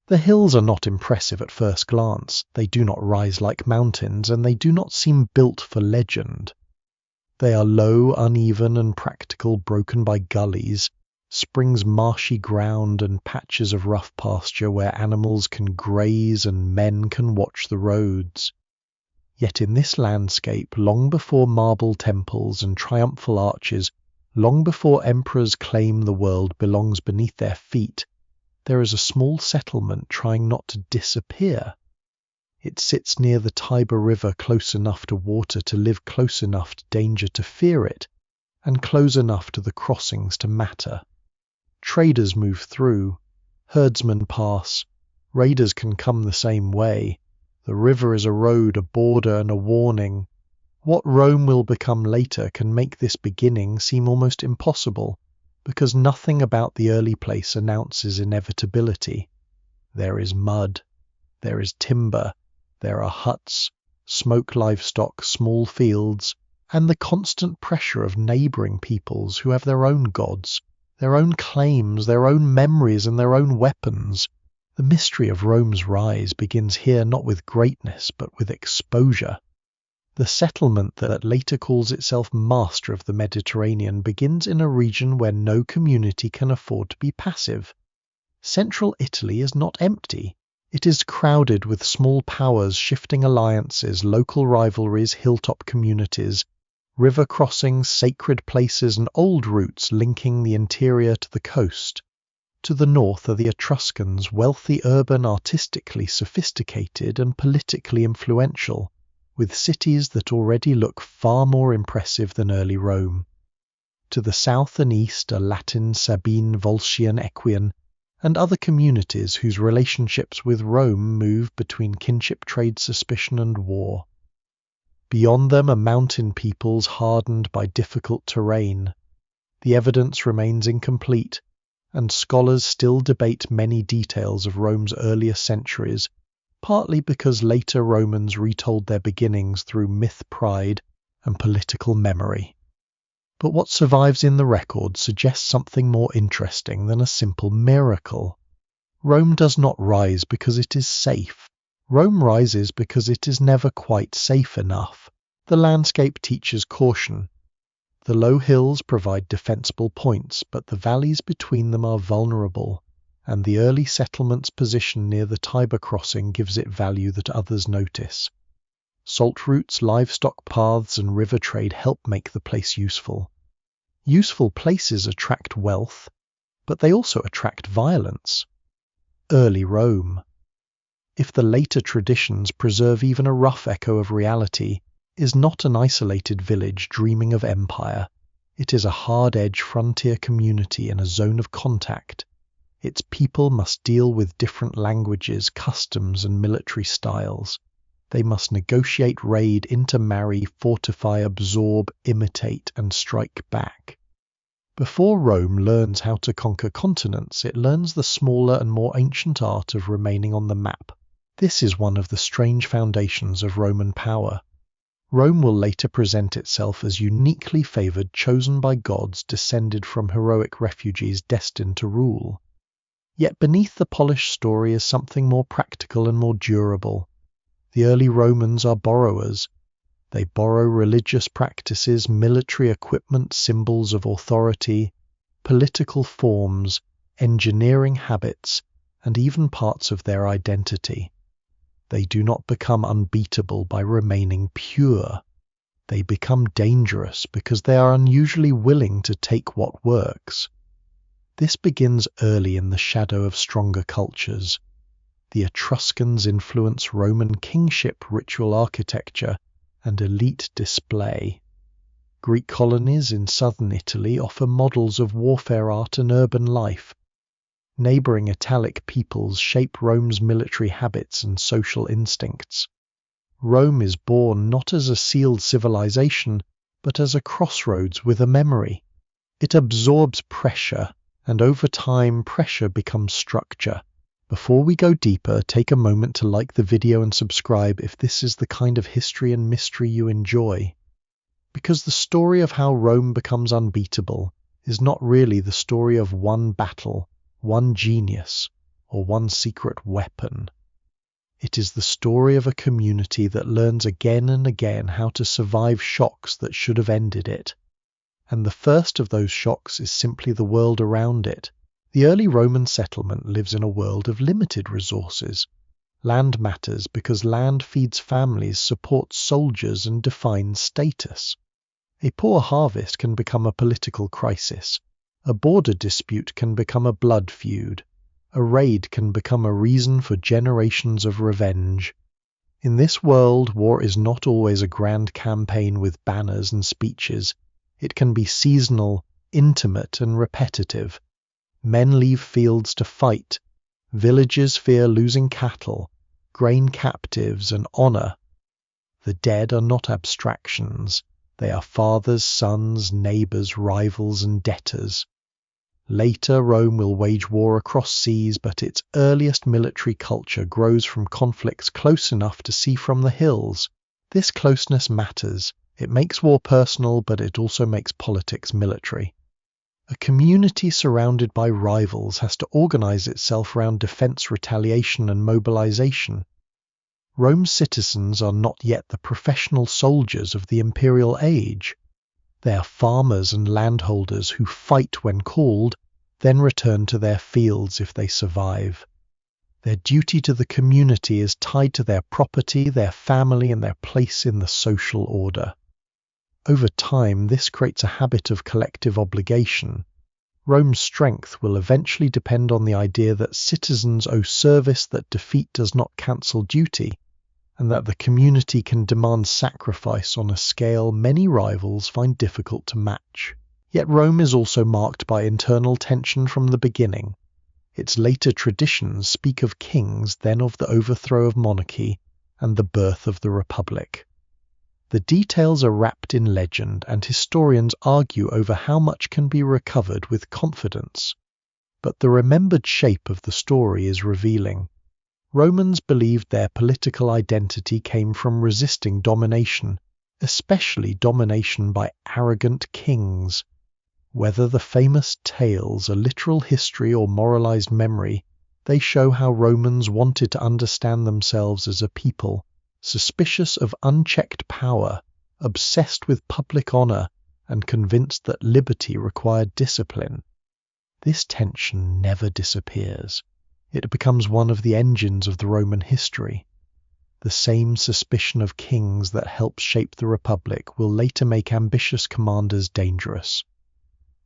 The hills are not impressive at first glance, they do not rise like mountains, and they do not seem built for legend. They are low, uneven and practical, broken by gullies, springs marshy ground and patches of rough pasture where animals can graze and men can watch the roads. Yet in this landscape, long before marble temples and triumphal arches, long before emperors claim the world belongs beneath their feet, there is a small settlement trying not to disappear. It sits near the Tiber River, close enough to water to live, close enough to danger to fear it, and close enough to the crossings to matter. Traders move through, herdsmen pass, raiders can come the same way. The river is a road, a border, and a warning. What Rome will become later can make this beginning seem almost impossible, because nothing about the early place announces inevitability. There is mud, there is timber, there are huts, smoke livestock, small fields, and the constant pressure of neighbouring peoples who have their own gods, their own claims, their own memories, and their own weapons. The mystery of Rome's rise begins here not with greatness, but with exposure. The settlement that later calls itself master of the Mediterranean begins in a region where no community can afford to be passive. Central Italy is not empty. It is crowded with small powers, shifting alliances, local rivalries, hilltop communities, river crossings, sacred places, and old routes linking the interior to the coast. To the north are the Etruscans, wealthy, urban, artistically sophisticated, and politically influential, with cities that already look far more impressive than early Rome. To the south and east are Latin, Sabine, Volscian, Equian, and other communities whose relationships with Rome move between kinship, trade, suspicion, and war. Beyond them are mountain peoples hardened by difficult terrain. The evidence remains incomplete, and scholars still debate many details of Rome's earlier centuries, partly because later Romans retold their beginnings through myth, pride, and political memory. But what survives in the record suggests something more interesting than a simple miracle. Rome does not rise because it is safe. Rome rises because it is never quite safe enough. The landscape teaches caution. The low hills provide defensible points, but the valleys between them are vulnerable, and the early settlement's position near the Tiber crossing gives it value that others notice. Salt routes, livestock paths, and river trade help make the place useful. Useful places attract wealth, but they also attract violence. Early Rome. If the later traditions preserve even a rough echo of reality, is not an isolated village dreaming of empire. It is a hard-edge frontier community in a zone of contact. Its people must deal with different languages, customs, and military styles. They must negotiate, raid, intermarry, fortify, absorb, imitate, and strike back. Before Rome learns how to conquer continents, it learns the smaller and more ancient art of remaining on the map. This is one of the strange foundations of Roman power. Rome will later present itself as uniquely favoured, chosen by gods, descended from heroic refugees destined to rule. Yet beneath the polished story is something more practical and more durable. The early Romans are borrowers. They borrow religious practices, military equipment, symbols of authority, political forms, engineering habits, and even parts of their identity. They do not become unbeatable by remaining pure. They become dangerous because they are unusually willing to take what works. This begins early in the shadow of stronger cultures. The Etruscans influence Roman kingship, ritual architecture, and elite display. Greek colonies in southern Italy offer models of warfare art and urban life. Neighbouring Italic peoples shape Rome's military habits and social instincts. Rome is born not as a sealed civilization, but as a crossroads with a memory. It absorbs pressure, and over time pressure becomes structure. Before we go deeper, take a moment to like the video and subscribe if this is the kind of history and mystery you enjoy. Because the story of how Rome becomes unbeatable is not really the story of one battle, one genius, or one secret weapon. It is the story of a community that learns again and again how to survive shocks that should have ended it. And the first of those shocks is simply the world around it. The early Roman settlement lives in a world of limited resources. Land matters because land feeds families, supports soldiers, and defines status. A poor harvest can become a political crisis. A border dispute can become a blood feud. A raid can become a reason for generations of revenge. In this world, war is not always a grand campaign with banners and speeches. It can be seasonal, intimate, and repetitive. Men leave fields to fight. Villages fear losing cattle, grain captives, and honor. The dead are not abstractions. They are fathers, sons, neighbors, rivals, and debtors. Later, Rome will wage war across seas, but its earliest military culture grows from conflicts close enough to see from the hills. This closeness matters. It makes war personal, but it also makes politics military. A community surrounded by rivals has to organize itself around defense, retaliation, and mobilization. Rome's citizens are not yet the professional soldiers of the imperial age. They are farmers and landholders who fight when called, then return to their fields if they survive. Their duty to the community is tied to their property, their family, and their place in the social order. Over time, this creates a habit of collective obligation. Rome's strength will eventually depend on the idea that citizens owe service, that defeat does not cancel duty, and that the community can demand sacrifice on a scale many rivals find difficult to match. Yet Rome is also marked by internal tension from the beginning. Its later traditions speak of kings, then of the overthrow of monarchy and the birth of the Republic. The details are wrapped in legend, and historians argue over how much can be recovered with confidence. But the remembered shape of the story is revealing. Romans believed their political identity came from resisting domination, especially domination by arrogant kings. Whether the famous tales are literal history or moralized memory, they show how Romans wanted to understand themselves as a people, suspicious of unchecked power, obsessed with public honor, and convinced that liberty required discipline. This tension never disappears. It becomes one of the engines of the Roman history. The same suspicion of kings that helps shape the Republic will later make ambitious commanders dangerous.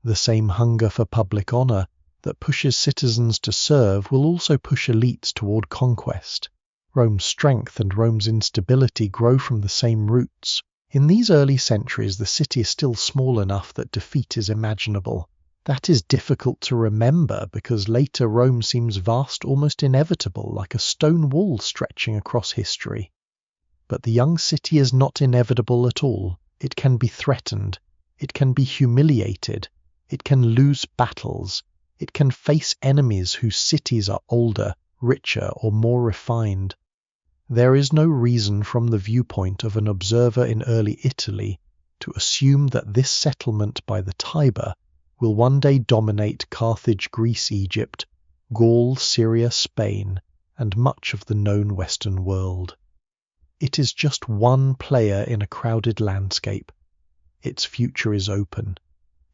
The same hunger for public honor that pushes citizens to serve will also push elites toward conquest. Rome's strength and Rome's instability grow from the same roots. In these early centuries, the city is still small enough that defeat is imaginable. That is difficult to remember because later Rome seems vast, almost inevitable, like a stone wall stretching across history. But the young city is not inevitable at all. It can be threatened. It can be humiliated. It can lose battles. It can face enemies whose cities are older, richer, or more refined. There is no reason from the viewpoint of an observer in early Italy to assume that this settlement by the Tiber will one day dominate Carthage, Greece, Egypt, Gaul, Syria, Spain, and much of the known Western world. It is just one player in a crowded landscape. Its future is open.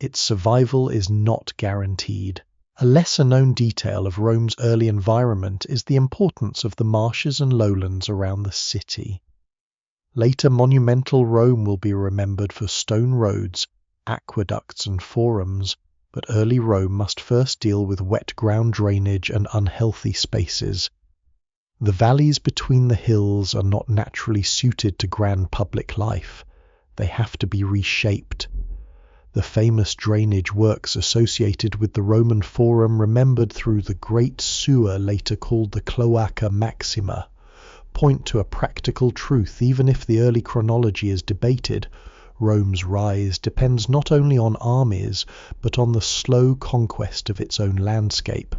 Its survival is not guaranteed. A lesser-known detail of Rome's early environment is the importance of the marshes and lowlands around the city. Later monumental Rome will be remembered for stone roads, aqueducts, and forums, but early Rome must first deal with wet ground drainage and unhealthy spaces. The valleys between the hills are not naturally suited to grand public life. They have to be reshaped. The famous drainage works associated with the Roman Forum, remembered through the Great Sewer later called the Cloaca Maxima, point to a practical truth. Even if the early chronology is debated, Rome's rise depends not only on armies, but on the slow conquest of its own landscape.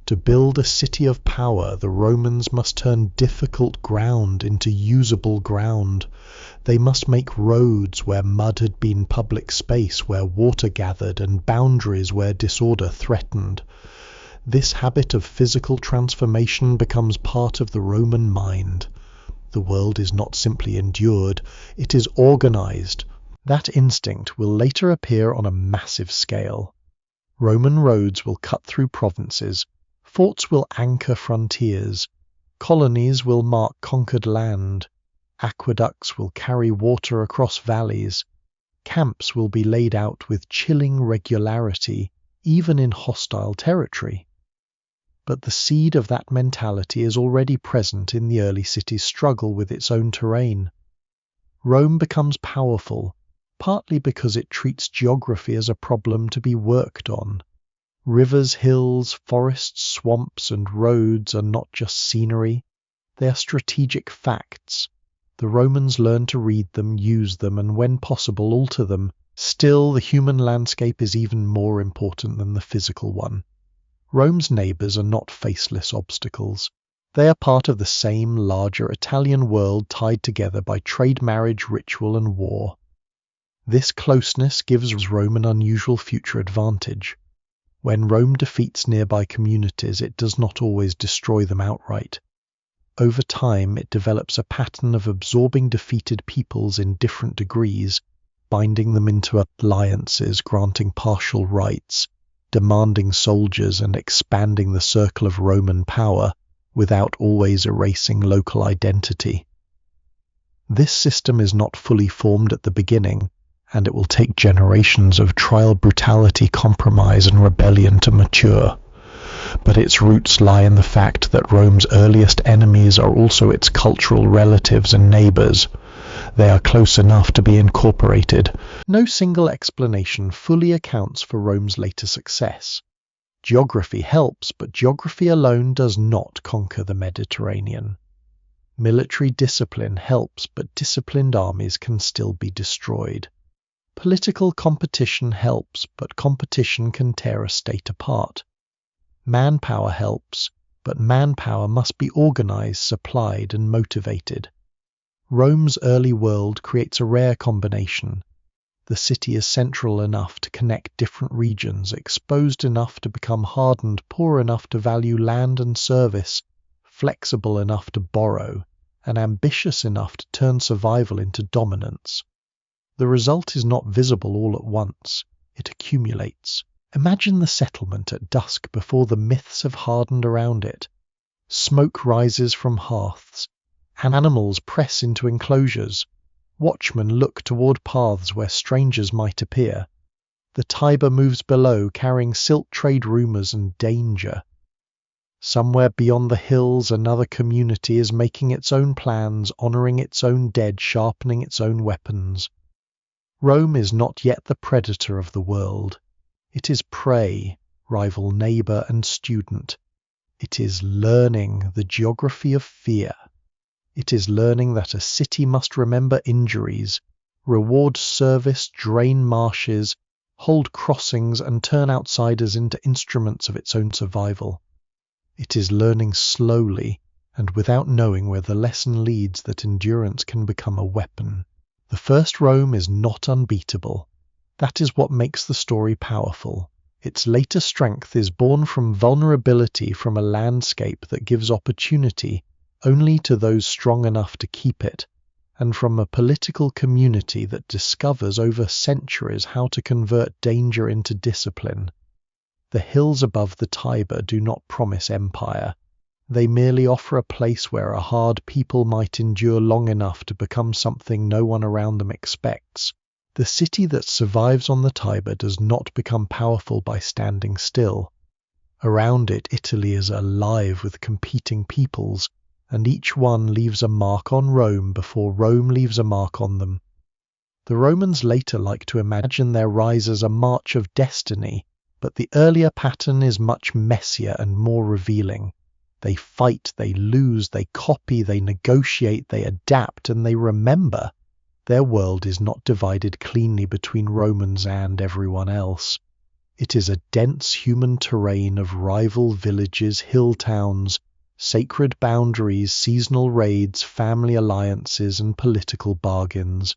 To build a city of power, the Romans must turn difficult ground into usable ground. They must make roads where mud had been public space, where water gathered, and boundaries where disorder threatened. This habit of physical transformation becomes part of the Roman mind. The world is not simply endured, it is organized. That instinct will later appear on a massive scale. Roman roads will cut through provinces, forts will anchor frontiers, colonies will mark conquered land, aqueducts will carry water across valleys, camps will be laid out with chilling regularity, even in hostile territory. But the seed of that mentality is already present in the early city's struggle with its own terrain. Rome becomes powerful, partly because it treats geography as a problem to be worked on. Rivers, hills, forests, swamps, and roads are not just scenery, they are strategic facts. The Romans learn to read them, use them, and when possible alter them. Still, the human landscape is even more important than the physical one. Rome's neighbours are not faceless obstacles. They are part of the same larger Italian world tied together by trade, marriage, ritual, and war. This closeness gives Rome an unusual future advantage. When Rome defeats nearby communities, it does not always destroy them outright. Over time, it develops a pattern of absorbing defeated peoples in different degrees, binding them into alliances, granting partial rights, demanding soldiers, and expanding the circle of Roman power without always erasing local identity. This system is not fully formed at the beginning, and it will take generations of trial, brutality, compromise, and rebellion to mature. But its roots lie in the fact that Rome's earliest enemies are also its cultural relatives and neighbours. They are close enough to be incorporated. No single explanation fully accounts for Rome's later success. Geography helps, but geography alone does not conquer the Mediterranean. Military discipline helps, but disciplined armies can still be destroyed. Political competition helps, but competition can tear a state apart. Manpower helps, but manpower must be organized, supplied, and motivated. Rome's early world creates a rare combination. The city is central enough to connect different regions, exposed enough to become hardened, poor enough to value land and service, flexible enough to borrow, and ambitious enough to turn survival into dominance. The result is not visible all at once. It accumulates. Imagine the settlement at dusk before the myths have hardened around it. Smoke rises from hearths. Animals press into enclosures. Watchmen look toward paths where strangers might appear. The Tiber moves below, carrying silt trade rumors and danger. Somewhere beyond the hills, another community is making its own plans, honoring its own dead, sharpening its own weapons. Rome is not yet the predator of the world. It is prey, rival neighbor and student. It is learning the geography of fear. It is learning that a city must remember injuries, reward service, drain marshes, hold crossings, and turn outsiders into instruments of its own survival. It is learning slowly and without knowing where the lesson leads that endurance can become a weapon. The first Rome is not unbeatable. That is what makes the story powerful. Its later strength is born from vulnerability, from a landscape that gives opportunity only to those strong enough to keep it, and from a political community that discovers over centuries how to convert danger into discipline. The hills above the Tiber do not promise empire. They merely offer a place where a hard people might endure long enough to become something no one around them expects. The city that survives on the Tiber does not become powerful by standing still. Around it, Italy is alive with competing peoples, and each one leaves a mark on Rome before Rome leaves a mark on them. The Romans later like to imagine their rise as a march of destiny, but the earlier pattern is much messier and more revealing. They fight, they lose, they copy, they negotiate, they adapt, and they remember. Their world is not divided cleanly between Romans and everyone else. It is a dense human terrain of rival villages, hill towns, sacred boundaries, seasonal raids, family alliances, and political bargains.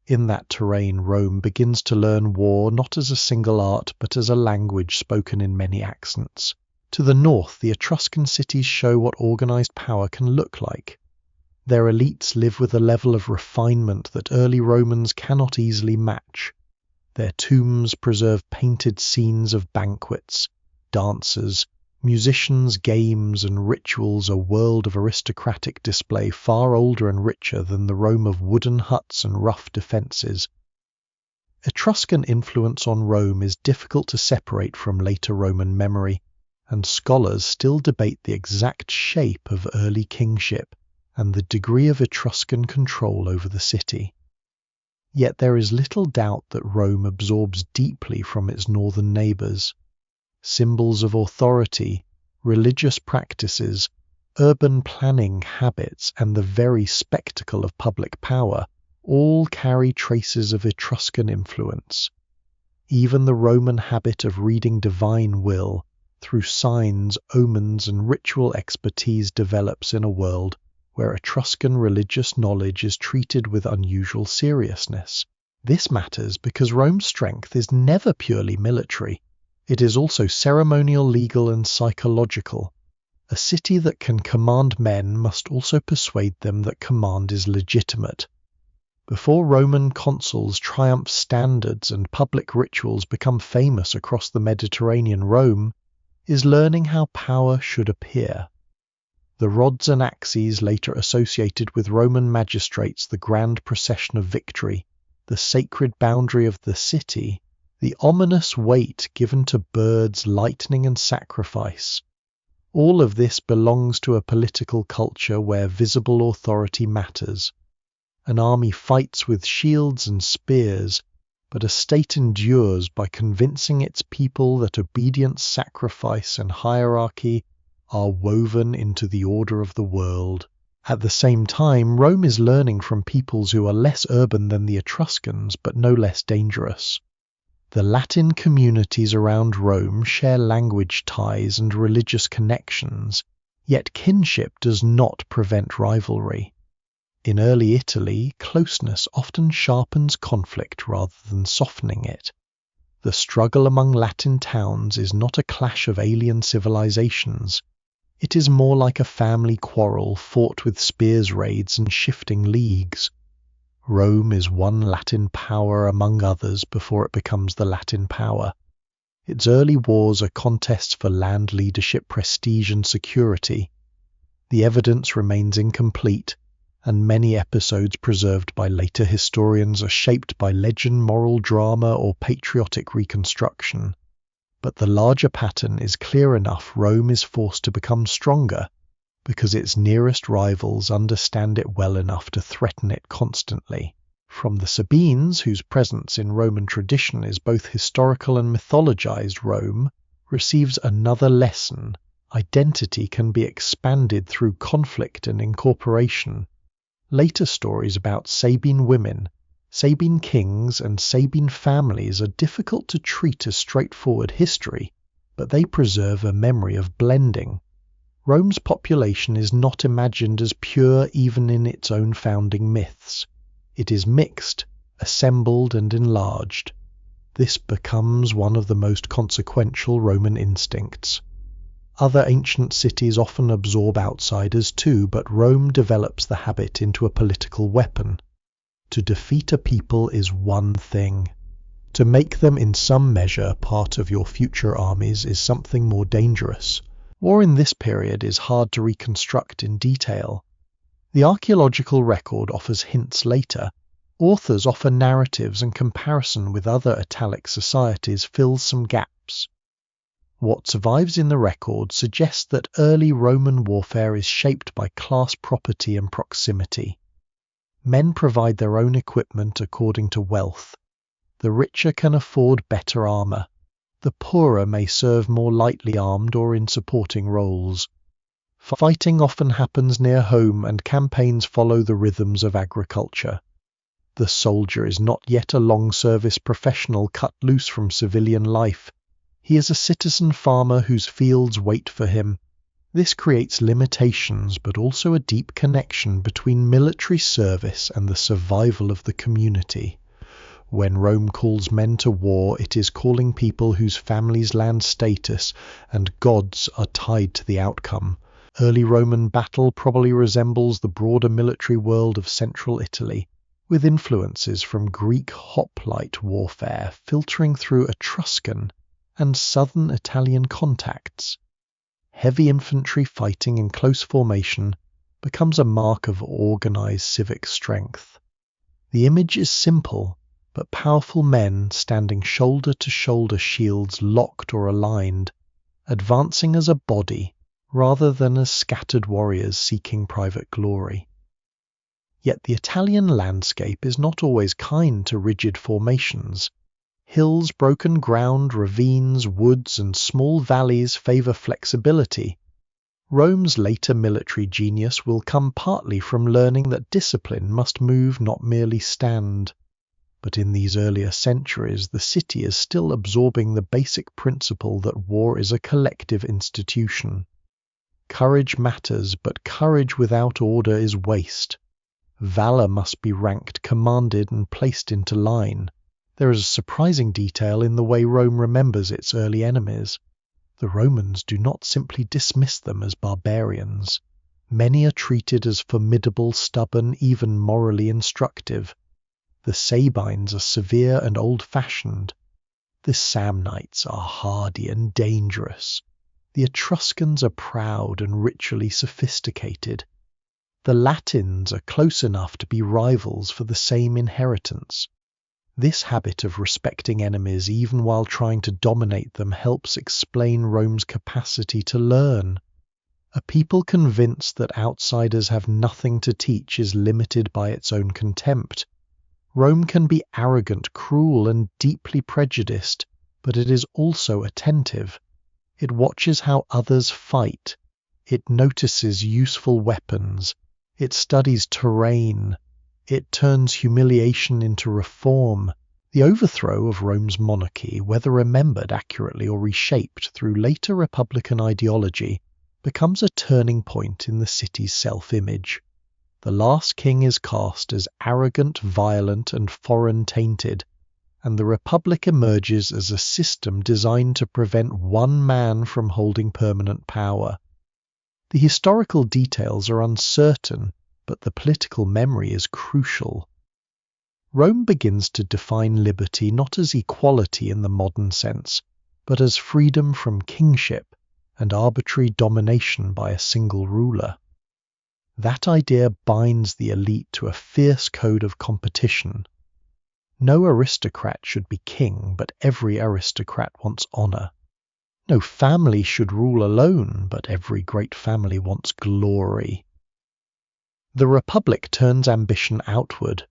In that terrain, Rome begins to learn war not as a single art, but as a language spoken in many accents. To the north, the Etruscan cities show what organized power can look like. Their elites live with a level of refinement that early Romans cannot easily match. Their tombs preserve painted scenes of banquets, dancers, musicians, games, and rituals, a world of aristocratic display far older and richer than the Rome of wooden huts and rough defences. Etruscan influence on Rome is difficult to separate from later Roman memory, and scholars still debate the exact shape of early kingship and the degree of Etruscan control over the city. Yet there is little doubt that Rome absorbs deeply from its northern neighbours. Symbols of authority, religious practices, urban planning habits, and the very spectacle of public power all carry traces of Etruscan influence. Even the Roman habit of reading divine will through signs, omens, and ritual expertise develops in a world where Etruscan religious knowledge is treated with unusual seriousness. This matters because Rome's strength is never purely military. It is also ceremonial, legal, and psychological. A city that can command men must also persuade them that command is legitimate. Before Roman consuls triumph, standards and public rituals become famous across the Mediterranean, Rome is learning how power should appear. The rods and axes later associated with Roman magistrates, the grand procession of victory, the sacred boundary of the city, the ominous weight given to birds, lightning and sacrifice. All of this belongs to a political culture where visible authority matters. An army fights with shields and spears, but a state endures by convincing its people that obedience, sacrifice, and hierarchy are woven into the order of the world. At the same time, Rome is learning from peoples who are less urban than the Etruscans, but no less dangerous. The Latin communities around Rome share language ties and religious connections, yet kinship does not prevent rivalry. In early Italy, closeness often sharpens conflict rather than softening it. The struggle among Latin towns is not a clash of alien civilizations. It is more like a family quarrel fought with spears raids and shifting leagues. Rome is one Latin power among others before it becomes the Latin power. Its early wars are contests for land leadership, prestige and security. The evidence remains incomplete, and many episodes preserved by later historians are shaped by legend, moral drama, or patriotic reconstruction. But the larger pattern is clear enough: Rome is forced to become stronger because its nearest rivals understand it well enough to threaten it constantly. From the Sabines, whose presence in Roman tradition is both historical and mythologized, Rome receives another lesson: identity can be expanded through conflict and incorporation. Later stories about Sabine women, Sabine kings, and Sabine families are difficult to treat as straightforward history, but they preserve a memory of blending. Rome's population is not imagined as pure even in its own founding myths. It is mixed, assembled, and enlarged. This becomes one of the most consequential Roman instincts. Other ancient cities often absorb outsiders too, but Rome develops the habit into a political weapon. To defeat a people is one thing. To make them in some measure part of your future armies is something more dangerous. War in this period is hard to reconstruct in detail. The archaeological record offers hints later. Authors offer narratives, and comparison with other Italic societies fills some gaps. What survives in the record suggests that early Roman warfare is shaped by class property and proximity. Men provide their own equipment according to wealth. The richer can afford better armor. The poorer may serve more lightly armed or in supporting roles. Fighting often happens near home, and campaigns follow the rhythms of agriculture. The soldier is not yet a long-service professional cut loose from civilian life. He is a citizen farmer whose fields wait for him. This creates limitations, but also a deep connection between military service and the survival of the community. When Rome calls men to war, it is calling people whose families' land status and gods are tied to the outcome. Early Roman battle probably resembles the broader military world of central Italy, with influences from Greek hoplite warfare filtering through Etruscan and southern Italian contacts. Heavy infantry fighting in close formation becomes a mark of organized civic strength. The image is simple, but powerful men standing shoulder to shoulder, shields locked or aligned, advancing as a body rather than as scattered warriors seeking private glory. Yet the Italian landscape is not always kind to rigid formations. Hills, broken ground, ravines, woods, and small valleys favor flexibility. Rome's later military genius will come partly from learning that discipline must move, not merely stand. But in these earlier centuries, the city is still absorbing the basic principle that war is a collective institution. Courage matters, but courage without order is waste. Valor must be ranked, commanded, and placed into line. There is a surprising detail in the way Rome remembers its early enemies. The Romans do not simply dismiss them as barbarians. Many are treated as formidable, stubborn, even morally instructive. The Sabines are severe and old-fashioned. The Samnites are hardy and dangerous. The Etruscans are proud and ritually sophisticated. The Latins are close enough to be rivals for the same inheritance. This habit of respecting enemies even while trying to dominate them helps explain Rome's capacity to learn. A people convinced that outsiders have nothing to teach is limited by its own contempt. Rome can be arrogant, cruel, and deeply prejudiced, but it is also attentive. It watches how others fight. It notices useful weapons. It studies terrain. It turns humiliation into reform. The overthrow of Rome's monarchy, whether remembered accurately or reshaped through later republican ideology, becomes a turning point in the city's self-image. The last king is cast as arrogant, violent, and foreign-tainted, and the Republic emerges as a system designed to prevent one man from holding permanent power. The historical details are uncertain, but the political memory is crucial. Rome begins to define liberty not as equality in the modern sense, but as freedom from kingship and arbitrary domination by a single ruler. That idea binds the elite to a fierce code of competition. No aristocrat should be king, but every aristocrat wants honor. No family should rule alone, but every great family wants glory. The Republic turns ambition outward.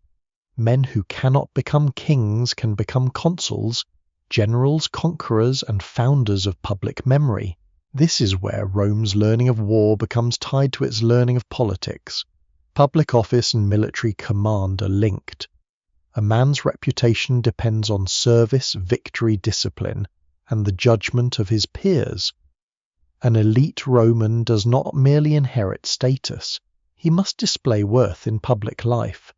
Men who cannot become kings can become consuls, generals, conquerors, and founders of public memory. This is where Rome's learning of war becomes tied to its learning of politics. Public office and military command are linked. A man's reputation depends on service, victory, discipline, and the judgment of his peers. An elite Roman does not merely inherit status. He must display worth in public life.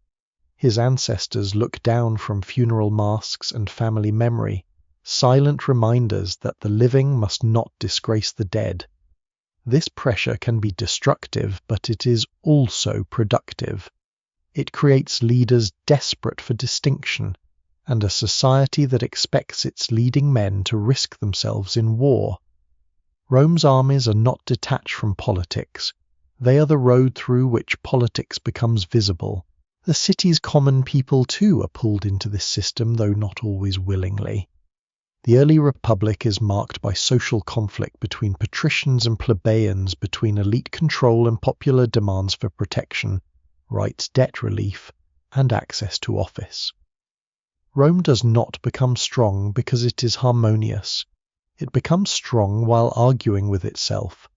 His ancestors look down from funeral masks and family memory, silent reminders that the living must not disgrace the dead. This pressure can be destructive, but it is also productive. It creates leaders desperate for distinction, and a society that expects its leading men to risk themselves in war. Rome's armies are not detached from politics. They are the road through which politics becomes visible. The city's common people too are pulled into this system, though not always willingly. The early republic is marked by social conflict between patricians and plebeians, between elite control and popular demands for protection, rights, debt relief, and access to office. Rome does not become strong because it is harmonious. It becomes strong while arguing with itself.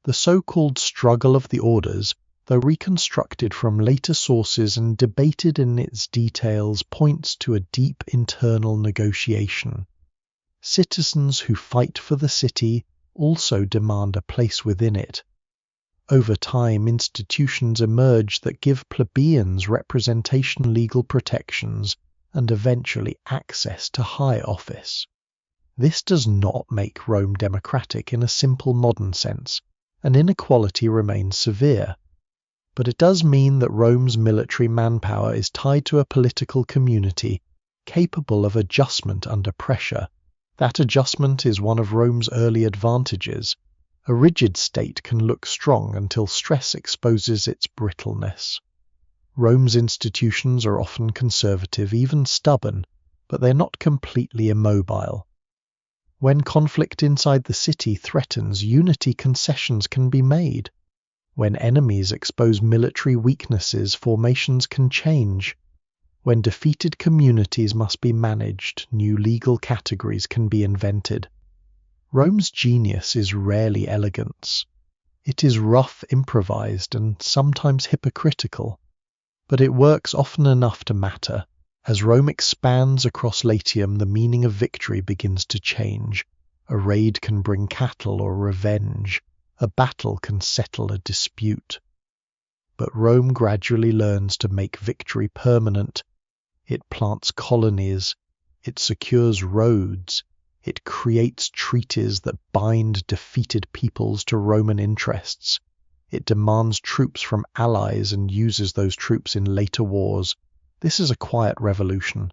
The so-called struggle of the orders, though reconstructed from later sources and debated in its details, points to a deep internal negotiation. Citizens who fight for the city also demand a place within it. Over time, institutions emerge that give plebeians representation, legal protections, and eventually access to high office. This does not make Rome democratic in a simple modern sense, and inequality remains severe. But it does mean that Rome's military manpower is tied to a political community capable of adjustment under pressure. That adjustment is one of Rome's early advantages. A rigid state can look strong until stress exposes its brittleness. Rome's institutions are often conservative, even stubborn, but they're not completely immobile. When conflict inside the city threatens unity, concessions can be made. When enemies expose military weaknesses, formations can change. When defeated communities must be managed, new legal categories can be invented. Rome's genius is rarely elegance. It is rough, improvised, and sometimes hypocritical. But it works often enough to matter. As Rome expands across Latium, the meaning of victory begins to change. A raid can bring cattle or revenge. A battle can settle a dispute. But Rome gradually learns to make victory permanent. It plants colonies. It secures roads. It creates treaties that bind defeated peoples to Roman interests. It demands troops from allies and uses those troops in later wars. This is a quiet revolution.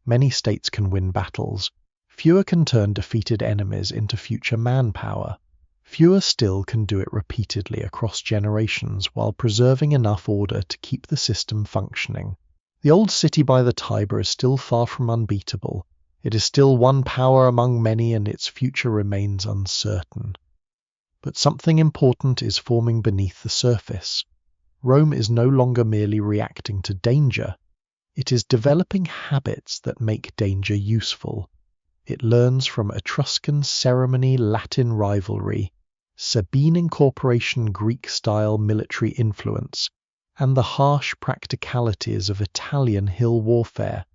Many states can win battles. Fewer can turn defeated enemies into future manpower. Fewer still can do it repeatedly across generations while preserving enough order to keep the system functioning. The old city by the Tiber is still far from unbeatable. It is still one power among many, and its future remains uncertain. But something important is forming beneath the surface. Rome is no longer merely reacting to danger. It is developing habits that make danger useful. It learns from Etruscan ceremony Latin rivalry, Sabine incorporation Greek-style military influence, and the harsh practicalities of Italian hill warfare.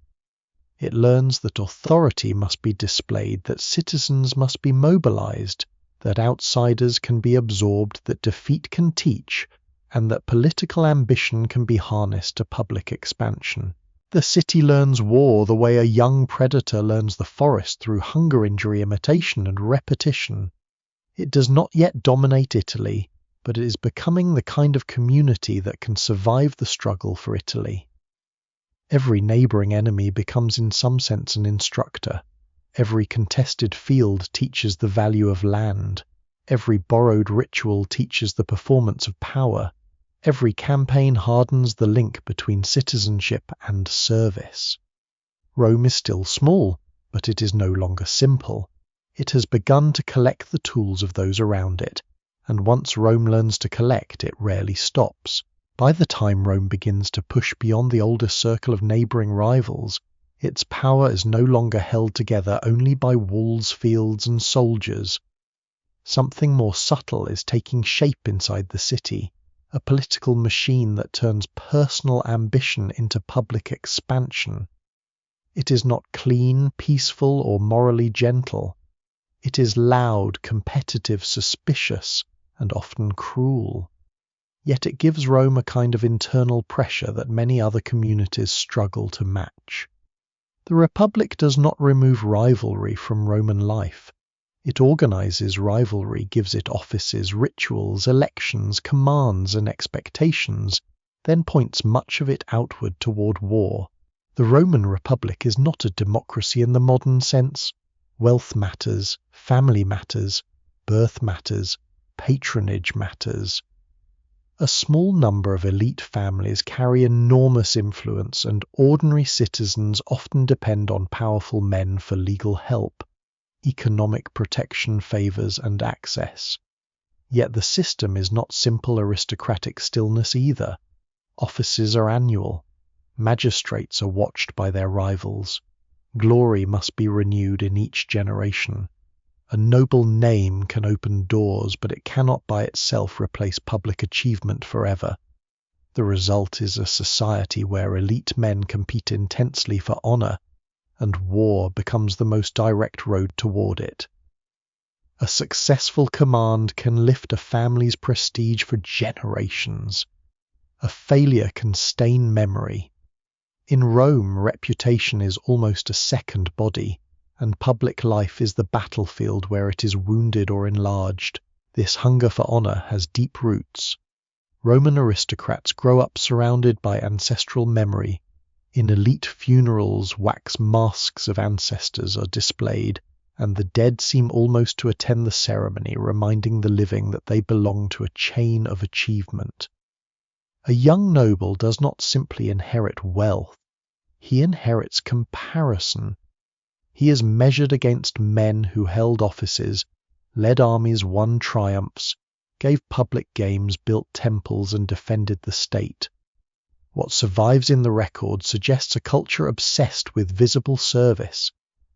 It learns that authority must be displayed, that citizens must be mobilized, that outsiders can be absorbed, that defeat can teach, and that political ambition can be harnessed to public expansion. The city learns war the way a young predator learns the forest, through hunger, injury, imitation, and repetition. It does not yet dominate Italy, but it is becoming the kind of community that can survive the struggle for Italy. Every neighbouring enemy becomes in some sense an instructor. Every contested field teaches the value of land. Every borrowed ritual teaches the performance of power. Every campaign hardens the link between citizenship and service. Rome is still small, but it is no longer simple. It has begun to collect the tools of those around it, and once Rome learns to collect, it rarely stops. By the time Rome begins to push beyond the older circle of neighbouring rivals, its power is no longer held together only by walls, fields, and soldiers. Something more subtle is taking shape inside the city, a political machine that turns personal ambition into public expansion. It is not clean, peaceful, or morally gentle. It is loud, competitive, suspicious, and often cruel. Yet it gives Rome a kind of internal pressure that many other communities struggle to match. The Republic does not remove rivalry from Roman life. It organizes rivalry, gives it offices, rituals, elections, commands, and expectations, then points much of it outward toward war. The Roman Republic is not a democracy in the modern sense. Wealth matters, family matters, birth matters, patronage matters. A small number of elite families carry enormous influence, and ordinary citizens often depend on powerful men for legal help, economic protection, favours, and access. Yet the system is not simple aristocratic stillness either. Offices are annual. Magistrates are watched by their rivals. Glory must be renewed in each generation. A noble name can open doors, but it cannot by itself replace public achievement forever. The result is a society where elite men compete intensely for honour, and war becomes the most direct road toward it. A successful command can lift a family's prestige for generations. A failure can stain memory. In Rome, reputation is almost a second body, and public life is the battlefield where it is wounded or enlarged. This hunger for honor has deep roots. Roman aristocrats grow up surrounded by ancestral memory. In elite funerals, wax masks of ancestors are displayed, and the dead seem almost to attend the ceremony, reminding the living that they belong to a chain of achievement. A young noble does not simply inherit wealth, he inherits comparison. He is measured against men who held offices, led armies, won triumphs, gave public games, built temples, and defended the state. What survives in the record suggests a culture obsessed with visible service.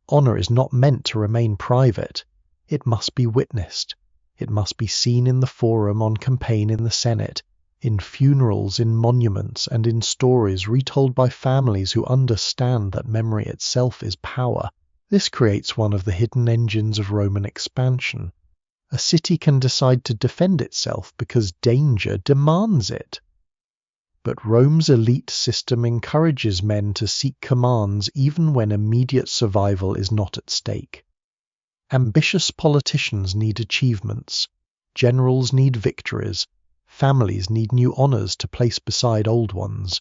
Honor is not meant to remain private. It must be witnessed. It must be seen in the forum, on campaign, in the Senate, in funerals, in monuments, and in stories retold by families who understand that memory itself is power. This creates one of the hidden engines of Roman expansion. A city can decide to defend itself because danger demands it. But Rome's elite system encourages men to seek commands even when immediate survival is not at stake. Ambitious politicians need achievements, generals need victories, families need new honors to place beside old ones.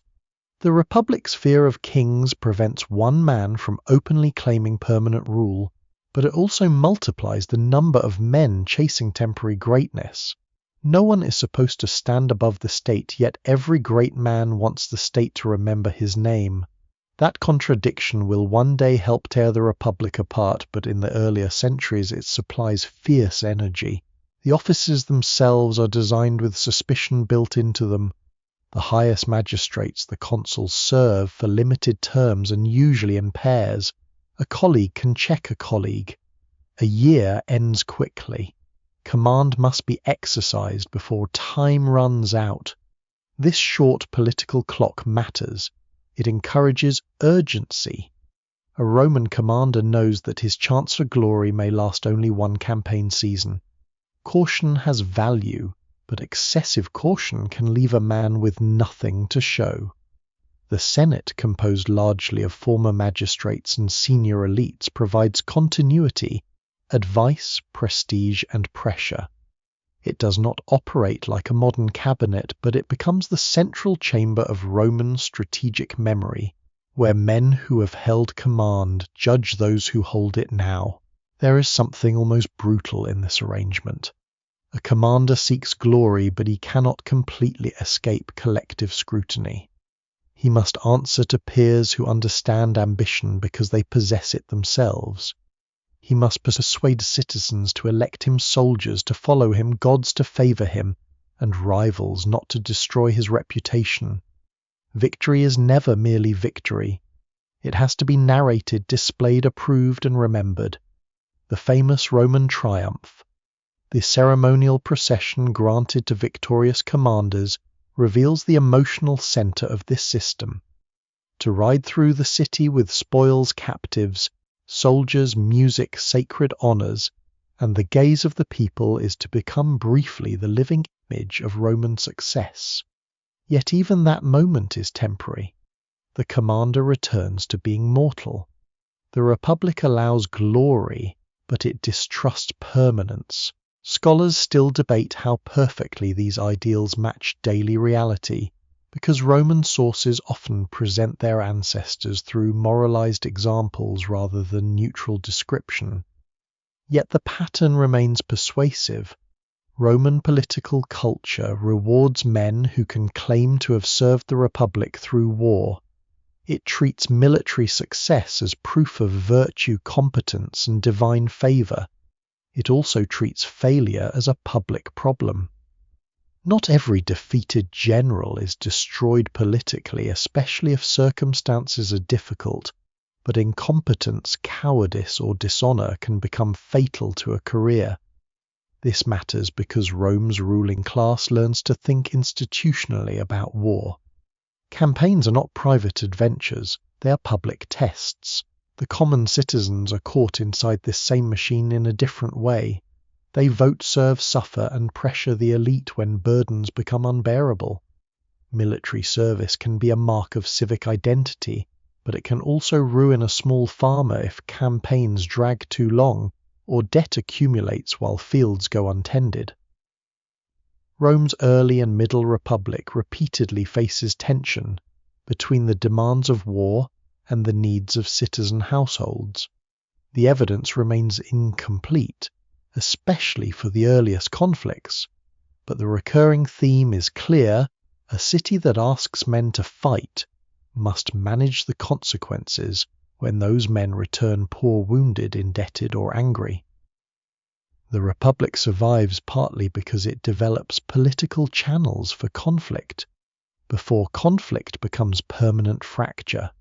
The Republic's fear of kings prevents one man from openly claiming permanent rule, but it also multiplies the number of men chasing temporary greatness. No one is supposed to stand above the state, yet every great man wants the state to remember his name. That contradiction will one day help tear the Republic apart, but in the earlier centuries it supplies fierce energy. The offices themselves are designed with suspicion built into them. The highest magistrates, the consuls, serve for limited terms and usually in pairs. A colleague can check a colleague. A year ends quickly. Command must be exercised before time runs out. This short political clock matters. It encourages urgency. A Roman commander knows that his chance for glory may last only one campaign season. Caution has value, but excessive caution can leave a man with nothing to show. The Senate, composed largely of former magistrates and senior elites, provides continuity, advice, prestige, and pressure. It does not operate like a modern cabinet, but it becomes the central chamber of Roman strategic memory, where men who have held command judge those who hold it now. There is something almost brutal in this arrangement. A commander seeks glory, but he cannot completely escape collective scrutiny. He must answer to peers who understand ambition because they possess it themselves. He must persuade citizens to elect him soldiers, to follow him, gods to favor him, and rivals not to destroy his reputation. Victory is never merely victory. It has to be narrated, displayed, approved, and remembered. The famous Roman triumph, the ceremonial procession granted to victorious commanders, reveals the emotional center of this system. To ride through the city with spoils, captives, soldiers, music, sacred honors, and the gaze of the people is to become briefly the living image of Roman success. Yet even that moment is temporary. The commander returns to being mortal. The Republic allows glory, but it distrusts permanence. Scholars still debate how perfectly these ideals match daily reality, because Roman sources often present their ancestors through moralized examples rather than neutral description. Yet the pattern remains persuasive. Roman political culture rewards men who can claim to have served the Republic through war. It treats military success as proof of virtue, competence, and divine favor. It also treats failure as a public problem. Not every defeated general is destroyed politically, especially if circumstances are difficult, but incompetence, cowardice, or dishonor can become fatal to a career. This matters because Rome's ruling class learns to think institutionally about war. Campaigns are not private adventures, they are public tests. The common citizens are caught inside this same machine in a different way. They vote, serve, suffer, and pressure the elite when burdens become unbearable. Military service can be a mark of civic identity, but it can also ruin a small farmer if campaigns drag too long or debt accumulates while fields go untended. Rome's early and middle republic repeatedly faces tension between the demands of war and the needs of citizen households. The evidence remains incomplete, especially for the earliest conflicts, but the recurring theme is clear: a city that asks men to fight must manage the consequences when those men return poor, wounded, indebted, or angry. The Republic survives partly because it develops political channels for conflict, before conflict becomes permanent fracture.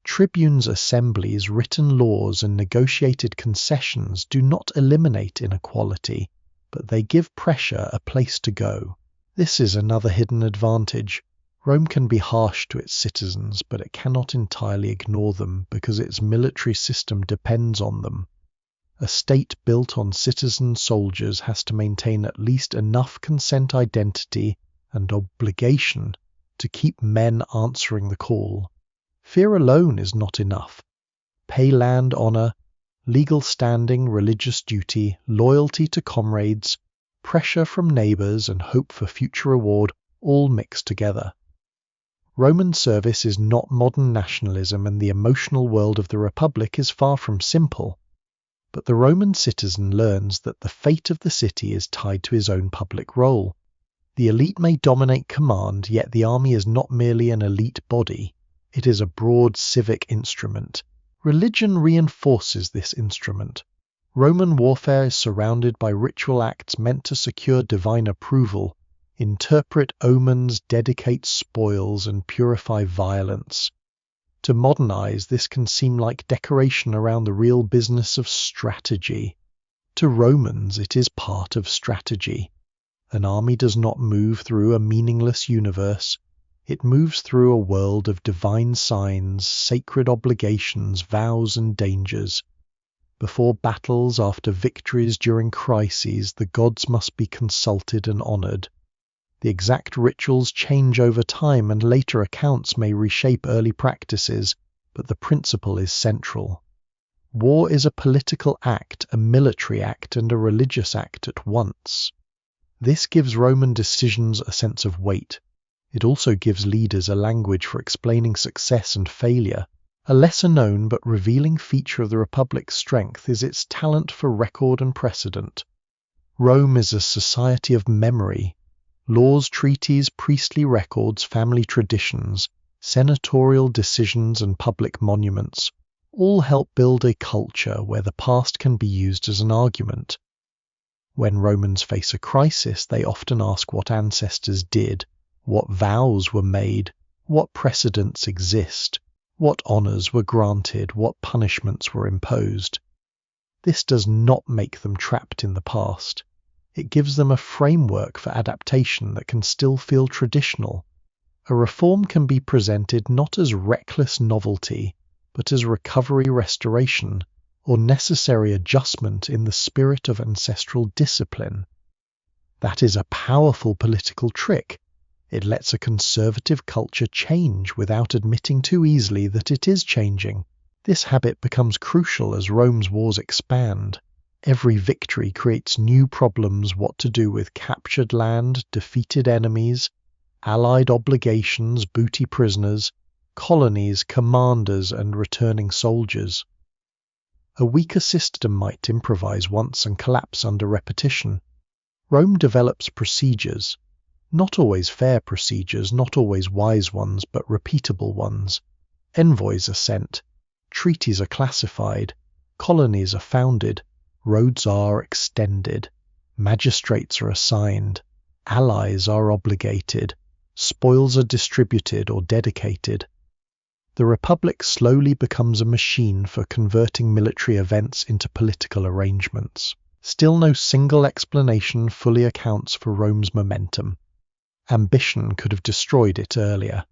Tribunes' assemblies, written laws, and negotiated concessions do not eliminate inequality, but they give pressure a place to go. This is another hidden advantage. Rome can be harsh to its citizens, but it cannot entirely ignore them because its military system depends on them. A state built on citizen soldiers has to maintain at least enough consent, identity, and obligation to keep men answering the call. Fear alone is not enough. Pay land honor, legal standing, religious duty, loyalty to comrades, pressure from neighbors, and hope for future reward all mix together. Roman service is not modern nationalism, and the emotional world of the Republic is far from simple. But the Roman citizen learns that the fate of the city is tied to his own public role. The elite may dominate command, yet the army is not merely an elite body. It is a broad civic instrument. Religion reinforces this instrument. Roman warfare is surrounded by ritual acts meant to secure divine approval, interpret omens, dedicate spoils, and purify violence. To modernize, this can seem like decoration around the real business of strategy. To Romans, it is part of strategy. An army does not move through a meaningless universe. It moves through a world of divine signs, sacred obligations, vows, and dangers. Before battles, after victories, during crises, the gods must be consulted and honored. The exact rituals change over time, and later accounts may reshape early practices, but the principle is central. War is a political act, a military act, and a religious act at once. This gives Roman decisions a sense of weight. It also gives leaders a language for explaining success and failure. A lesser-known but revealing feature of the Republic's strength is its talent for record and precedent. Rome is a society of memory. Laws, treaties, priestly records, family traditions, senatorial decisions, and public monuments all help build a culture where the past can be used as an argument. When Romans face a crisis, they often ask what ancestors did, what vows were made, what precedents exist, what honors were granted, what punishments were imposed. This does not make them trapped in the past. It gives them a framework for adaptation that can still feel traditional. A reform can be presented not as reckless novelty, but as recovery, restoration, or necessary adjustment in the spirit of ancestral discipline. That is a powerful political trick. It lets a conservative culture change without admitting too easily that it is changing. This habit becomes crucial as Rome's wars expand. Every victory creates new problems: what to do with captured land, defeated enemies, allied obligations, booty prisoners, colonies, commanders, and returning soldiers. A weaker system might improvise once and collapse under repetition. Rome develops procedures, not always fair procedures, not always wise ones, but repeatable ones. Envoys are sent, treaties are classified, colonies are founded, roads are extended, magistrates are assigned, allies are obligated, spoils are distributed or dedicated. The Republic slowly becomes a machine for converting military events into political arrangements. Still, no single explanation fully accounts for Rome's momentum. Ambition could have destroyed it earlier.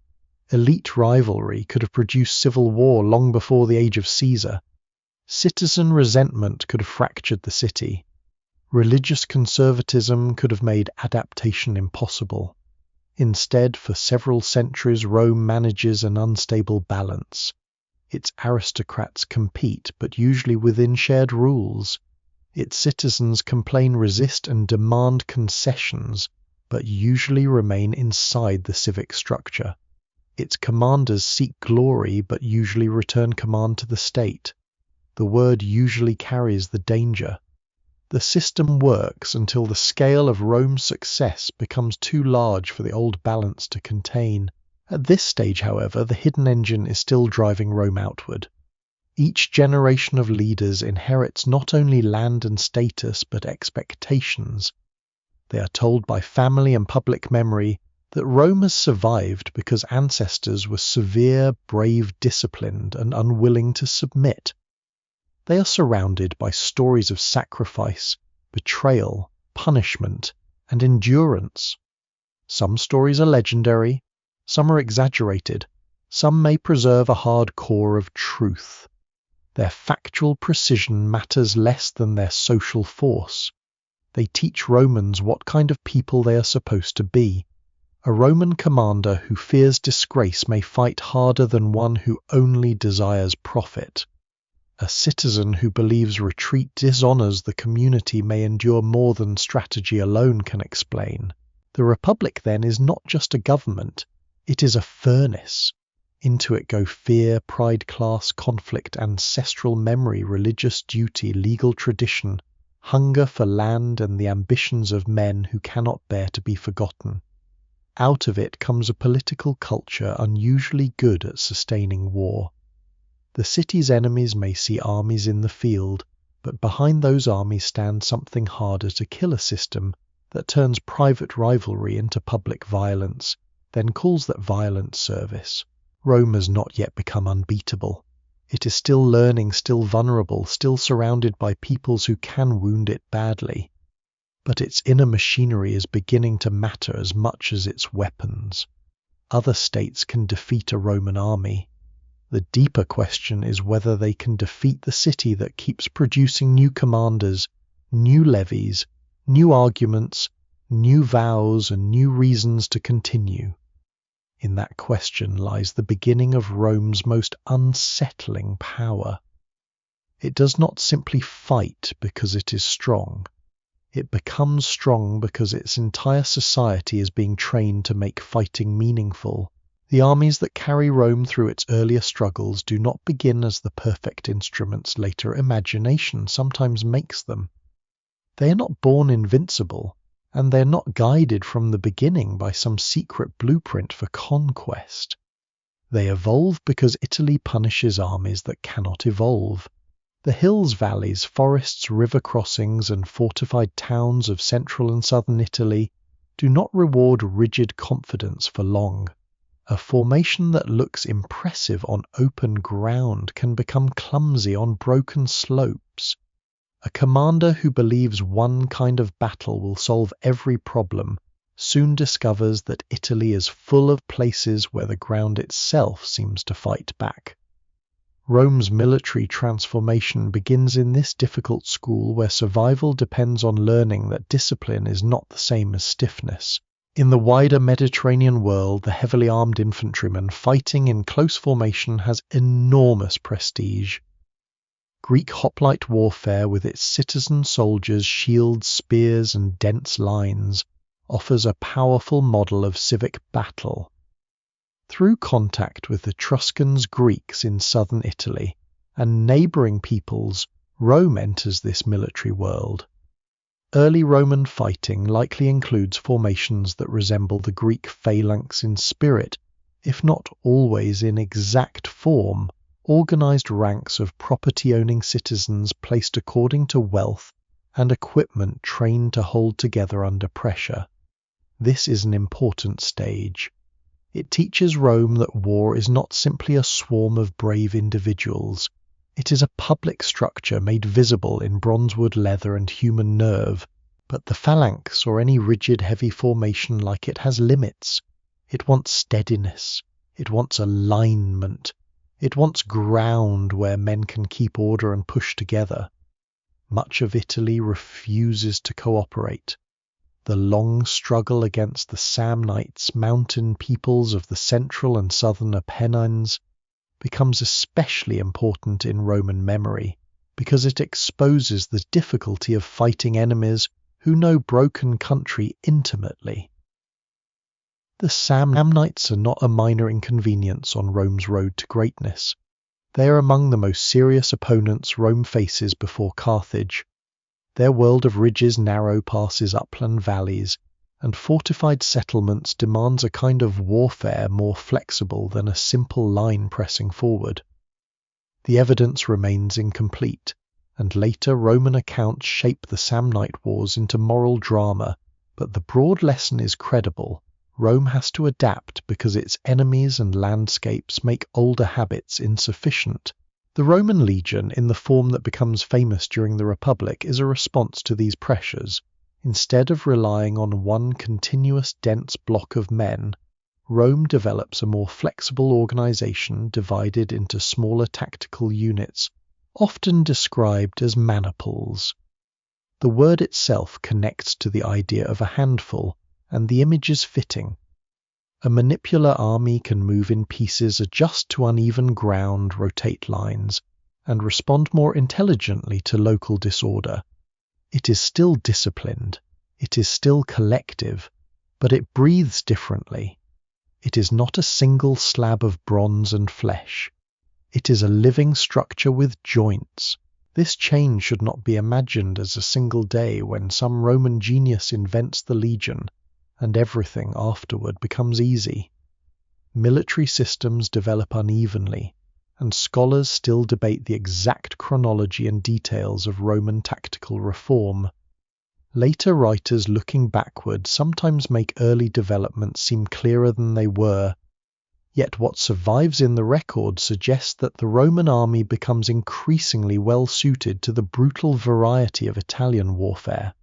Elite rivalry could have produced civil war long before the age of Caesar. Citizen resentment could have fractured the city. Religious conservatism could have made adaptation impossible. Instead, for several centuries, Rome manages an unstable balance. Its aristocrats compete, but usually within shared rules. Its citizens complain, resist, and demand concessions, but usually remain inside the civic structure. Its commanders seek glory, but usually return command to the state. The word usually carries the danger. The system works until the scale of Rome's success becomes too large for the old balance to contain. At this stage, however, the hidden engine is still driving Rome outward. Each generation of leaders inherits not only land and status, but expectations. They are told by family and public memory that Rome has survived because ancestors were severe, brave, disciplined, and unwilling to submit. They are surrounded by stories of sacrifice, betrayal, punishment, and endurance. Some stories are legendary, some are exaggerated, some may preserve a hard core of truth. Their factual precision matters less than their social force. They teach Romans what kind of people they are supposed to be. A Roman commander who fears disgrace may fight harder than one who only desires profit. A citizen who believes retreat dishonors the community may endure more than strategy alone can explain. The Republic, then, is not just a government, it is a furnace. Into it go fear, pride, class, conflict, ancestral memory, religious duty, legal tradition, hunger for land, and the ambitions of men who cannot bear to be forgotten. Out of it comes a political culture unusually good at sustaining war. The city's enemies may see armies in the field, but behind those armies stands something harder to kill, a system that turns private rivalry into public violence, then calls that violence service. Rome has not yet become unbeatable. It is still learning, still vulnerable, still surrounded by peoples who can wound it badly. But its inner machinery is beginning to matter as much as its weapons. Other states can defeat a Roman army. The deeper question is whether they can defeat the city that keeps producing new commanders, new levies, new arguments, new vows, and new reasons to continue. In that question lies the beginning of Rome's most unsettling power. It does not simply fight because it is strong. It becomes strong because its entire society is being trained to make fighting meaningful. The armies that carry Rome through its earlier struggles do not begin as the perfect instruments later imagination sometimes makes them. They are not born invincible, and they are not guided from the beginning by some secret blueprint for conquest. They evolve because Italy punishes armies that cannot evolve. The hills, valleys, forests, river crossings, and fortified towns of central and southern Italy do not reward rigid confidence for long. A formation that looks impressive on open ground can become clumsy on broken slopes. A commander who believes one kind of battle will solve every problem soon discovers that Italy is full of places where the ground itself seems to fight back. Rome's military transformation begins in this difficult school where survival depends on learning that discipline is not the same as stiffness. In the wider Mediterranean world, the heavily armed infantryman fighting in close formation has enormous prestige. Greek hoplite warfare, with its citizen soldiers, shields, spears, and dense lines, offers a powerful model of civic battle. Through contact with Etruscans, Greeks in southern Italy, and neighbouring peoples, Rome enters this military world. Early Roman fighting likely includes formations that resemble the Greek phalanx in spirit, if not always in exact form, organised ranks of property-owning citizens placed according to wealth and equipment trained to hold together under pressure. This is an important stage. It teaches Rome that war is not simply a swarm of brave individuals. It is a public structure made visible in bronzewood, leather, and human nerve. But the phalanx, or any rigid, heavy formation like it, has limits. It wants steadiness. It wants alignment. It wants ground where men can keep order and push together. Much of Italy refuses to cooperate. The long struggle against the Samnites, mountain peoples of the central and southern Apennines, becomes especially important in Roman memory because it exposes the difficulty of fighting enemies who know broken country intimately. The Samnites are not a minor inconvenience on Rome's road to greatness. They are among the most serious opponents Rome faces before Carthage. Their world of ridges narrow passes upland valleys, and fortified settlements demands a kind of warfare more flexible than a simple line pressing forward. The evidence remains incomplete, and later Roman accounts shape the Samnite Wars into moral drama, but the broad lesson is credible. Rome has to adapt because its enemies and landscapes make older habits insufficient. The Roman legion, in the form that becomes famous during the Republic, is a response to these pressures. Instead of relying on one continuous dense block of men, Rome develops a more flexible organization divided into smaller tactical units, often described as maniples. The word itself connects to the idea of a handful, and the image is fitting. A manipular army can move in pieces, adjust to uneven ground, rotate lines, and respond more intelligently to local disorder. It is still disciplined, it is still collective, but it breathes differently. It is not a single slab of bronze and flesh. It is a living structure with joints. This change should not be imagined as a single day when some Roman genius invents the legion, and everything afterward becomes easy. Military systems develop unevenly, and scholars still debate the exact chronology and details of Roman tactical reform. Later writers looking backward sometimes make early developments seem clearer than they were, yet what survives in the record suggests that the Roman army becomes increasingly well suited to the brutal variety of Italian warfare.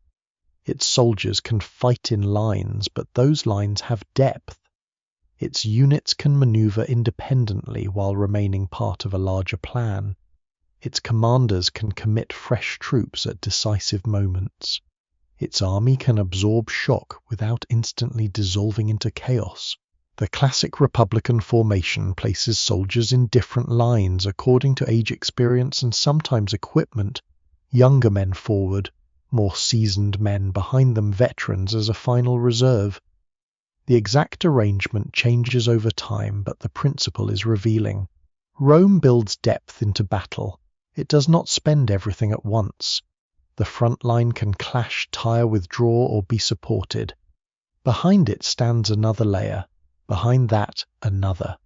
Its soldiers can fight in lines, but those lines have depth. Its units can maneuver independently while remaining part of a larger plan. Its commanders can commit fresh troops at decisive moments. Its army can absorb shock without instantly dissolving into chaos. The classic Republican formation places soldiers in different lines according to age, experience, and sometimes equipment. Younger men forward, more seasoned men behind them, veterans as a final reserve. The exact arrangement changes over time, but the principle is revealing. Rome builds depth into battle. It does not spend everything at once. The front line can clash, tire, withdraw, or be supported. Behind it stands another layer. Behind that, another.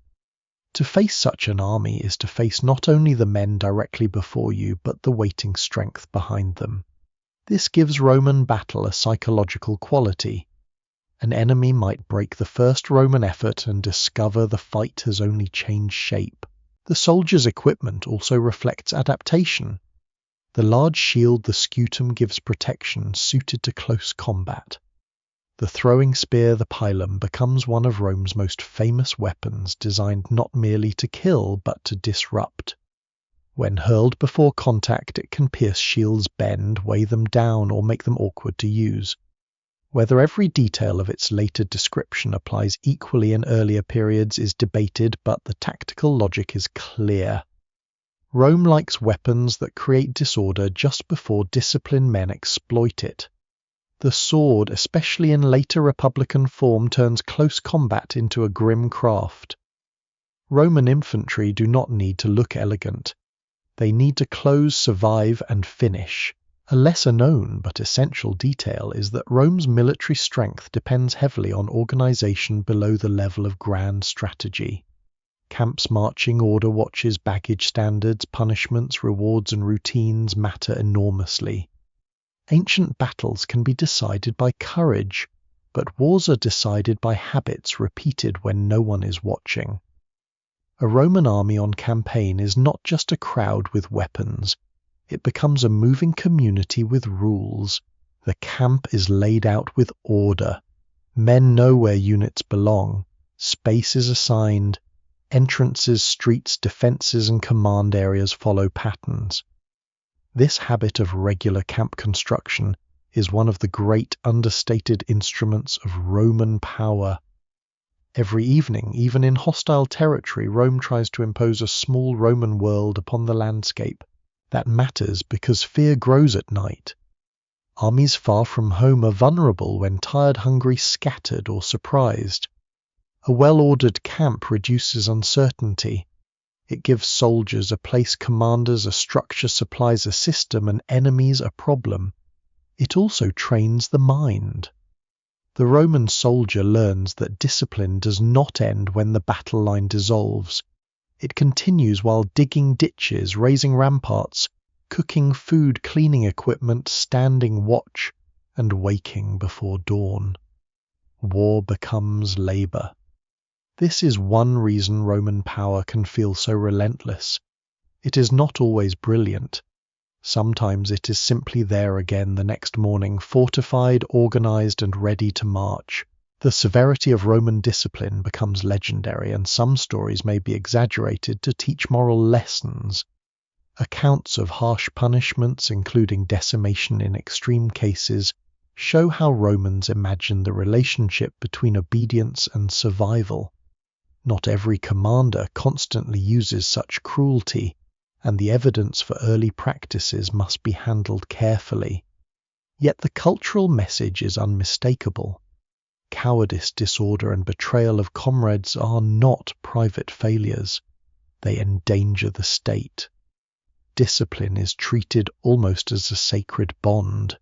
To face such an army is to face not only the men directly before you, but the waiting strength behind them. This gives Roman battle a psychological quality. An enemy might break the first Roman effort and discover the fight has only changed shape. The soldier's equipment also reflects adaptation. The large shield, the scutum, gives protection suited to close combat. The throwing spear, the pilum, becomes one of Rome's most famous weapons, designed not merely to kill but to disrupt. When hurled before contact, it can pierce shields, bend, weigh them down, or make them awkward to use. Whether every detail of its later description applies equally in earlier periods is debated, but the tactical logic is clear. Rome likes weapons that create disorder just before disciplined men exploit it. The sword, especially in later Republican form, turns close combat into a grim craft. Roman infantry do not need to look elegant. They need to close, survive, and finish. A lesser known but essential detail is that Rome's military strength depends heavily on organization below the level of grand strategy. Camps, marching, order watches, baggage standards, punishments, rewards, and routines matter enormously. Ancient battles can be decided by courage, but wars are decided by habits repeated when no one is watching. A Roman army on campaign is not just a crowd with weapons. It becomes a moving community with rules. The camp is laid out with order. Men know where units belong. Space is assigned. Entrances, streets, defenses, and command areas follow patterns. This habit of regular camp construction is one of the great understated instruments of Roman power. Every evening, even in hostile territory, Rome tries to impose a small Roman world upon the landscape. That matters because fear grows at night. Armies far from home are vulnerable when tired, hungry, scattered, or surprised. A well-ordered camp reduces uncertainty. It gives soldiers a place, commanders a structure, supplies a system, and enemies a problem. It also trains the mind. The Roman soldier learns that discipline does not end when the battle line dissolves. It continues while digging ditches, raising ramparts, cooking food, cleaning equipment, standing watch, and waking before dawn. War becomes labor. This is one reason Roman power can feel so relentless. It is not always brilliant. Sometimes it is simply there again the next morning, fortified, organized, and ready to march. The severity of Roman discipline becomes legendary, and some stories may be exaggerated to teach moral lessons. Accounts of harsh punishments, including decimation in extreme cases, show how Romans imagined the relationship between obedience and survival. Not every commander constantly uses such cruelty, and the evidence for early practices must be handled carefully. Yet the cultural message is unmistakable. Cowardice, disorder, and betrayal of comrades are not private failures. They endanger the state. Discipline is treated almost as a sacred bond.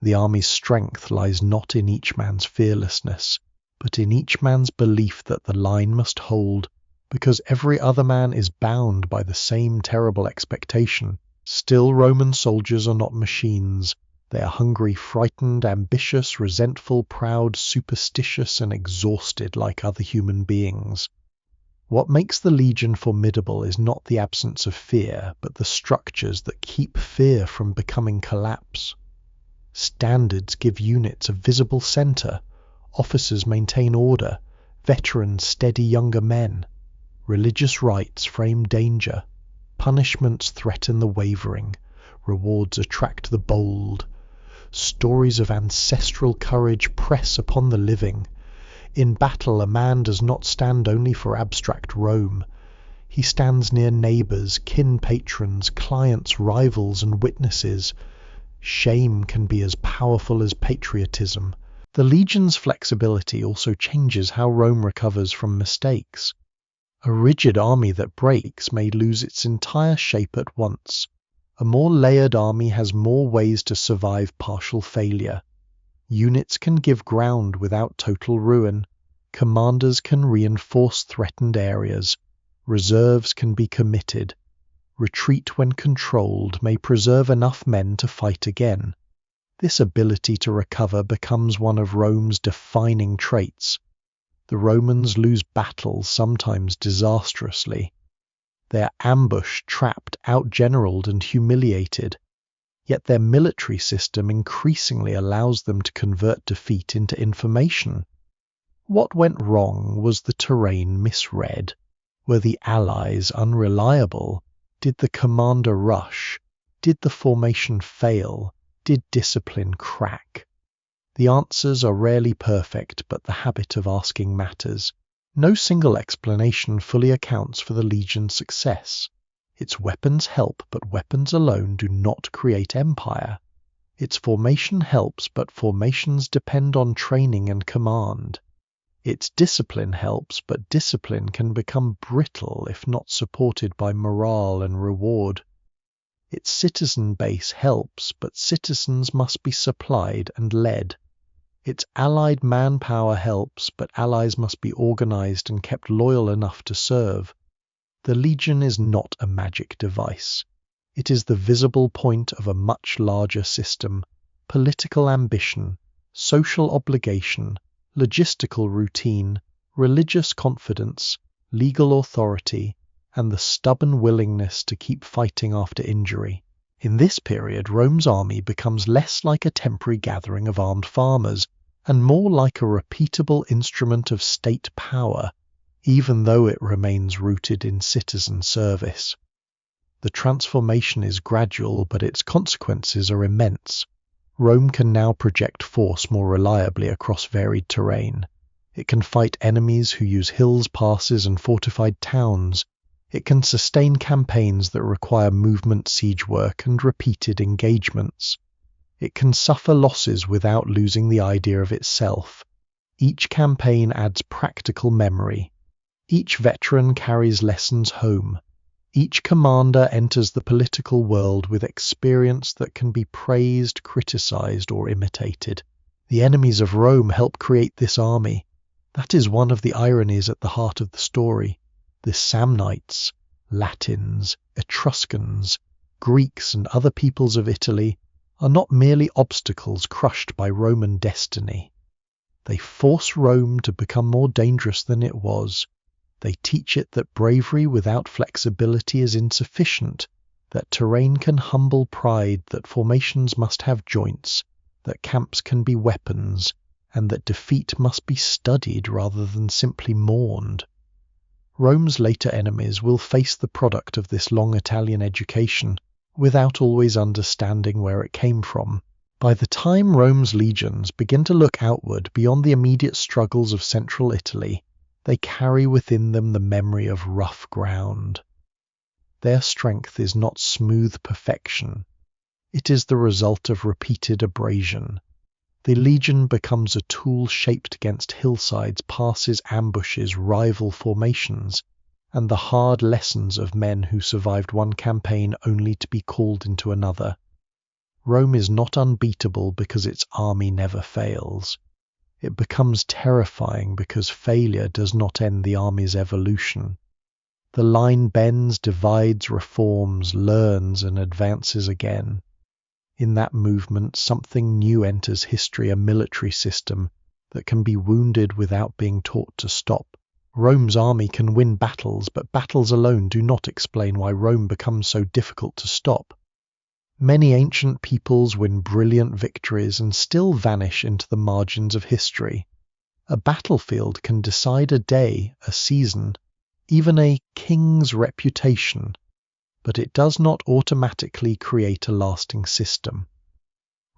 The army's strength lies not in each man's fearlessness, but in each man's belief that the line must hold, because every other man is bound by the same terrible expectation. Still, Roman soldiers are not machines. They are hungry, frightened, ambitious, resentful, proud, superstitious, and exhausted like other human beings. What makes the legion formidable is not the absence of fear, but the structures that keep fear from becoming collapse. Standards give units a visible center. Officers maintain order. Veterans steady younger men. Religious rites frame danger. Punishments threaten the wavering. Rewards attract the bold. Stories of ancestral courage press upon the living. In battle, a man does not stand only for abstract Rome. He stands near neighbors, kin patrons, clients, rivals, and witnesses. Shame can be as powerful as patriotism. The legion's flexibility also changes how Rome recovers from mistakes. A rigid army that breaks may lose its entire shape at once. A more layered army has more ways to survive partial failure. Units can give ground without total ruin. Commanders can reinforce threatened areas. Reserves can be committed. Retreat, when controlled, may preserve enough men to fight again. This ability to recover becomes one of Rome's defining traits. The Romans lose battles, sometimes disastrously. They are ambushed, trapped, outgeneraled, and humiliated. Yet their military system increasingly allows them to convert defeat into information. What went wrong? Was the terrain misread? Were the allies unreliable? Did the commander rush? Did the formation fail? Did discipline crack? The answers are rarely perfect, but the habit of asking matters. No single explanation fully accounts for the legion's success. Its weapons help, but weapons alone do not create empire. Its formation helps, but formations depend on training and command. Its discipline helps, but discipline can become brittle if not supported by morale and reward. Its citizen base helps, but citizens must be supplied and led. Its allied manpower helps, but allies must be organized and kept loyal enough to serve. The legion is not a magic device. It is the visible point of a much larger system: political ambition, social obligation, logistical routine, religious confidence, legal authority, and the stubborn willingness to keep fighting after injury. In this period, Rome's army becomes less like a temporary gathering of armed farmers and more like a repeatable instrument of state power, even though it remains rooted in citizen service. The transformation is gradual, but its consequences are immense. Rome can now project force more reliably across varied terrain. It can fight enemies who use hills, passes, and fortified towns. It can sustain campaigns that require movement, siege work, and repeated engagements. It can suffer losses without losing the idea of itself. Each campaign adds practical memory. Each veteran carries lessons home. Each commander enters the political world with experience that can be praised, criticized, or imitated. The enemies of Rome help create this army. That is one of the ironies at the heart of the story. The Samnites, Latins, Etruscans, Greeks, and other peoples of Italy are not merely obstacles crushed by Roman destiny. They force Rome to become more dangerous than it was. They teach it that bravery without flexibility is insufficient, that terrain can humble pride, that formations must have joints, that camps can be weapons, and that defeat must be studied rather than simply mourned. Rome's later enemies will face the product of this long Italian education without always understanding where it came from. By the time Rome's legions begin to look outward beyond the immediate struggles of central Italy, they carry within them the memory of rough ground. Their strength is not smooth perfection. It is the result of repeated abrasion. The legion becomes a tool shaped against hillsides, passes, ambushes, rival formations, and the hard lessons of men who survived one campaign only to be called into another. Rome is not unbeatable because its army never fails. It becomes terrifying because failure does not end the army's evolution. The line bends, divides, reforms, learns, and advances again. In that movement, something new enters history, a military system that can be wounded without being taught to stop. Rome's army can win battles, but battles alone do not explain why Rome becomes so difficult to stop. Many ancient peoples win brilliant victories and still vanish into the margins of history. A battlefield can decide a day, a season, even a king's reputation, but it does not automatically create a lasting system.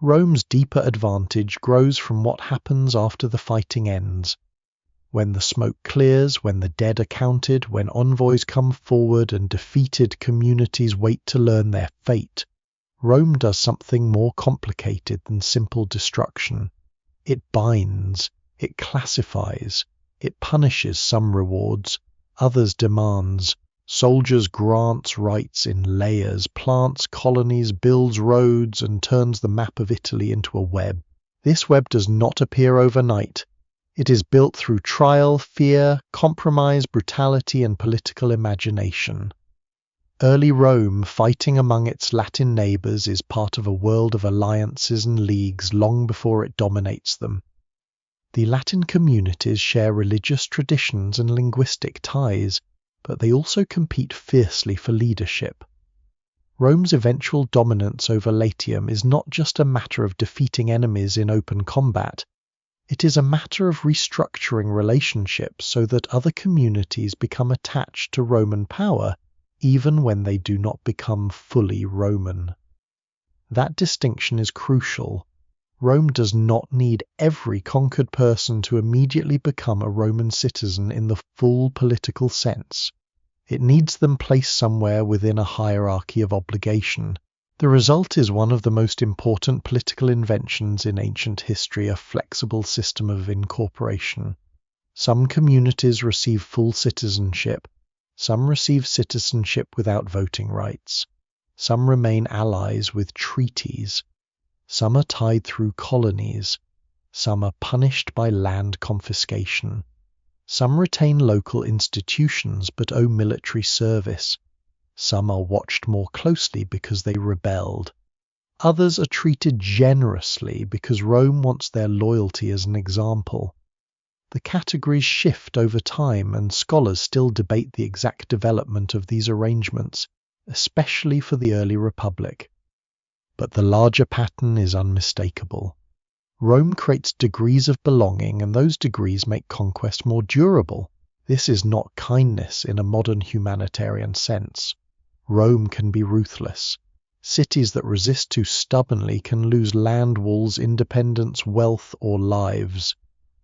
Rome's deeper advantage grows from what happens after the fighting ends. When the smoke clears, when the dead are counted, when envoys come forward and defeated communities wait to learn their fate, Rome does something more complicated than simple destruction. It binds, it classifies, it punishes some rewards, others demands. Soldiers grants rights in layers, plants colonies, builds roads, and turns the map of Italy into a web. This web does not appear overnight. It is built through trial, fear, compromise, brutality, and political imagination. Early Rome, fighting among its Latin neighbours, is part of a world of alliances and leagues long before it dominates them. The Latin communities share religious traditions and linguistic ties, but they also compete fiercely for leadership. Rome's eventual dominance over Latium is not just a matter of defeating enemies in open combat. It is a matter of restructuring relationships so that other communities become attached to Roman power, even when they do not become fully Roman. That distinction is crucial. Rome does not need every conquered person to immediately become a Roman citizen in the full political sense. It needs them placed somewhere within a hierarchy of obligation. The result is one of the most important political inventions in ancient history, a flexible system of incorporation. Some communities receive full citizenship. Some receive citizenship without voting rights. Some remain allies with treaties. Some are tied through colonies. Some are punished by land confiscation. Some retain local institutions but owe military service. Some are watched more closely because they rebelled. Others are treated generously because Rome wants their loyalty as an example. The categories shift over time, and scholars still debate the exact development of these arrangements, especially for the early Republic. But the larger pattern is unmistakable. Rome creates degrees of belonging, and those degrees make conquest more durable. This is not kindness in a modern humanitarian sense. Rome can be ruthless. Cities that resist too stubbornly can lose land, walls, independence, wealth, or lives.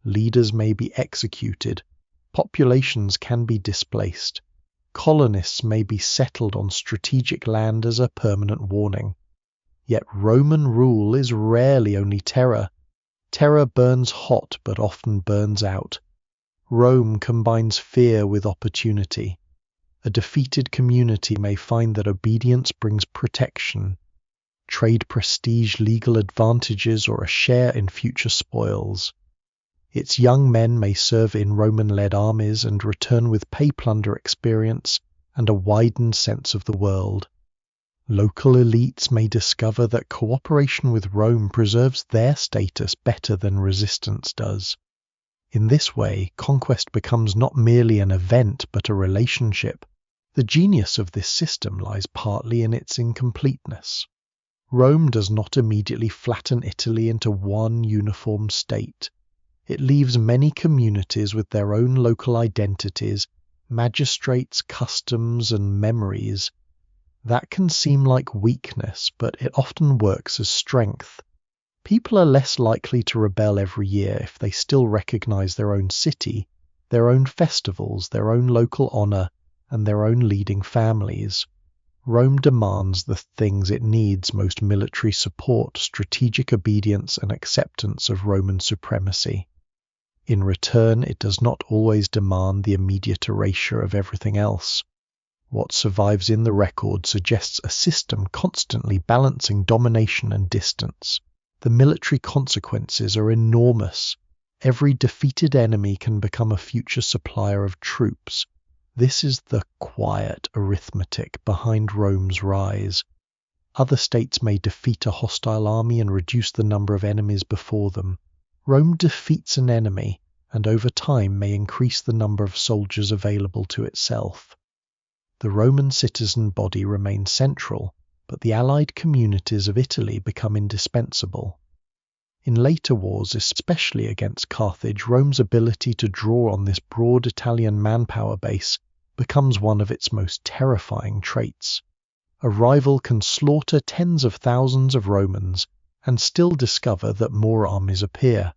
Leaders may be executed. Populations can be displaced. Colonists may be settled on strategic land as a permanent warning. Yet Roman rule is rarely only terror. Terror burns hot but often burns out. Rome combines fear with opportunity. A defeated community may find that obedience brings protection, trade prestige, legal advantages, or a share in future spoils. Its young men may serve in Roman-led armies and return with pay plunder experience and a widened sense of the world. Local elites may discover that cooperation with Rome preserves their status better than resistance does. In this way, conquest becomes not merely an event but a relationship. The genius of this system lies partly in its incompleteness. Rome does not immediately flatten Italy into one uniform state. It leaves many communities with their own local identities, magistrates, customs, and memories. That can seem like weakness, but it often works as strength. People are less likely to rebel every year if they still recognize their own city, their own festivals, their own local honor, and their own leading families. Rome demands the things it needs most: military support, strategic obedience, and acceptance of Roman supremacy. In return, it does not always demand the immediate erasure of everything else. What survives in the record suggests a system constantly balancing domination and distance. The military consequences are enormous. Every defeated enemy can become a future supplier of troops. This is the quiet arithmetic behind Rome's rise. Other states may defeat a hostile army and reduce the number of enemies before them. Rome defeats an enemy, and over time may increase the number of soldiers available to itself. The Roman citizen body remains central, but the allied communities of Italy become indispensable. In later wars, especially against Carthage, Rome's ability to draw on this broad Italian manpower base becomes one of its most terrifying traits. A rival can slaughter tens of thousands of Romans and still discover that more armies appear.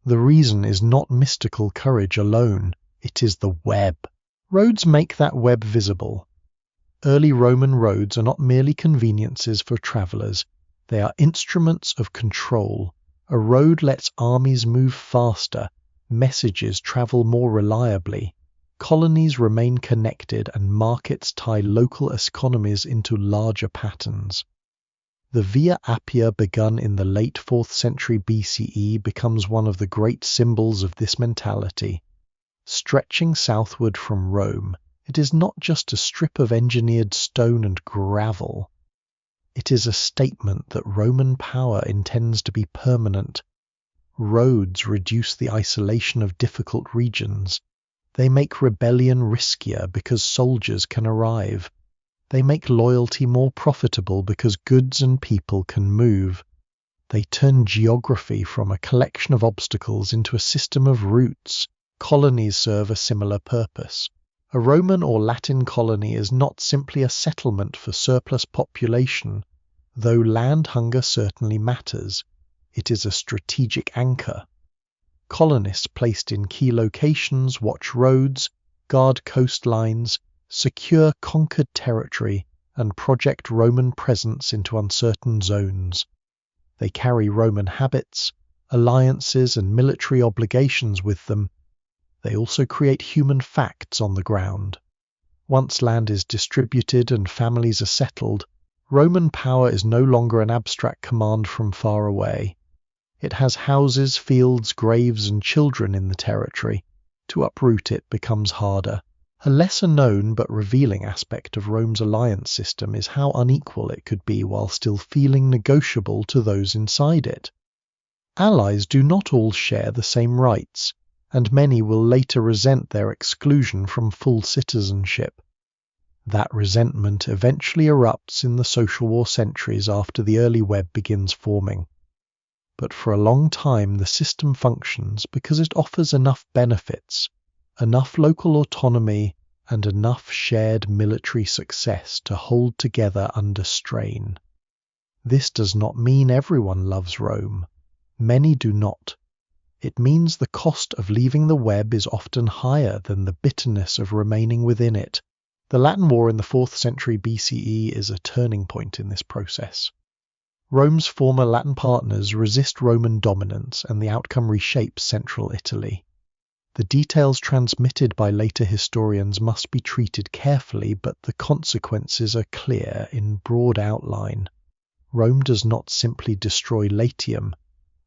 The reason is not mystical courage alone, it is the web. Roads make that web visible. Early Roman roads are not merely conveniences for travelers, they are instruments of control. A road lets armies move faster, messages travel more reliably, colonies remain connected, and markets tie local economies into larger patterns. The Via Appia, begun in the late 4th century BCE, becomes one of the great symbols of this mentality. Stretching southward from Rome, it is not just a strip of engineered stone and gravel. It is a statement that Roman power intends to be permanent. Roads reduce the isolation of difficult regions. They make rebellion riskier because soldiers can arrive. They make loyalty more profitable because goods and people can move. They turn geography from a collection of obstacles into a system of routes. Colonies serve a similar purpose. A Roman or Latin colony is not simply a settlement for surplus population, though land hunger certainly matters. It is a strategic anchor. Colonists placed in key locations watch roads, guard coastlines, secure conquered territory, and project Roman presence into uncertain zones. They carry Roman habits, alliances, and military obligations with them. They also create human facts on the ground. Once land is distributed and families are settled, Roman power is no longer an abstract command from far away. It has houses, fields, graves, and children in the territory. To uproot it becomes harder. A lesser-known but revealing aspect of Rome's alliance system is how unequal it could be while still feeling negotiable to those inside it. Allies do not all share the same rights, and many will later resent their exclusion from full citizenship. That resentment eventually erupts in the social war centuries after the early web begins forming. But for a long time the system functions because it offers enough benefits, enough local autonomy, and enough shared military success to hold together under strain. This does not mean everyone loves Rome. Many do not. It means the cost of leaving the web is often higher than the bitterness of remaining within it. The Latin War in the 4th century BCE is a turning point in this process. Rome's former Latin partners resist Roman dominance, and the outcome reshapes central Italy. The details transmitted by later historians must be treated carefully, but the consequences are clear in broad outline. Rome does not simply destroy Latium,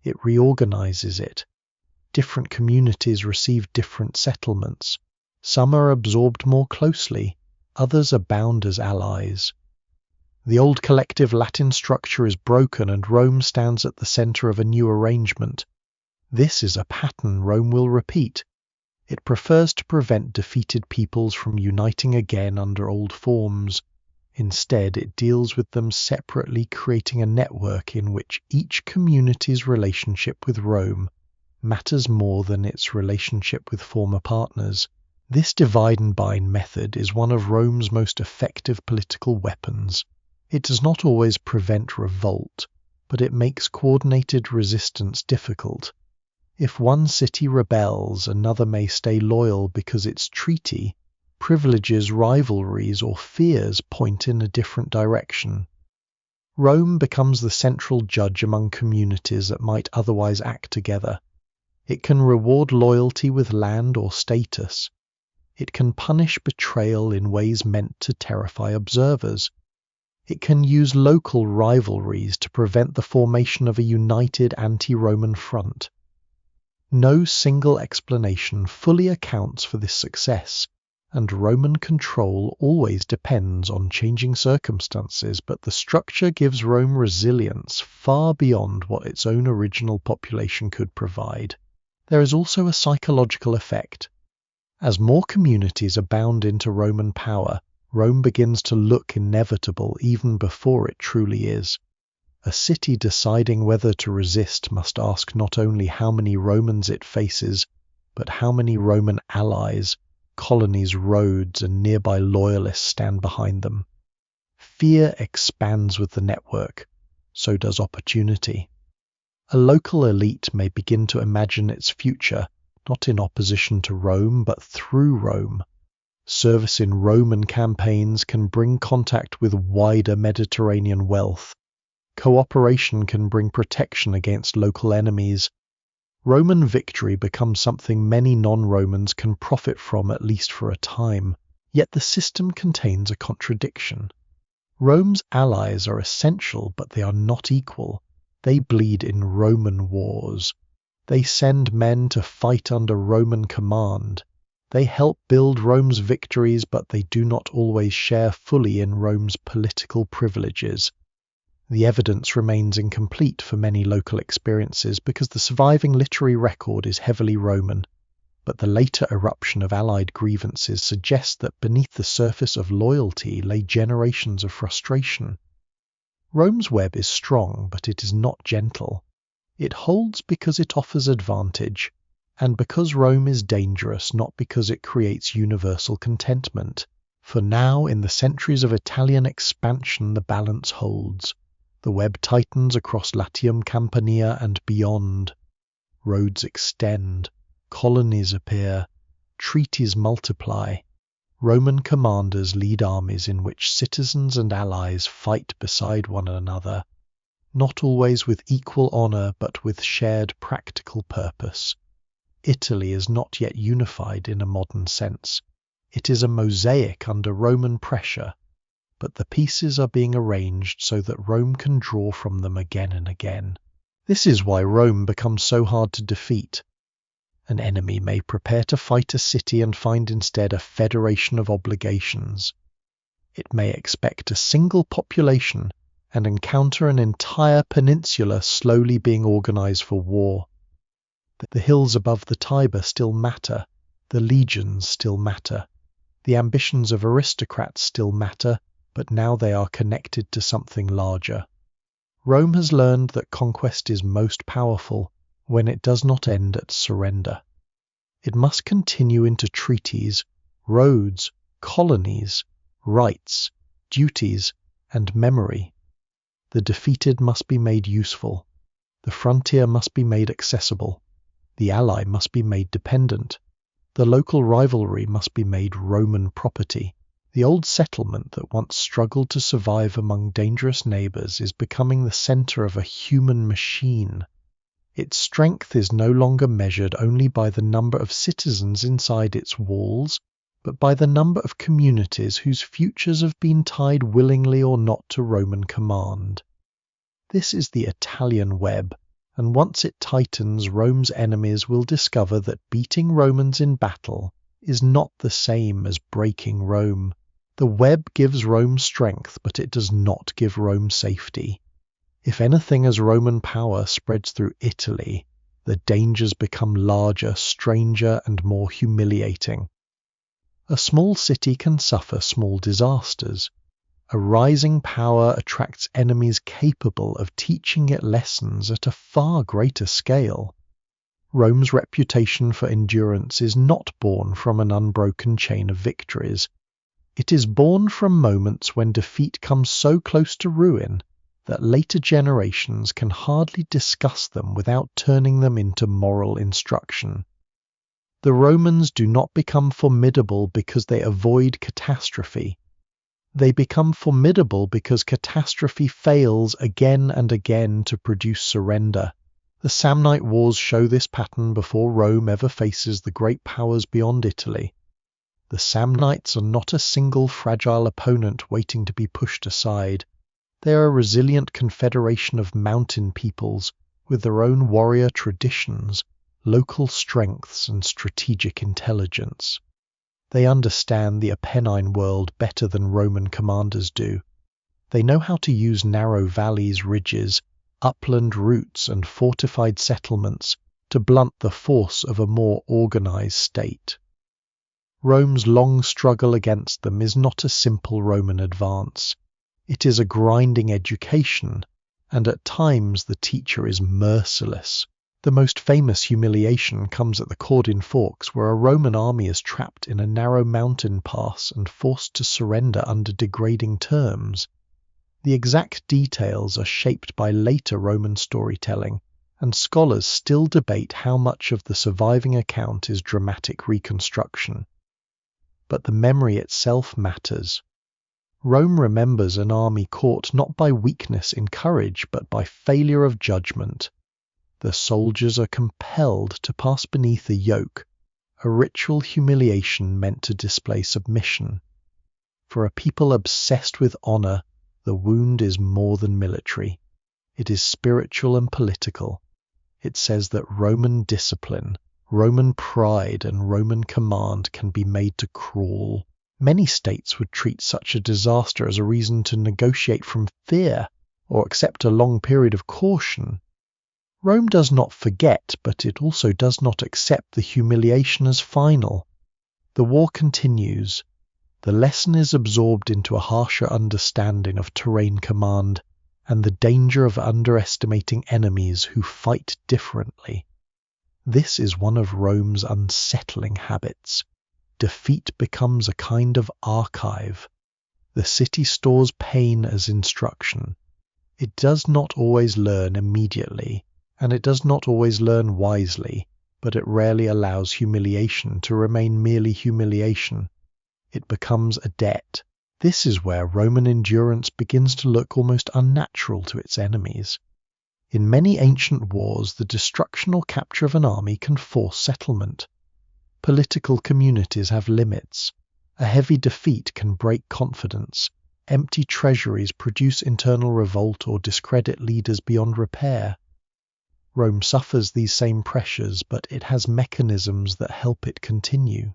it reorganizes it. Different communities receive different settlements. Some are absorbed more closely, others are bound as allies. The old collective Latin structure is broken, and Rome stands at the center of a new arrangement. This is a pattern Rome will repeat. It prefers to prevent defeated peoples from uniting again under old forms. Instead, it deals with them separately, creating a network in which each community's relationship with Rome matters more than its relationship with former partners. This divide and bind method is one of Rome's most effective political weapons. It does not always prevent revolt, but it makes coordinated resistance difficult. If one city rebels, another may stay loyal because its treaty, privileges, rivalries, or fears point in a different direction. Rome becomes the central judge among communities that might otherwise act together. It can reward loyalty with land or status. It can punish betrayal in ways meant to terrify observers. It can use local rivalries to prevent the formation of a united anti-Roman front. No single explanation fully accounts for this success, and Roman control always depends on changing circumstances, but the structure gives Rome resilience far beyond what its own original population could provide. There is also a psychological effect. As more communities are bound into Roman power, Rome begins to look inevitable even before it truly is. A city deciding whether to resist must ask not only how many Romans it faces, but how many Roman allies, colonies, roads, and nearby loyalists stand behind them. Fear expands with the network, so does opportunity. A local elite may begin to imagine its future, not in opposition to Rome, but through Rome. Service in Roman campaigns can bring contact with wider Mediterranean wealth. Cooperation can bring protection against local enemies. Roman victory becomes something many non-Romans can profit from, at least for a time. Yet the system contains a contradiction. Rome's allies are essential, but they are not equal. They bleed in Roman wars. They send men to fight under Roman command. They help build Rome's victories, but they do not always share fully in Rome's political privileges. The evidence remains incomplete for many local experiences because the surviving literary record is heavily Roman, but the later eruption of Allied grievances suggests that beneath the surface of loyalty lay generations of frustration. Rome's web is strong, but it is not gentle. It holds because it offers advantage, and because Rome is dangerous, not because it creates universal contentment. For now, in the centuries of Italian expansion, the balance holds. The web tightens across Latium, Campania, and beyond. Roads extend, colonies appear, treaties multiply. Roman commanders lead armies in which citizens and allies fight beside one another, not always with equal honor, but with shared practical purpose. Italy is not yet unified in a modern sense. It is a mosaic under Roman pressure, but the pieces are being arranged so that Rome can draw from them again and again. This is why Rome becomes so hard to defeat. An enemy may prepare to fight a city and find instead a federation of obligations. It may expect a single population and encounter an entire peninsula slowly being organized for war. The hills above the Tiber still matter, the legions still matter, the ambitions of aristocrats still matter, but now they are connected to something larger. Rome has learned that conquest is most powerful when it does not end at surrender. It must continue into treaties, roads, colonies, rights, duties, and memory. The defeated must be made useful. The frontier must be made accessible. The ally must be made dependent. The local rivalry must be made Roman property. The old settlement that once struggled to survive among dangerous neighbours is becoming the centre of a human machine. Its strength is no longer measured only by the number of citizens inside its walls, but by the number of communities whose futures have been tied willingly or not to Roman command. This is the Italian web, and once it tightens, Rome's enemies will discover that beating Romans in battle is not the same as breaking Rome. The web gives Rome strength, but it does not give Rome safety. If anything, as Roman power spreads through Italy, the dangers become larger, stranger, and more humiliating. A small city can suffer small disasters. A rising power attracts enemies capable of teaching it lessons at a far greater scale. Rome's reputation for endurance is not born from an unbroken chain of victories. It is born from moments when defeat comes so close to ruin that later generations can hardly discuss them without turning them into moral instruction. The Romans do not become formidable because they avoid catastrophe. They become formidable because catastrophe fails again and again to produce surrender. The Samnite Wars show this pattern before Rome ever faces the great powers beyond Italy. The Samnites are not a single fragile opponent waiting to be pushed aside. They are a resilient confederation of mountain peoples with their own warrior traditions, local strengths, and strategic intelligence. They understand the Apennine world better than Roman commanders do. They know how to use narrow valleys, ridges, upland routes, and fortified settlements to blunt the force of a more organized state. Rome's long struggle against them is not a simple Roman advance. It is a grinding education, and at times the teacher is merciless. The most famous humiliation comes at the Caudine Forks, where a Roman army is trapped in a narrow mountain pass and forced to surrender under degrading terms. The exact details are shaped by later Roman storytelling, and scholars still debate how much of the surviving account is dramatic reconstruction. But the memory itself matters. Rome remembers an army caught not by weakness in courage, but by failure of judgment. The soldiers are compelled to pass beneath a yoke, a ritual humiliation meant to display submission. For a people obsessed with honor, the wound is more than military. It is spiritual and political. It says that Roman discipline, Roman pride, and Roman command can be made to crawl. Many states would treat such a disaster as a reason to negotiate from fear or accept a long period of caution. Rome does not forget, but it also does not accept the humiliation as final. The war continues. The lesson is absorbed into a harsher understanding of terrain command and the danger of underestimating enemies who fight differently. This is one of Rome's unsettling habits. Defeat becomes a kind of archive. The city stores pain as instruction. It does not always learn immediately, and it does not always learn wisely, but it rarely allows humiliation to remain merely humiliation. It becomes a debt. This is where Roman endurance begins to look almost unnatural to its enemies. In many ancient wars, the destruction or capture of an army can force settlement. Political communities have limits. A heavy defeat can break confidence. Empty treasuries produce internal revolt or discredit leaders beyond repair. Rome suffers these same pressures, but it has mechanisms that help it continue.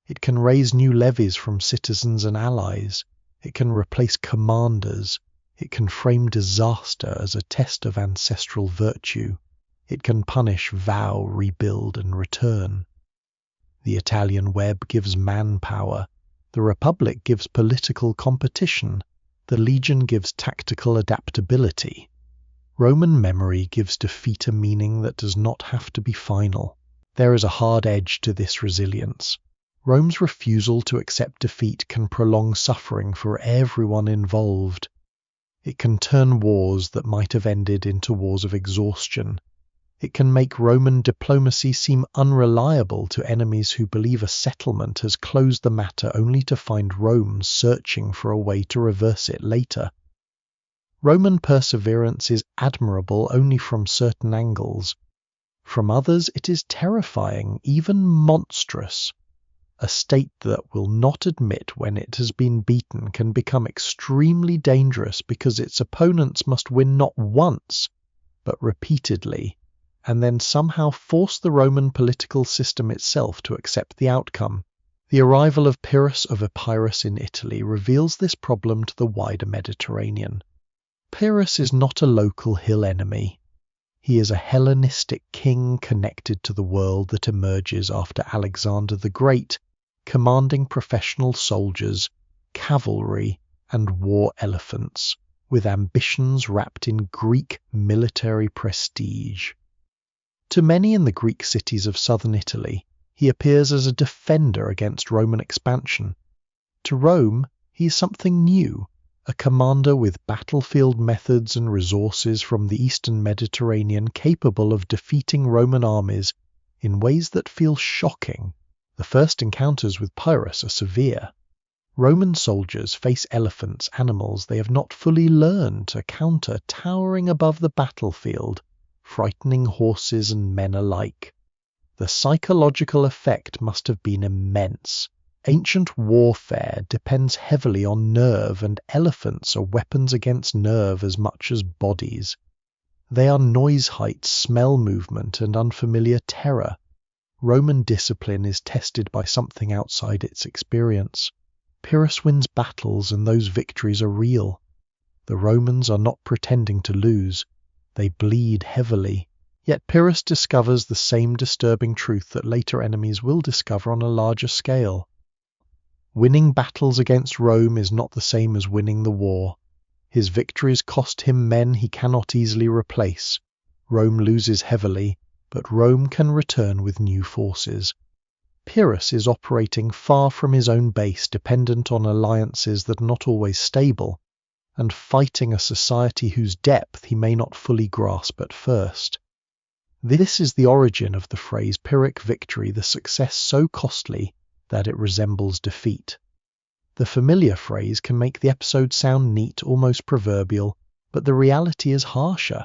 It can raise new levies from citizens and allies. It can replace commanders. It can frame disaster as a test of ancestral virtue. It can punish, vow, rebuild, and return. The Italian web gives manpower. The Republic gives political competition. The Legion gives tactical adaptability. Roman memory gives defeat a meaning that does not have to be final. There is a hard edge to this resilience. Rome's refusal to accept defeat can prolong suffering for everyone involved. It can turn wars that might have ended into wars of exhaustion. It can make Roman diplomacy seem unreliable to enemies who believe a settlement has closed the matter only to find Rome searching for a way to reverse it later. Roman perseverance is admirable only from certain angles. From others it is terrifying, even monstrous. A state that will not admit when it has been beaten can become extremely dangerous because its opponents must win not once, but repeatedly, and then somehow force the Roman political system itself to accept the outcome. The arrival of Pyrrhus of Epirus in Italy reveals this problem to the wider Mediterranean. Pyrrhus is not a local hill enemy. He is a Hellenistic king connected to the world that emerges after Alexander the Great, commanding professional soldiers, cavalry, and war elephants, with ambitions wrapped in Greek military prestige. To many in the Greek cities of southern Italy, he appears as a defender against Roman expansion. To Rome, he is something new, a commander with battlefield methods and resources from the eastern Mediterranean capable of defeating Roman armies in ways that feel shocking. The first encounters with Pyrrhus are severe. Roman soldiers face elephants, animals they have not fully learned to counter, towering above the battlefield, frightening horses and men alike. The psychological effect must have been immense. Ancient warfare depends heavily on nerve, and elephants are weapons against nerve as much as bodies. They are noise height, smell movement, and unfamiliar terror. Roman discipline is tested by something outside its experience. Pyrrhus wins battles, and those victories are real. The Romans are not pretending to lose. They bleed heavily. Yet Pyrrhus discovers the same disturbing truth that later enemies will discover on a larger scale. Winning battles against Rome is not the same as winning the war. His victories cost him men he cannot easily replace. Rome loses heavily, but Rome can return with new forces. Pyrrhus is operating far from his own base, dependent on alliances that are not always stable, and fighting a society whose depth he may not fully grasp at first. This is the origin of the phrase Pyrrhic victory, the success so costly that it resembles defeat. The familiar phrase can make the episode sound neat, almost proverbial, but the reality is harsher.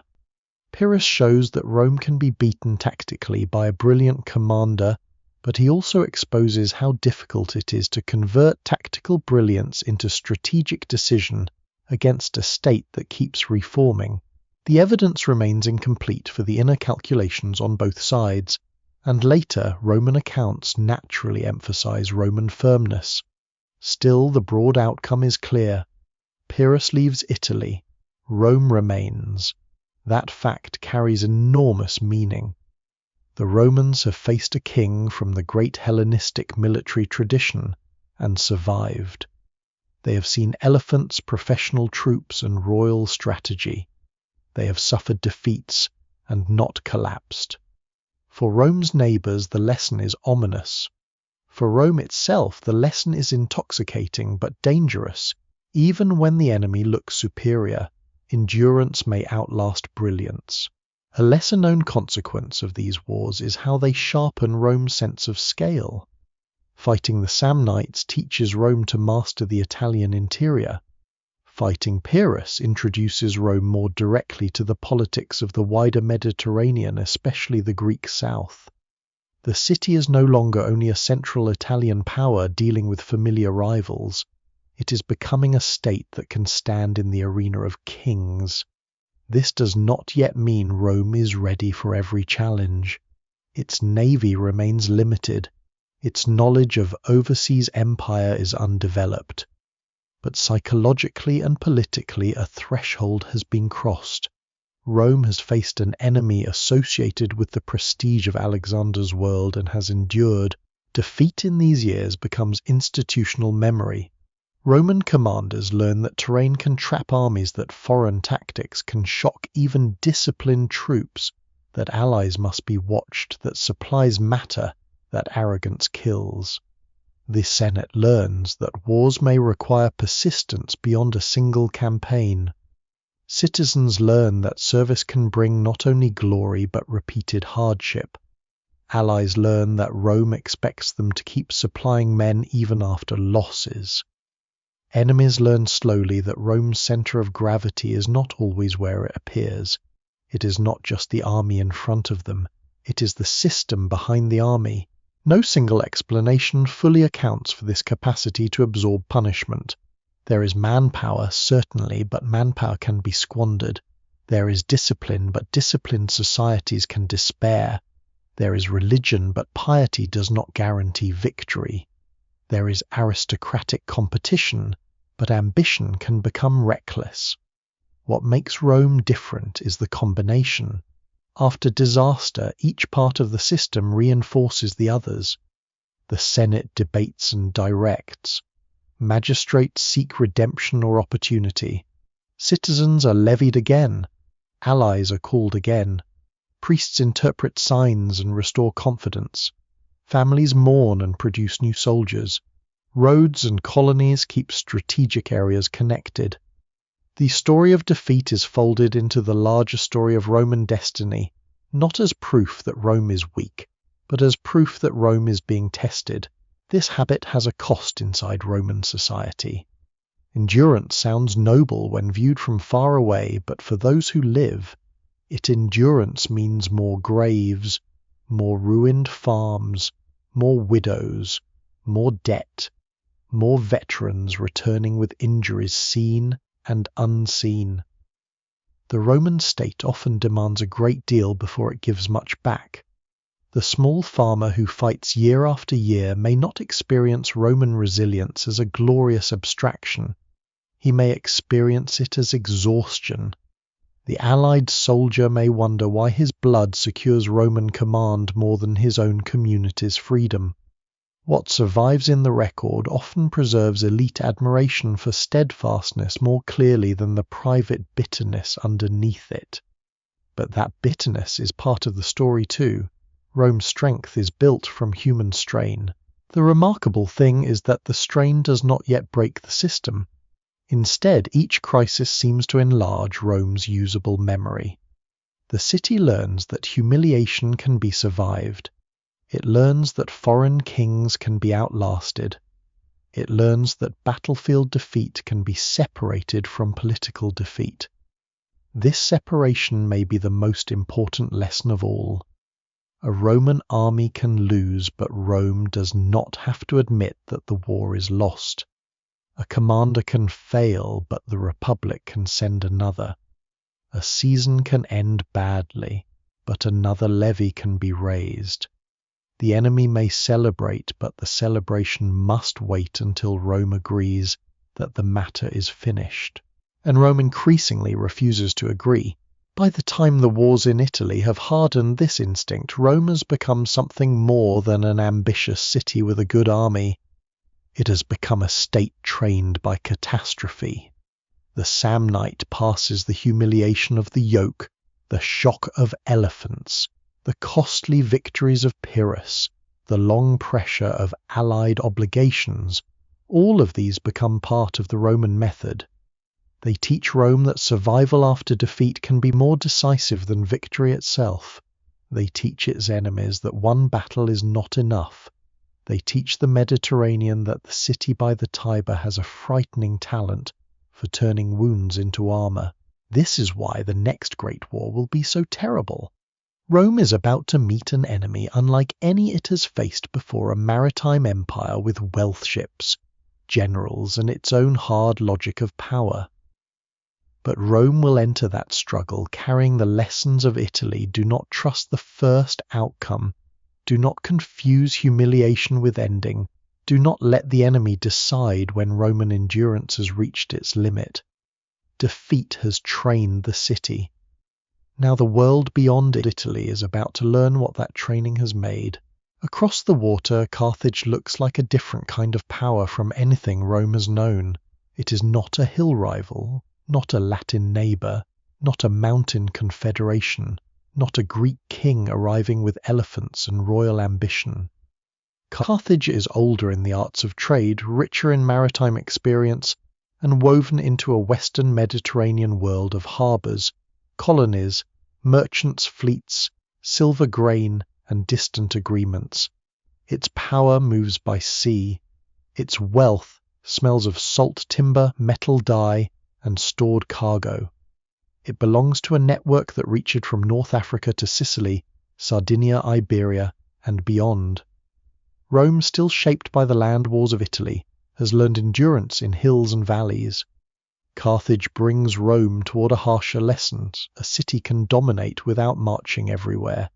Pyrrhus shows that Rome can be beaten tactically by a brilliant commander, but he also exposes how difficult it is to convert tactical brilliance into strategic decision against a state that keeps reforming. The evidence remains incomplete for the inner calculations on both sides, and later Roman accounts naturally emphasize Roman firmness. Still, the broad outcome is clear. Pyrrhus leaves Italy. Rome remains. That fact carries enormous meaning. The Romans have faced a king from the great Hellenistic military tradition and survived. They have seen elephants, professional troops, and royal strategy. They have suffered defeats and not collapsed. For Rome's neighbours, the lesson is ominous. For Rome itself, the lesson is intoxicating but dangerous. Even when the enemy looks superior, endurance may outlast brilliance. A lesser-known consequence of these wars is how they sharpen Rome's sense of scale. Fighting the Samnites teaches Rome to master the Italian interior. Fighting Pyrrhus introduces Rome more directly to the politics of the wider Mediterranean, especially the Greek south. The city is no longer only a central Italian power dealing with familiar rivals. It is becoming a state that can stand in the arena of kings. This does not yet mean Rome is ready for every challenge. Its navy remains limited. Its knowledge of overseas empire is undeveloped. But psychologically and politically a threshold has been crossed. Rome has faced an enemy associated with the prestige of Alexander's world and has endured. Defeat in these years becomes institutional memory. Roman commanders learn that terrain can trap armies, that foreign tactics can shock even disciplined troops, that allies must be watched, that supplies matter, that arrogance kills. The Senate learns that wars may require persistence beyond a single campaign. Citizens learn that service can bring not only glory but repeated hardship. Allies learn that Rome expects them to keep supplying men even after losses. Enemies learn slowly that Rome's center of gravity is not always where it appears. It is not just the army in front of them, it is the system behind the army. No single explanation fully accounts for this capacity to absorb punishment. There is manpower, certainly, but manpower can be squandered. There is discipline, but disciplined societies can despair. There is religion, but piety does not guarantee victory. There is aristocratic competition, but ambition can become reckless. What makes Rome different is the combination. After disaster, each part of the system reinforces the others. The Senate debates and directs. Magistrates seek redemption or opportunity. Citizens are levied again. Allies are called again. Priests interpret signs and restore confidence. Families mourn and produce new soldiers. Roads and colonies keep strategic areas connected. The story of defeat is folded into the larger story of Roman destiny, not as proof that Rome is weak, but as proof that Rome is being tested. This habit has a cost inside Roman society. Endurance sounds noble when viewed from far away, but for those who live, endurance means more graves, more ruined farms, more widows, more debt, more veterans returning with injuries seen and unseen. The Roman state often demands a great deal before it gives much back. The small farmer who fights year after year may not experience Roman resilience as a glorious abstraction. He may experience it as exhaustion. The allied soldier may wonder why his blood secures Roman command more than his own community's freedom. What survives in the record often preserves elite admiration for steadfastness more clearly than the private bitterness underneath it. But that bitterness is part of the story too. Rome's strength is built from human strain. The remarkable thing is that the strain does not yet break the system. Instead, each crisis seems to enlarge Rome's usable memory. The city learns that humiliation can be survived. It learns that foreign kings can be outlasted. It learns that battlefield defeat can be separated from political defeat. This separation may be the most important lesson of all. A Roman army can lose, but Rome does not have to admit that the war is lost. A commander can fail, but the Republic can send another. A season can end badly, but another levy can be raised. The enemy may celebrate, but the celebration must wait until Rome agrees that the matter is finished. And Rome increasingly refuses to agree. By the time the wars in Italy have hardened this instinct, Rome has become something more than an ambitious city with a good army. It has become a state trained by catastrophe. The Samnite passes the humiliation of the yoke, the shock of elephants, the costly victories of Pyrrhus, the long pressure of allied obligations. All of these become part of the Roman method. They teach Rome that survival after defeat can be more decisive than victory itself. They teach its enemies that one battle is not enough. They teach the Mediterranean that the city by the Tiber has a frightening talent for turning wounds into armor. This is why the next great war will be so terrible. Rome is about to meet an enemy unlike any it has faced before, a maritime empire with wealth ships, generals, and its own hard logic of power. But Rome will enter that struggle carrying the lessons of Italy. Do not trust the first outcome. Do not confuse humiliation with ending. Do not let the enemy decide when Roman endurance has reached its limit. Defeat has trained the city. Now the world beyond Italy is about to learn what that training has made. Across the water, Carthage looks like a different kind of power from anything Rome has known. It is not a hill rival, not a Latin neighbour, not a mountain confederation, not a Greek king arriving with elephants and royal ambition. Carthage is older in the arts of trade, richer in maritime experience, and woven into a Western Mediterranean world of harbours, colonies, merchants' fleets, silver grain, and distant agreements. Its power moves by sea. Its wealth smells of salt timber, metal dye, and stored cargo. It belongs to a network that reached from North Africa to Sicily, Sardinia, Iberia, and beyond. Rome, still shaped by the land wars of Italy, has learned endurance in hills and valleys. Carthage brings Rome toward a harsher lesson. A city can dominate without marching everywhere,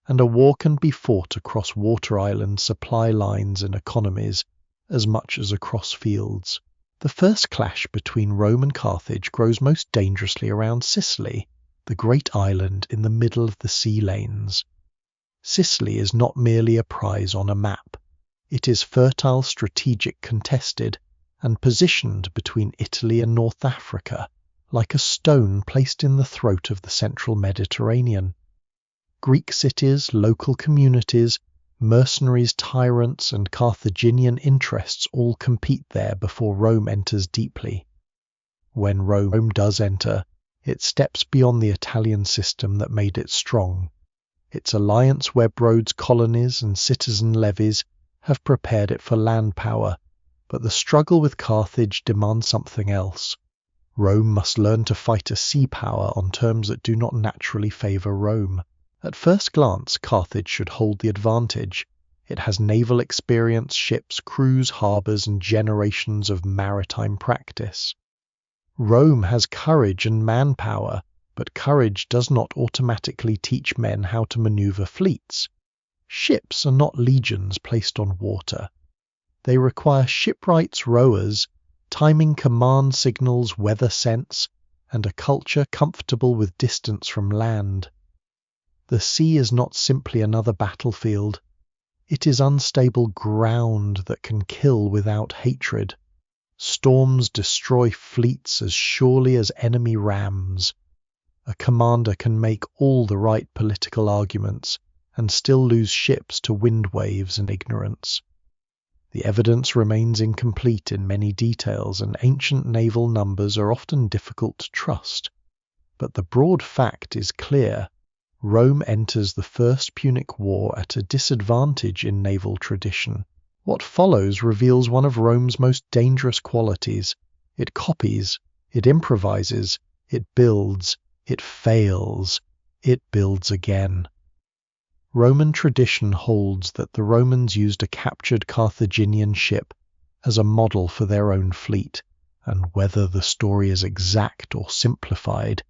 and a war can be fought across water islands, supply lines, and economies, as much as across fields. The first clash between Rome and Carthage grows most dangerously around Sicily, the great island in the middle of the sea lanes. Sicily is not merely a prize on a map. It is fertile, strategic, contested, and positioned between Italy and North Africa, like a stone placed in the throat of the central Mediterranean. Greek cities, local communities, mercenaries, tyrants, and Carthaginian interests all compete there before Rome enters deeply. When Rome does enter, it steps beyond the Italian system that made it strong. Its alliance web roads, colonies, and citizen levies have prepared it for land power, but the struggle with Carthage demands something else. Rome must learn to fight a sea power on terms that do not naturally favour Rome. At first glance, Carthage should hold the advantage. It has naval experience, ships, crews, harbours, and generations of maritime practice. Rome has courage and manpower, but courage does not automatically teach men how to maneuver fleets. Ships are not legions placed on water. They require shipwrights, rowers, timing command signals, weather sense, and a culture comfortable with distance from land. The sea is not simply another battlefield. It is unstable ground that can kill without hatred. Storms destroy fleets as surely as enemy rams. A commander can make all the right political arguments and still lose ships to wind waves and ignorance. The evidence remains incomplete in many details, and ancient naval numbers are often difficult to trust. But the broad fact is clear. Rome enters the First Punic War at a disadvantage in naval tradition. What follows reveals one of Rome's most dangerous qualities. It copies, it improvises, it builds, it fails, it builds again. Roman tradition holds that the Romans used a captured Carthaginian ship as a model for their own fleet, and whether the story is exact or simplified,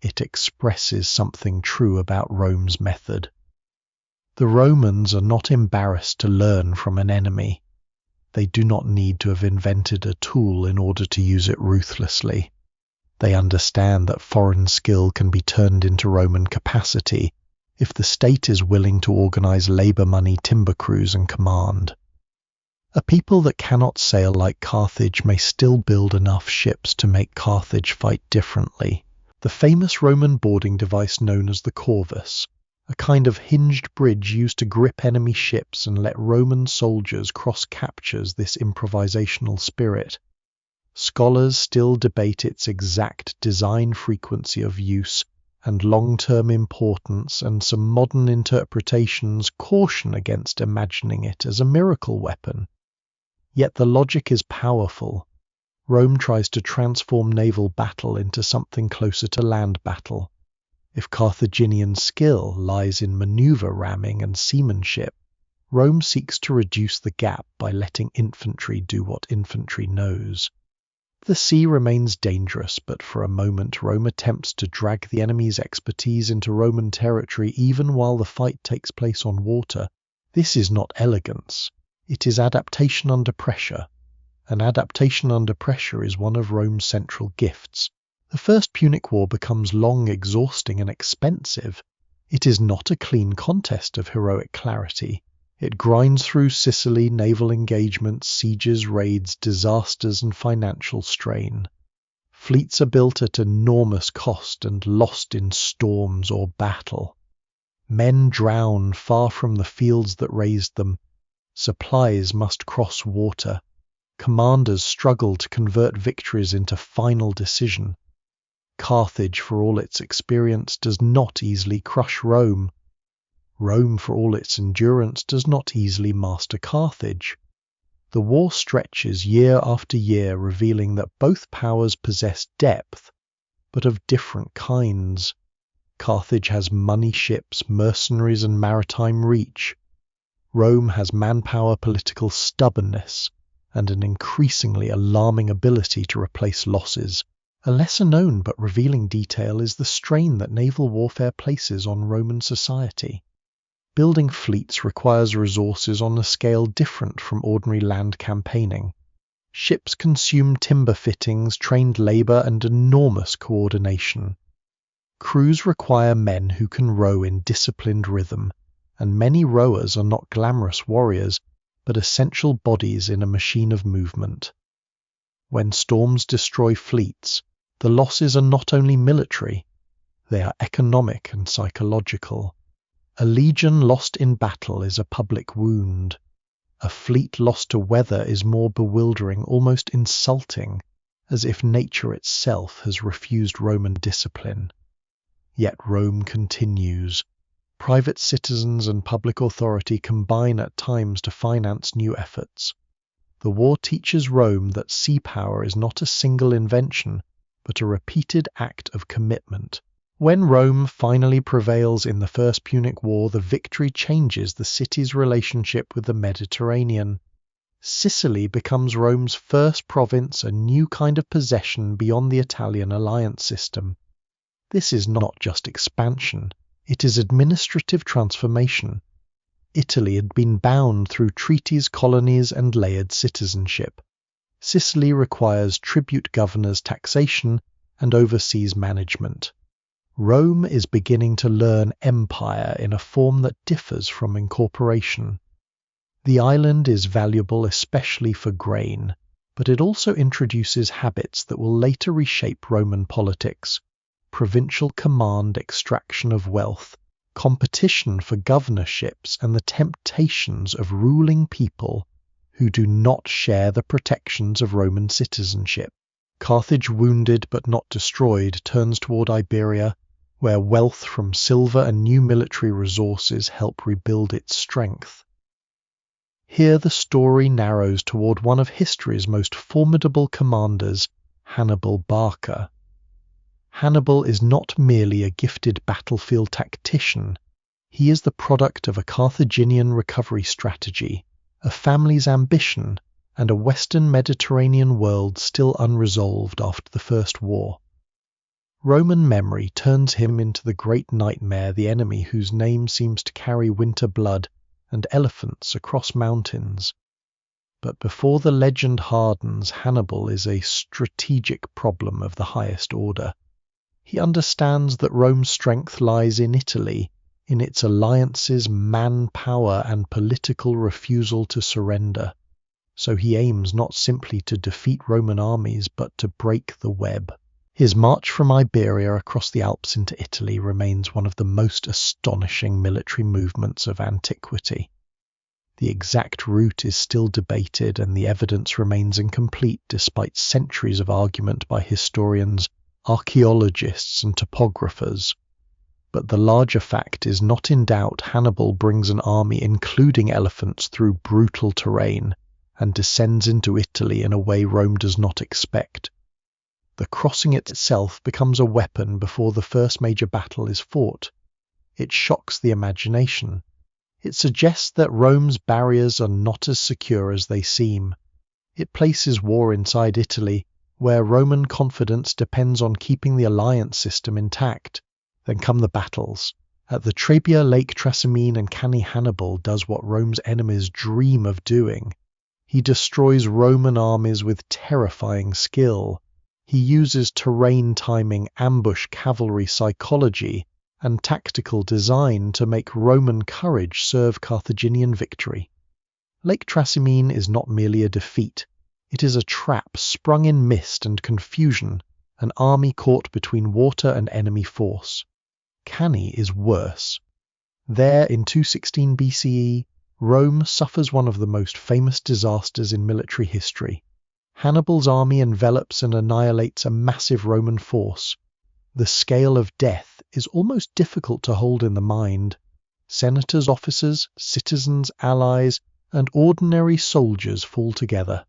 it expresses something true about Rome's method. The Romans are not embarrassed to learn from an enemy. They do not need to have invented a tool in order to use it ruthlessly. They understand that foreign skill can be turned into Roman capacity if the state is willing to organize labor money, timber crews, and command. A people that cannot sail like Carthage may still build enough ships to make Carthage fight differently. The famous Roman boarding device known as the corvus, a kind of hinged bridge used to grip enemy ships and let Roman soldiers cross captures this improvisational spirit. Scholars still debate its exact design frequency of use and long-term importance, and some modern interpretations caution against imagining it as a miracle weapon. Yet the logic is powerful. Rome tries to transform naval battle into something closer to land battle. If Carthaginian skill lies in maneuver ramming and seamanship, Rome seeks to reduce the gap by letting infantry do what infantry knows. The sea remains dangerous, but for a moment Rome attempts to drag the enemy's expertise into Roman territory even while the fight takes place on water. This is not elegance. It is adaptation under pressure. And adaptation under pressure is one of Rome's central gifts. The First Punic War becomes long, exhausting, and expensive. It is not a clean contest of heroic clarity. It grinds through Sicily, naval engagements, sieges, raids, disasters, and financial strain. Fleets are built at enormous cost and lost in storms or battle. Men drown far from the fields that raised them. Supplies must cross water. Commanders struggle to convert victories into final decision. Carthage, for all its experience, does not easily crush Rome. Rome, for all its endurance, does not easily master Carthage. The war stretches year after year, revealing that both powers possess depth, but of different kinds. Carthage has money ships, mercenaries, and maritime reach. Rome has manpower, political stubbornness, and an increasingly alarming ability to replace losses. A lesser-known but revealing detail is the strain that naval warfare places on Roman society. Building fleets requires resources on a scale different from ordinary land campaigning. Ships consume timber fittings, trained labor, and enormous coordination. Crews require men who can row in disciplined rhythm, and many rowers are not glamorous warriors, but essential bodies in a machine of movement. When storms destroy fleets, the losses are not only military, they are economic and psychological. A legion lost in battle is a public wound. A fleet lost to weather is more bewildering, almost insulting, as if nature itself has refused Roman discipline. Yet Rome continues. Private citizens and public authority combine at times to finance new efforts. The war teaches Rome that sea power is not a single invention, but a repeated act of commitment. When Rome finally prevails in the First Punic War, the victory changes the city's relationship with the Mediterranean. Sicily becomes Rome's first province, a new kind of possession beyond the Italian alliance system. This is not just expansion, it is administrative transformation. Italy had been bound through treaties, colonies, and layered citizenship. Sicily requires tribute governors, taxation, and overseas management. Rome is beginning to learn empire in a form that differs from incorporation. The island is valuable especially for grain, but it also introduces habits that will later reshape Roman politics: provincial command, extraction of wealth, competition for governorships, and the temptations of ruling people who do not share the protections of Roman citizenship. Carthage, wounded but not destroyed, turns toward Iberia, where wealth from silver and new military resources help rebuild its strength. Here the story narrows toward one of history's most formidable commanders, Hannibal Barca. Hannibal is not merely a gifted battlefield tactician. He is the product of a Carthaginian recovery strategy, a family's ambition, and a Western Mediterranean world still unresolved after the First War. Roman memory turns him into the great nightmare, the enemy whose name seems to carry winter blood and elephants across mountains. But before the legend hardens, Hannibal is a strategic problem of the highest order. He understands that Rome's strength lies in Italy, in its alliances, manpower, and political refusal to surrender. So he aims not simply to defeat Roman armies, but to break the web. His march from Iberia across the Alps into Italy remains one of the most astonishing military movements of antiquity. The exact route is still debated, and the evidence remains incomplete despite centuries of argument by historians, archaeologists, and topographers. But the larger fact is not in doubt: Hannibal brings an army including elephants through brutal terrain and descends into Italy in a way Rome does not expect. The crossing itself becomes a weapon before the first major battle is fought. It shocks the imagination. It suggests that Rome's barriers are not as secure as they seem. It places war inside Italy, where Roman confidence depends on keeping the alliance system intact. Then come the battles. At the Trebia, Lake Trasimene, and Cannae, Hannibal does what Rome's enemies dream of doing. He destroys Roman armies with terrifying skill. He uses terrain timing, ambush, cavalry, psychology, and tactical design to make Roman courage serve Carthaginian victory. Lake Trasimene is not merely a defeat. It is a trap sprung in mist and confusion, an army caught between water and enemy force. Cannae is worse. There, in 216 BCE, Rome suffers one of the most famous disasters in military history, Hannibal's army envelops and annihilates a massive Roman force. The scale of death is almost difficult to hold in the mind. Senators, officers, citizens, allies, and ordinary soldiers fall together.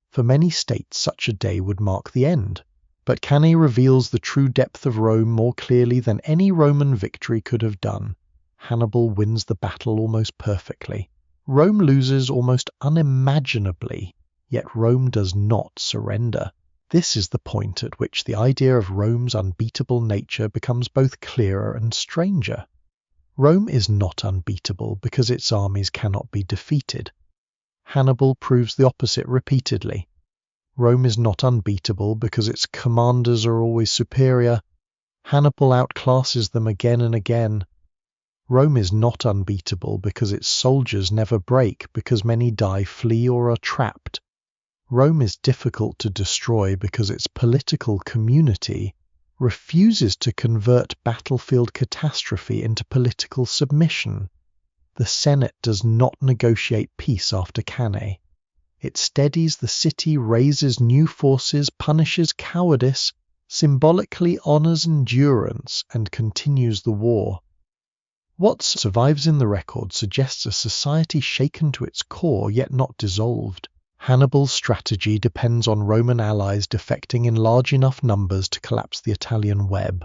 For many states such a day would mark the end, but Cannae reveals the true depth of Rome more clearly than any Roman victory could have done. Hannibal wins the battle almost perfectly. Rome loses almost unimaginably, yet Rome does not surrender. This is the point at which the idea of Rome's unbeatable nature becomes both clearer and stranger. Rome is not unbeatable because its armies cannot be defeated. Hannibal proves the opposite repeatedly. Rome is not unbeatable because its commanders are always superior. Hannibal outclasses them again and again. Rome is not unbeatable because its soldiers never break because many die, flee, or are trapped. Rome is difficult to destroy because its political community refuses to convert battlefield catastrophe into political submission. The Senate does not negotiate peace after Cannae. It steadies the city, raises new forces, punishes cowardice, symbolically honors endurance, and continues the war. What survives in the record suggests a society shaken to its core yet not dissolved. Hannibal's strategy depends on Roman allies defecting in large enough numbers to collapse the Italian web.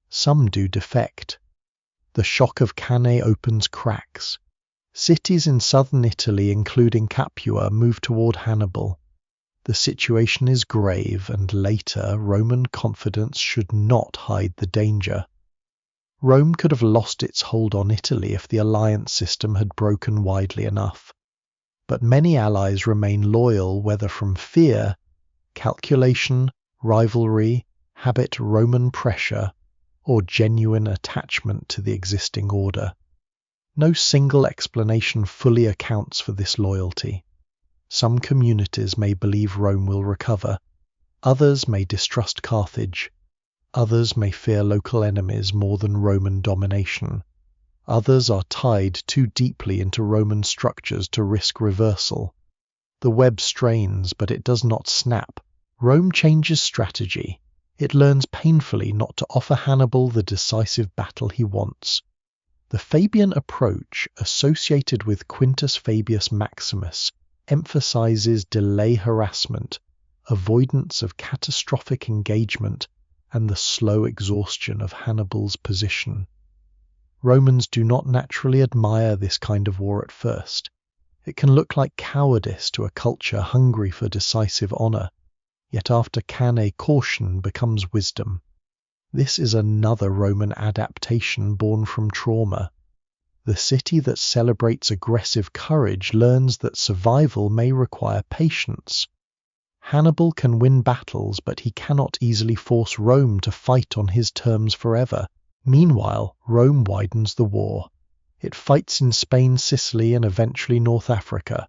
Some do defect. The shock of Cannae opens cracks. Cities in southern Italy, including Capua, move toward Hannibal. The situation is grave, and later Roman confidence should not hide the danger. Rome could have lost its hold on Italy if the alliance system had broken widely enough. But many allies remain loyal, whether from fear, calculation, rivalry, habit, Roman pressure, or genuine attachment to the existing order. No single explanation fully accounts for this loyalty. Some communities may believe Rome will recover. Others may distrust Carthage. Others may fear local enemies more than Roman domination. Others are tied too deeply into Roman structures to risk reversal. The web strains, but it does not snap. Rome changes strategy. It learns painfully not to offer Hannibal the decisive battle he wants. The Fabian approach, associated with Quintus Fabius Maximus, emphasizes delay harassment, avoidance of catastrophic engagement, and the slow exhaustion of Hannibal's position. Romans do not naturally admire this kind of war at first. It can look like cowardice to a culture hungry for decisive honor, yet after Cannae caution becomes wisdom. This is another Roman adaptation born from trauma. The city that celebrates aggressive courage learns that survival may require patience. Hannibal can win battles, but he cannot easily force Rome to fight on his terms forever. Meanwhile, Rome widens the war. It fights in Spain, Sicily, and eventually North Africa.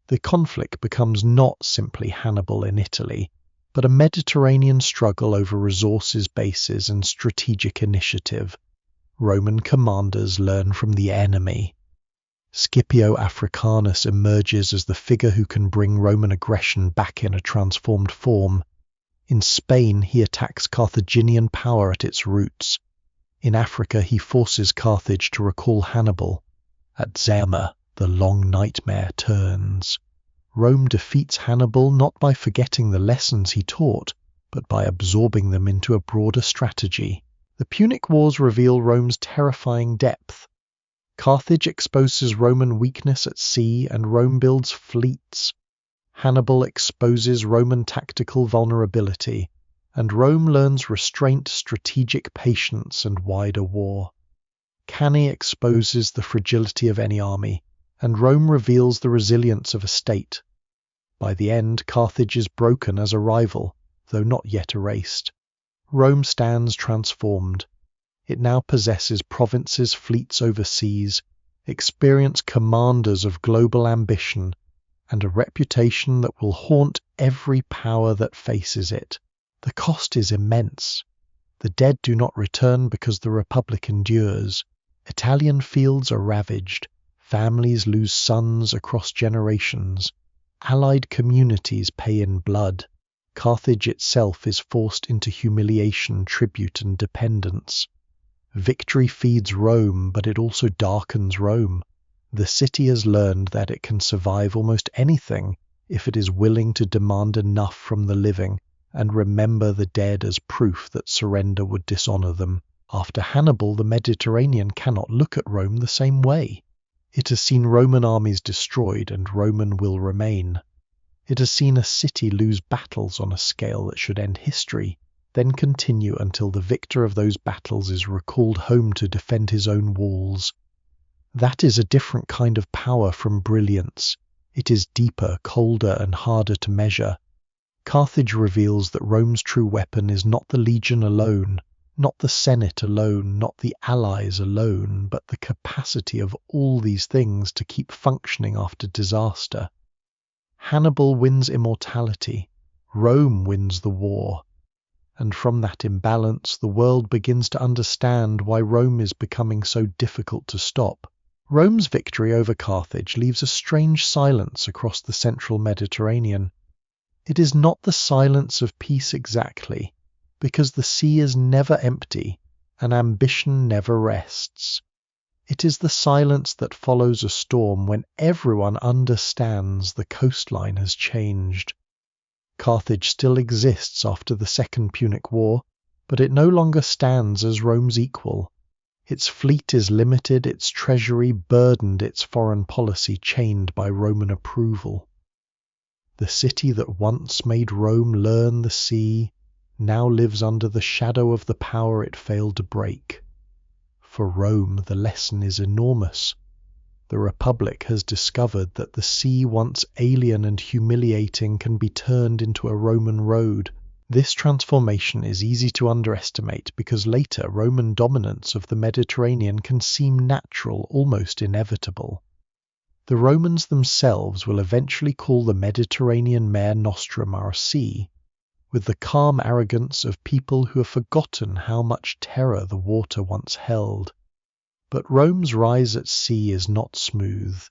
The conflict becomes not simply Hannibal in Italy, but a Mediterranean struggle over resources, bases, and strategic initiative. Roman commanders learn from the enemy. Scipio Africanus emerges as the figure who can bring Roman aggression back in a transformed form. In Spain, he attacks Carthaginian power at its roots. In Africa, he forces Carthage to recall Hannibal. At Zama, the long nightmare turns. Rome defeats Hannibal not by forgetting the lessons he taught, but by absorbing them into a broader strategy. The Punic Wars reveal Rome's terrifying depth. Carthage exposes Roman weakness at sea, and Rome builds fleets. Hannibal exposes Roman tactical vulnerability, and Rome learns restraint, strategic patience, and wider war. Cannae exposes the fragility of any army, and Rome reveals the resilience of a state. By the end, Carthage is broken as a rival, though not yet erased. Rome stands transformed. It now possesses provinces, fleets overseas, experienced commanders of global ambition, and a reputation that will haunt every power that faces it. The cost is immense. The dead do not return because the Republic endures. Italian fields are ravaged. Families lose sons across generations. Allied communities pay in blood. Carthage itself is forced into humiliation, tribute, and dependence. Victory feeds Rome, but it also darkens Rome. The city has learned that it can survive almost anything if it is willing to demand enough from the living and remember the dead as proof that surrender would dishonor them. After Hannibal, the Mediterranean cannot look at Rome the same way. It has seen Roman armies destroyed, and Roman will remain. It has seen a city lose battles on a scale that should end history, then continue until the victor of those battles is recalled home to defend his own walls. That is a different kind of power from brilliance. It is deeper, colder, and harder to measure. Carthage reveals that Rome's true weapon is not the legion alone, not the Senate alone, not the allies alone, but the capacity of all these things to keep functioning after disaster. Hannibal wins immortality. Rome wins the war. And from that imbalance, the world begins to understand why Rome is becoming so difficult to stop. Rome's victory over Carthage leaves a strange silence across the central Mediterranean. It is not the silence of peace exactly, because the sea is never empty and ambition never rests. It is the silence that follows a storm when everyone understands the coastline has changed. Carthage still exists after the Second Punic War, but it no longer stands as Rome's equal. Its fleet is limited, its treasury burdened, its foreign policy chained by Roman approval. The city that once made Rome learn the sea now lives under the shadow of the power it failed to break. For Rome, the lesson is enormous. The Republic has discovered that the sea, once alien and humiliating, can be turned into a Roman road. This transformation is easy to underestimate because later Roman dominance of the Mediterranean can seem natural, almost inevitable. The Romans themselves will eventually call the Mediterranean Mare Nostrum our sea, with the calm arrogance of people who have forgotten how much terror the water once held. But Rome's rise at sea is not smooth.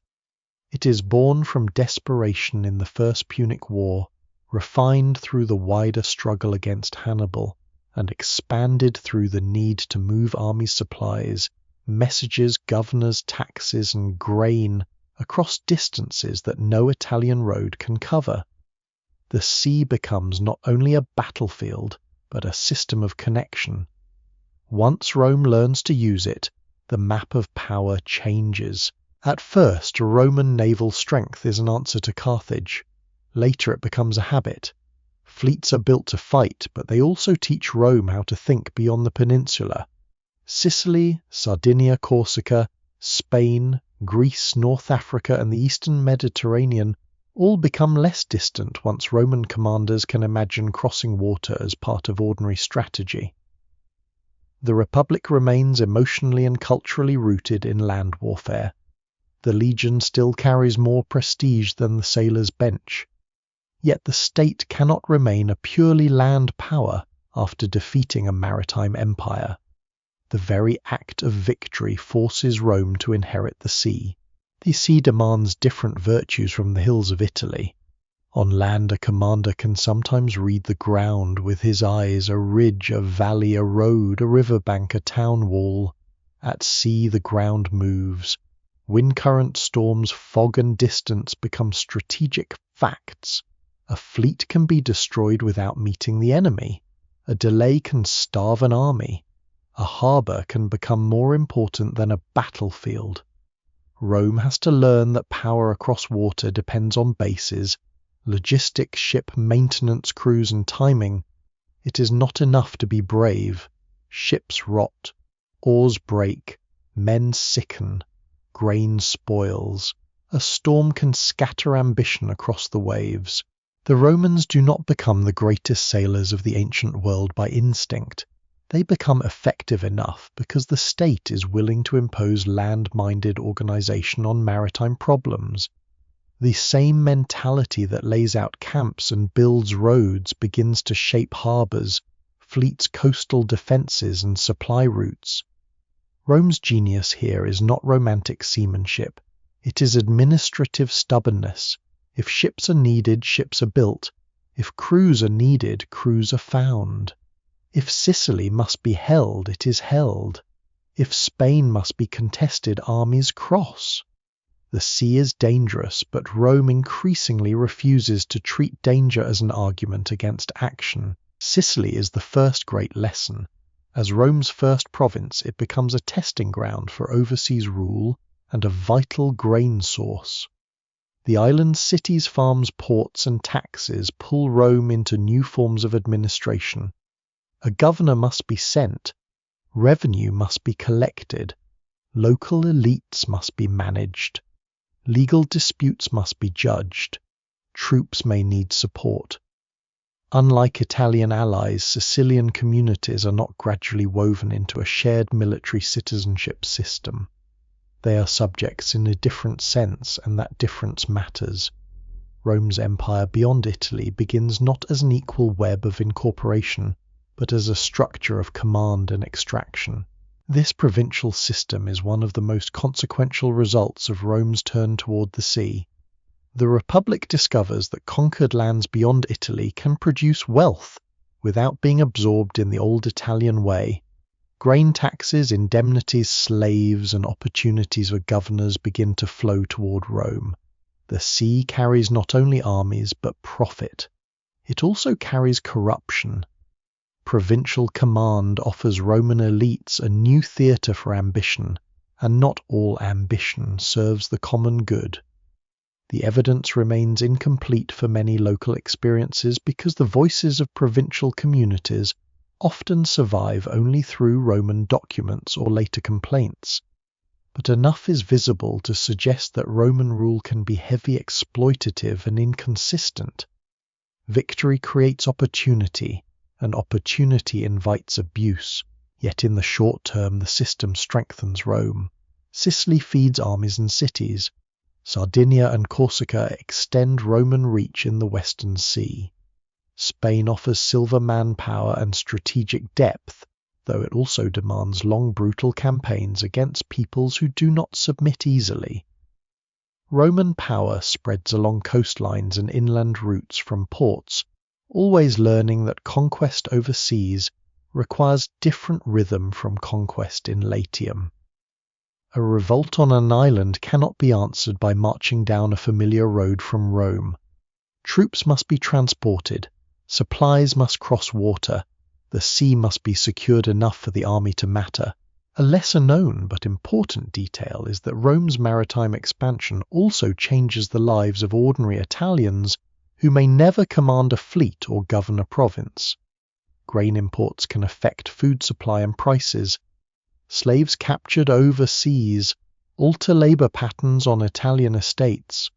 It is born from desperation in the First Punic War, refined through the wider struggle against Hannibal, and expanded through the need to move army supplies, messages, governors, taxes, and grain across distances that no Italian road can cover. The sea becomes not only a battlefield, but a system of connection. Once Rome learns to use it, the map of power changes. At first, Roman naval strength is an answer to Carthage. Later it becomes a habit. Fleets are built to fight, but they also teach Rome how to think beyond the peninsula. Sicily, Sardinia, Corsica, Spain, Greece, North Africa, and the Eastern Mediterranean all become less distant once Roman commanders can imagine crossing water as part of ordinary strategy. The Republic remains emotionally and culturally rooted in land warfare. The legion still carries more prestige than the sailor's bench. Yet the state cannot remain a purely land power after defeating a maritime empire. The very act of victory forces Rome to inherit the sea. The sea demands different virtues from the hills of Italy. On land, a commander can sometimes read the ground with his eyes, a ridge, a valley, a road, a riverbank, a town wall. At sea, the ground moves. Wind current, storms, fog, and distance become strategic facts. A fleet can be destroyed without meeting the enemy. A delay can starve an army. A harbour can become more important than a battlefield. Rome has to learn that power across water depends on bases, logistics, ship maintenance, crews, and timing. It is not enough to be brave. Ships rot, oars break, men sicken, grain spoils. A storm can scatter ambition across the waves. The Romans do not become the greatest sailors of the ancient world by instinct. They become effective enough because the state is willing to impose land-minded organization on maritime problems. The same mentality that lays out camps and builds roads begins to shape harbors, fleets, coastal defenses, and supply routes. Rome's genius here is not romantic seamanship. It is administrative stubbornness. If ships are needed, ships are built. If crews are needed, crews are found. If Sicily must be held, it is held. If Spain must be contested, armies cross. The sea is dangerous, but Rome increasingly refuses to treat danger as an argument against action. Sicily is the first great lesson. As Rome's first province, it becomes a testing ground for overseas rule and a vital grain source. The island cities, farms, ports, and taxes pull Rome into new forms of administration. A governor must be sent, revenue must be collected, local elites must be managed, legal disputes must be judged, troops may need support. Unlike Italian allies, Sicilian communities are not gradually woven into a shared military citizenship system. They are subjects in a different sense, and that difference matters. Rome's empire beyond Italy begins not as an equal web of incorporation, but as a structure of command and extraction. This provincial system is one of the most consequential results of Rome's turn toward the sea. The Republic discovers that conquered lands beyond Italy can produce wealth without being absorbed in the old Italian way. Grain taxes, indemnities, slaves, and opportunities for governors begin to flow toward Rome. The sea carries not only armies, but profit. It also carries corruption. Provincial command offers Roman elites a new theatre for ambition, and not all ambition serves the common good. The evidence remains incomplete for many local experiences because the voices of provincial communities often survive only through Roman documents or later complaints. But enough is visible to suggest that Roman rule can be heavy, exploitative, and inconsistent. Victory creates opportunity, and opportunity invites abuse, yet in the short term the system strengthens Rome. Sicily feeds armies and cities. Sardinia and Corsica extend Roman reach in the Western Sea. Spain offers silver manpower and strategic depth, though it also demands long brutal campaigns against peoples who do not submit easily. Roman power spreads along coastlines and inland routes from ports, always learning that conquest overseas requires different rhythm from conquest in Latium. A revolt on an island cannot be answered by marching down a familiar road from Rome. Troops must be transported, supplies must cross water, the sea must be secured enough for the army to matter. A lesser-known but important detail is that Rome's maritime expansion also changes the lives of ordinary Italians who may never command a fleet or govern a province. Grain imports can affect food supply and prices. Slaves captured overseas alter labor patterns on Italian estates.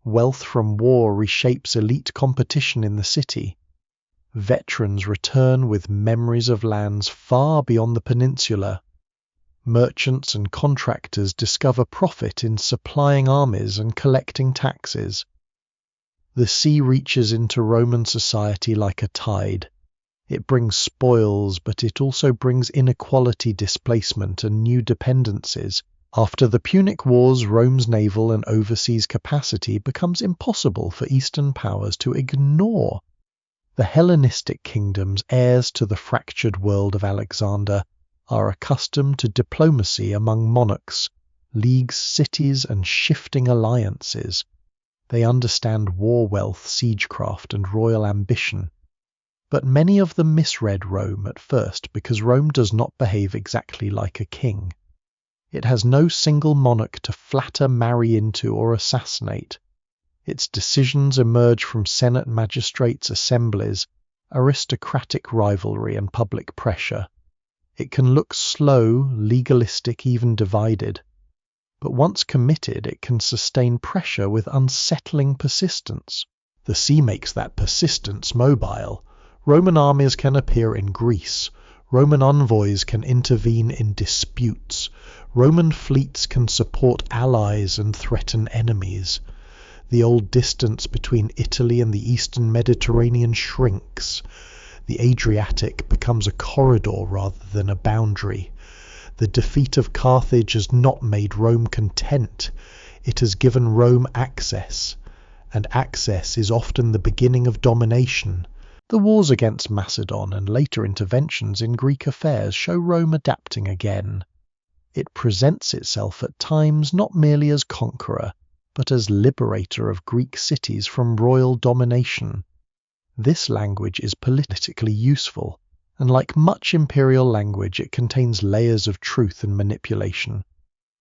Wealth from war reshapes elite competition in the city. Veterans return with memories of lands far beyond the peninsula. Merchants and contractors discover profit in supplying armies and collecting taxes. The sea reaches into Roman society like a tide. It brings spoils, but it also brings inequality, displacement, and new dependencies. After the Punic Wars, Rome's naval and overseas capacity becomes impossible for Eastern powers to ignore. The Hellenistic kingdoms, heirs to the fractured world of Alexander, are accustomed to diplomacy among monarchs, leagues, cities, and shifting alliances. They understand war wealth, siegecraft, and royal ambition. But many of them misread Rome at first because Rome does not behave exactly like a king. It has no single monarch to flatter, marry into, or assassinate. Its decisions emerge from senate magistrates' assemblies, aristocratic rivalry, and public pressure. It can look slow, legalistic, even divided. But once committed, it can sustain pressure with unsettling persistence. The sea makes that persistence mobile. Roman armies can appear in Greece. Roman envoys can intervene in disputes. Roman fleets can support allies and threaten enemies. The old distance between Italy and the eastern Mediterranean shrinks. The Adriatic becomes a corridor rather than a boundary. The defeat of Carthage has not made Rome content. It has given Rome access. and access is often the beginning of domination. The wars against Macedon and later interventions in Greek affairs show Rome adapting again. It presents itself at times not merely as conqueror, but as liberator of Greek cities from royal domination. This language is politically useful, and like much imperial language, it contains layers of truth and manipulation.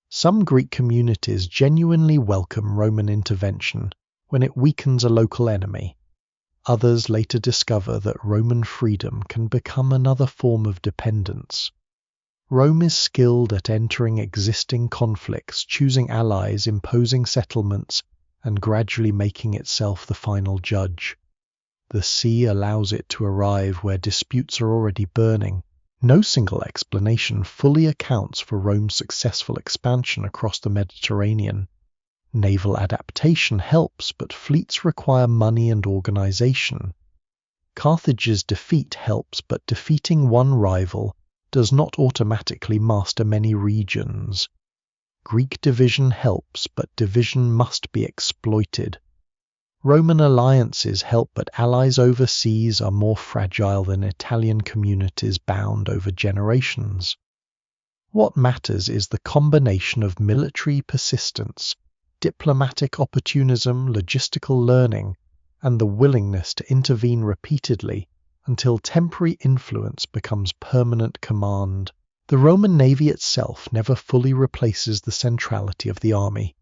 Some Greek communities genuinely welcome Roman intervention when it weakens a local enemy. Others later discover that Roman freedom can become another form of dependence. Rome is skilled at entering existing conflicts, choosing allies, imposing settlements, and gradually making itself the final judge. The sea allows it to arrive where disputes are already burning. No single explanation fully accounts for Rome's successful expansion across the Mediterranean. Naval adaptation helps, but fleets require money and organization. Carthage's defeat helps, but defeating one rival does not automatically master many regions. Greek division helps, but division must be exploited. Roman alliances help, but allies overseas are more fragile than Italian communities bound over generations. What matters is the combination of military persistence, diplomatic opportunism, logistical learning, and the willingness to intervene repeatedly until temporary influence becomes permanent command. The Roman navy itself never fully replaces the centrality of the army.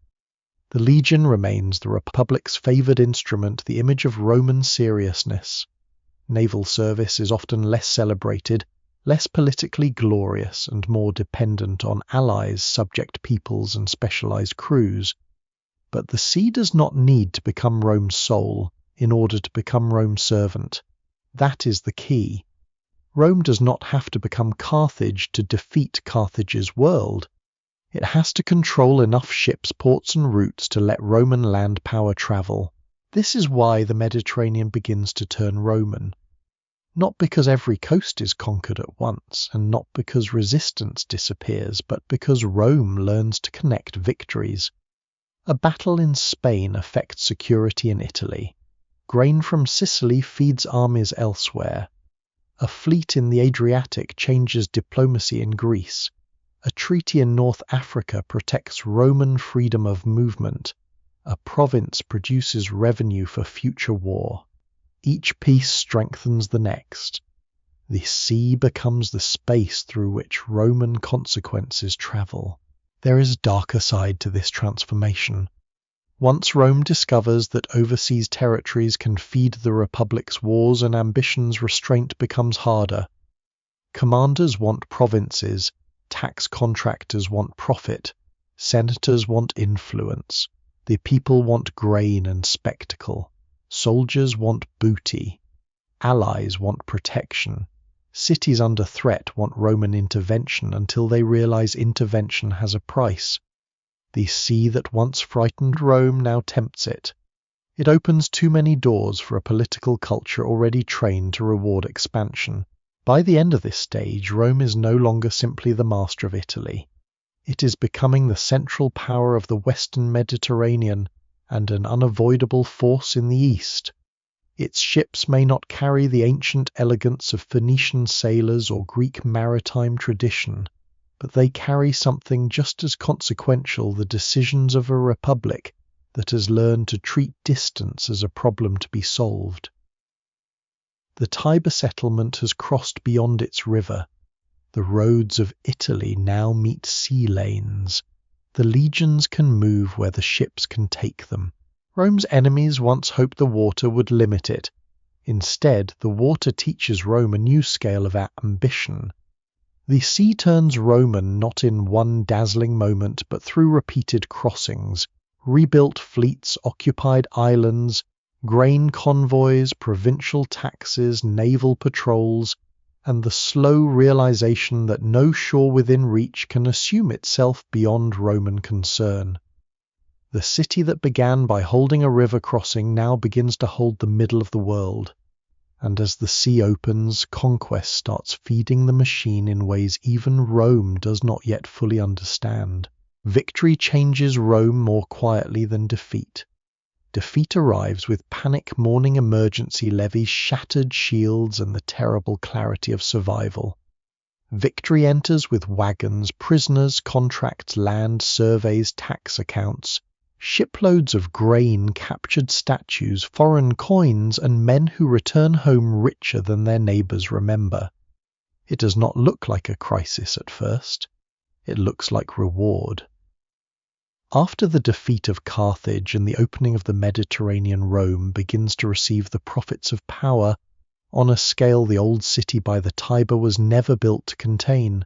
The legion remains the Republic's favored instrument, the image of Roman seriousness. Naval service is often less celebrated, less politically glorious, and more dependent on allies, subject peoples, and specialized crews. But the sea does not need to become Rome's soul in order to become Rome's servant. That is the key. Rome does not have to become Carthage to defeat Carthage's world. It has to control enough ships, ports, and routes to let Roman land power travel. This is why the Mediterranean begins to turn Roman. Not because every coast is conquered at once, and not because resistance disappears, but because Rome learns to connect victories. A battle in Spain affects security in Italy. Grain from Sicily feeds armies elsewhere. A fleet in the Adriatic changes diplomacy in Greece. A treaty in North Africa protects Roman freedom of movement. A province produces revenue for future war. Each peace strengthens the next. The sea becomes the space through which Roman consequences travel. There is a darker side to this transformation. Once Rome discovers that overseas territories can feed the Republic's wars and ambitions, restraint becomes harder. Commanders want provinces, tax contractors want profit, senators want influence, the people want grain and spectacle, soldiers want booty, allies want protection. Cities under threat want Roman intervention until they realize intervention has a price. The sea that once frightened Rome now tempts it. It opens too many doors for a political culture already trained to reward expansion. By the end of this stage, Rome is no longer simply the master of Italy. It is becoming the central power of the Western Mediterranean and an unavoidable force in the East. Its ships may not carry the ancient elegance of Phoenician sailors or Greek maritime tradition, but they carry something just as consequential: the decisions of a republic that has learned to treat distance as a problem to be solved. The Tiber settlement has crossed beyond its river. The roads of Italy now meet sea lanes. The legions can move where the ships can take them. Rome's enemies once hoped the water would limit it. Instead, the water teaches Rome a new scale of ambition. The sea turns Roman not in one dazzling moment, but through repeated crossings, rebuilt fleets, occupied islands, grain convoys, provincial taxes, naval patrols, and the slow realization that no shore within reach can assume itself beyond Roman concern. The city that began by holding a river crossing now begins to hold the middle of the world. And as the sea opens, conquest starts feeding the machine in ways even Rome does not yet fully understand. Victory changes Rome more quietly than defeat. Defeat arrives with panic morning emergency levies, shattered shields, and the terrible clarity of survival. Victory enters with wagons, prisoners, contracts, land, surveys, tax accounts, shiploads of grain, captured statues, foreign coins, and men who return home richer than their neighbours remember. It does not look like a crisis at first. It looks like reward. After the defeat of Carthage and the opening of the Mediterranean, Rome begins to receive the profits of power on a scale the old city by the Tiber was never built to contain.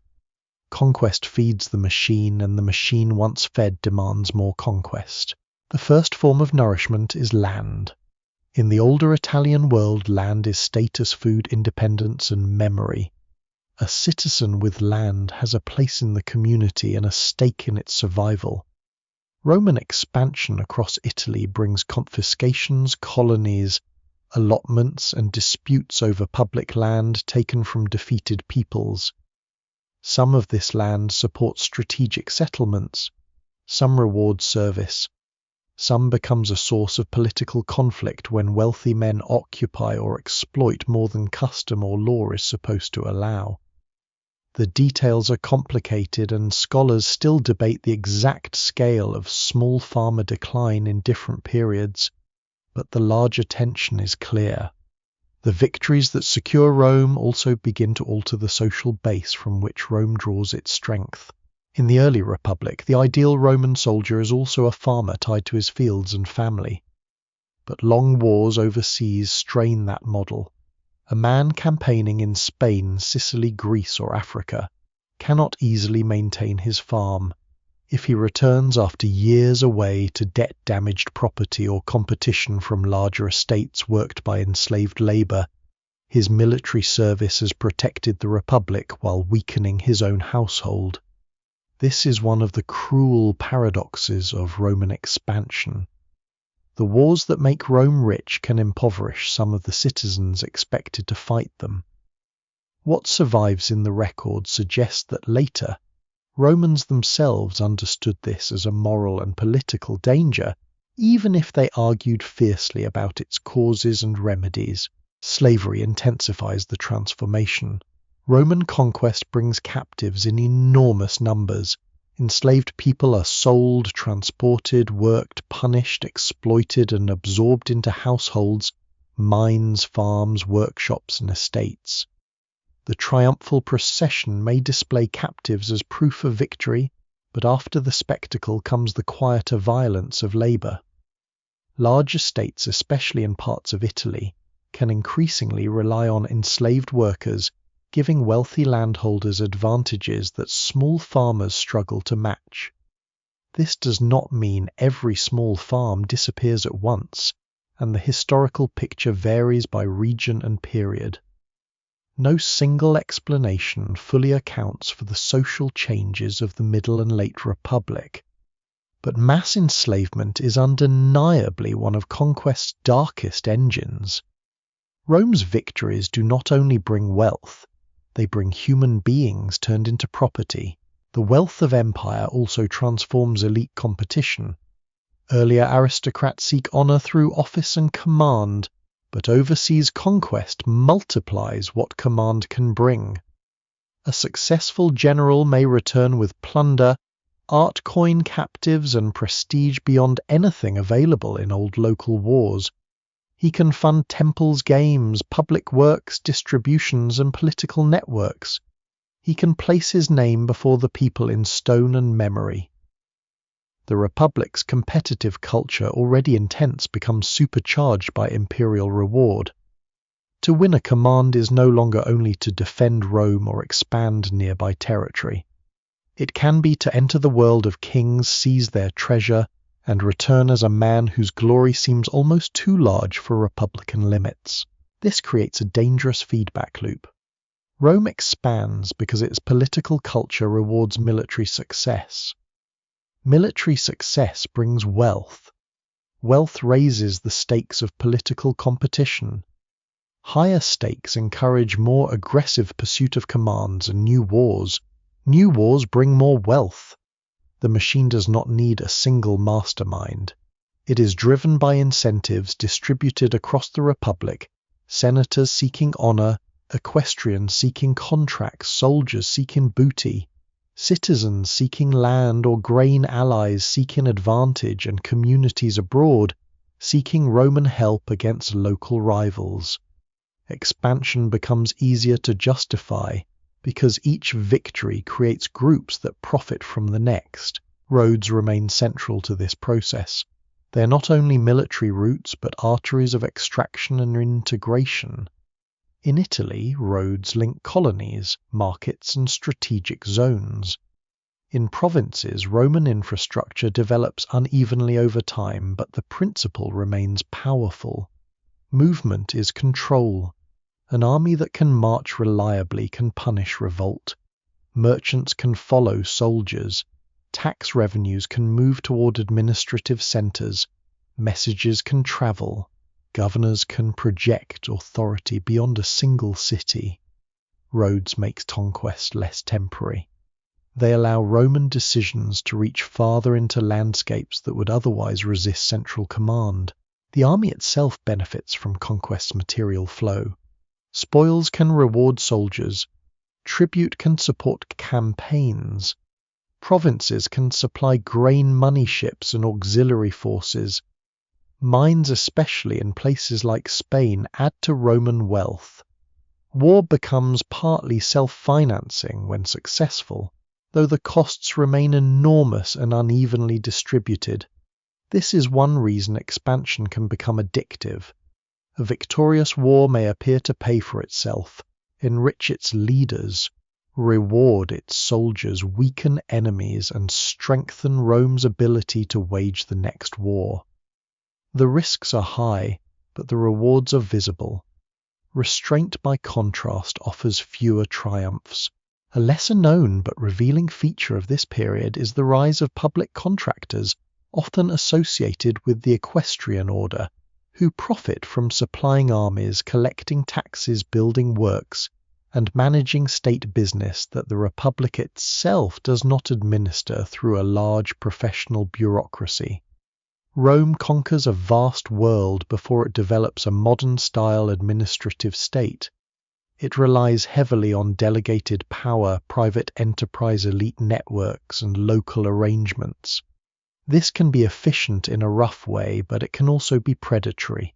Conquest feeds the machine, and the machine once fed demands more conquest. The first form of nourishment is land. In the older Italian world, land is status, food, independence, and memory. A citizen with land has a place in the community and a stake in its survival. Roman expansion across Italy brings confiscations, colonies, allotments, and disputes over public land taken from defeated peoples. Some of this land supports strategic settlements, some rewards service, some becomes a source of political conflict when wealthy men occupy or exploit more than custom or law is supposed to allow. The details are complicated, and scholars still debate the exact scale of small farmer decline in different periods, but the larger tension is clear. The victories that secure Rome also begin to alter the social base from which Rome draws its strength. In the early Republic, the ideal Roman soldier is also a farmer tied to his fields and family. But long wars overseas strain that model. A man campaigning in Spain, Sicily, Greece, or Africa cannot easily maintain his farm. If he returns after years away to debt-damaged property or competition from larger estates worked by enslaved labour, his military service has protected the Republic while weakening his own household. This is one of the cruel paradoxes of Roman expansion. The wars that make Rome rich can impoverish some of the citizens expected to fight them. What survives in the record suggests that later, Romans themselves understood this as a moral and political danger, even if they argued fiercely about its causes and remedies. Slavery intensifies the transformation. Roman conquest brings captives in enormous numbers. Enslaved people are sold, transported, worked, punished, exploited, and absorbed into households, mines, farms, workshops, and estates. The triumphal procession may display captives as proof of victory, but after the spectacle comes the quieter violence of labour. Large estates, especially in parts of Italy, can increasingly rely on enslaved workers, giving wealthy landholders advantages that small farmers struggle to match. This does not mean every small farm disappears at once, and the historical picture varies by region and period. No single explanation fully accounts for the social changes of the Middle and Late Republic, but mass enslavement is undeniably one of conquest's darkest engines. Rome's victories do not only bring wealth, they bring human beings turned into property. The wealth of empire also transforms elite competition. Earlier aristocrats seek honor through office and command, but overseas conquest multiplies what command can bring. A successful general may return with plunder, art coin captives, and prestige beyond anything available in old local wars. He can fund temples, games, public works, distributions, and political networks. He can place his name before the people in stone and memory. The Republic's competitive culture, already intense, becomes supercharged by imperial reward. To win a command is no longer only to defend Rome or expand nearby territory. It can be to enter the world of kings, seize their treasure, and return as a man whose glory seems almost too large for republican limits. This creates a dangerous feedback loop. Rome expands because its political culture rewards military success. Military success brings wealth. Wealth raises the stakes of political competition. Higher stakes encourage more aggressive pursuit of commands and new wars. New wars bring more wealth. The machine does not need a single mastermind. It is driven by incentives distributed across the Republic, senators seeking honor, equestrians seeking contracts, soldiers seeking booty, citizens seeking land or grain allies seeking advantage, and communities abroad seeking Roman help against local rivals. Expansion becomes easier to justify because each victory creates groups that profit from the next. Roads remain central to this process. They are not only military routes but arteries of extraction and integration. In Italy, roads link colonies, markets, and strategic zones. In provinces, Roman infrastructure develops unevenly over time, but the principle remains powerful. Movement is control. An army that can march reliably can punish revolt. Merchants can follow soldiers. Tax revenues can move toward administrative centers. Messages can travel. Governors can project authority beyond a single city. Roads make conquest less temporary. They allow Roman decisions to reach farther into landscapes that would otherwise resist central command. The army itself benefits from conquest's material flow. Spoils can reward soldiers. Tribute can support campaigns. Provinces can supply grain money ships and auxiliary forces. Mines, especially in places like Spain, add to Roman wealth. War becomes partly self-financing when successful, though the costs remain enormous and unevenly distributed. This is one reason expansion can become addictive. A victorious war may appear to pay for itself, enrich its leaders, reward its soldiers, weaken enemies, and strengthen Rome's ability to wage the next war. The risks are high, but the rewards are visible. Restraint, by contrast, offers fewer triumphs. A lesser-known but revealing feature of this period is the rise of public contractors, often associated with the equestrian order, who profit from supplying armies, collecting taxes, building works, and managing state business that the Republic itself does not administer through a large professional bureaucracy. Rome conquers a vast world before it develops a modern-style administrative state. It relies heavily on delegated power, private enterprise elite networks, and local arrangements. This can be efficient in a rough way, but it can also be predatory.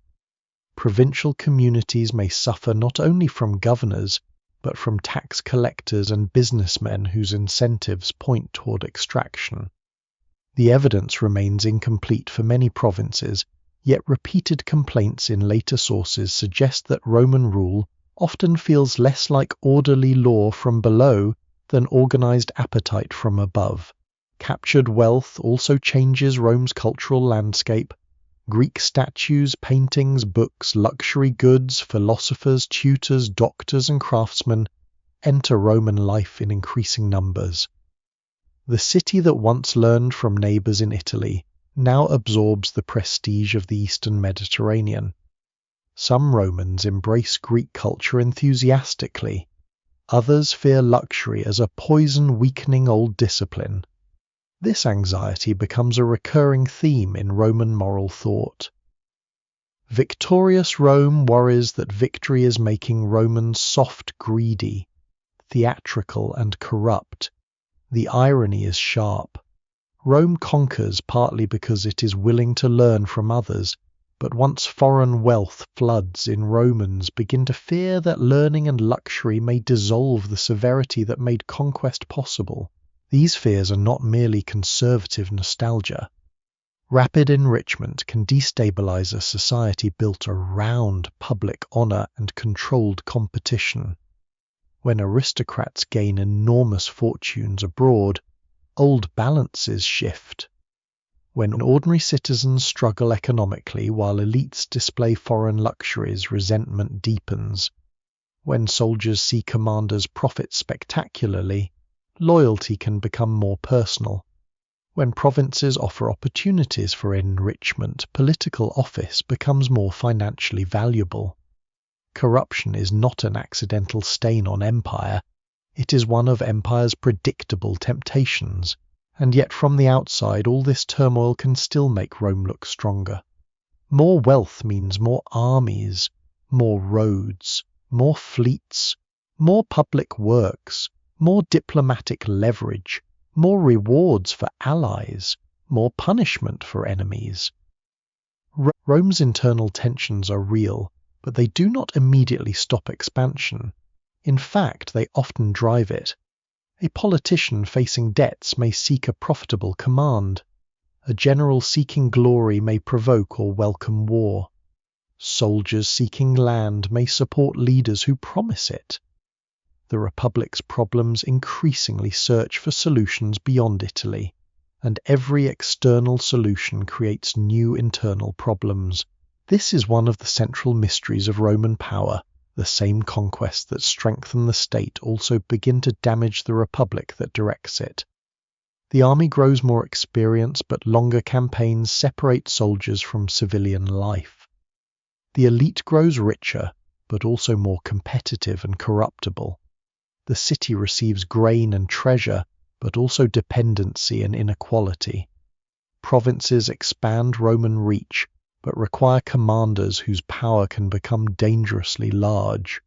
Provincial communities may suffer not only from governors, but from tax collectors and businessmen whose incentives point toward extraction. The evidence remains incomplete for many provinces, yet repeated complaints in later sources suggest that Roman rule often feels less like orderly law from below than organized appetite from above. Captured wealth also changes Rome's cultural landscape. Greek statues, paintings, books, luxury goods, philosophers, tutors, doctors, and craftsmen enter Roman life in increasing numbers. The city that once learned from neighbors in Italy now absorbs the prestige of the Eastern Mediterranean. Some Romans embrace Greek culture enthusiastically. Others fear luxury as a poison weakening old discipline. This anxiety becomes a recurring theme in Roman moral thought. Victorious Rome worries that victory is making Romans soft, greedy, theatrical, and corrupt. The irony is sharp. Rome conquers partly because it is willing to learn from others, but once foreign wealth floods in, Romans begin to fear that learning and luxury may dissolve the severity that made conquest possible. These fears are not merely conservative nostalgia. Rapid enrichment can destabilize a society built around public honor and controlled competition. When aristocrats gain enormous fortunes abroad, old balances shift. When ordinary citizens struggle economically while elites display foreign luxuries, resentment deepens. When soldiers see commanders profit spectacularly, loyalty can become more personal. When provinces offer opportunities for enrichment, political office becomes more financially valuable. Corruption is not an accidental stain on empire. It is one of empire's predictable temptations, And yet from the outside all this turmoil can still make Rome look stronger. More wealth means more armies, more roads, more fleets, more public works, more diplomatic leverage, more rewards for allies, more punishment for enemies. Rome's internal tensions are real, but they do not immediately stop expansion. In fact, they often drive it. A politician facing debts may seek a profitable command. A general seeking glory may provoke or welcome war. Soldiers seeking land may support leaders who promise it. The Republic's problems increasingly search for solutions beyond Italy, and every external solution creates new internal problems. This is one of the central mysteries of Roman power. The same conquests that strengthen the state also begin to damage the republic that directs it. The army grows more experienced, but longer campaigns separate soldiers from civilian life. The elite grows richer, but also more competitive and corruptible. The city receives grain and treasure, but also dependency and inequality. Provinces expand Roman reach, but require commanders whose power can become dangerously large.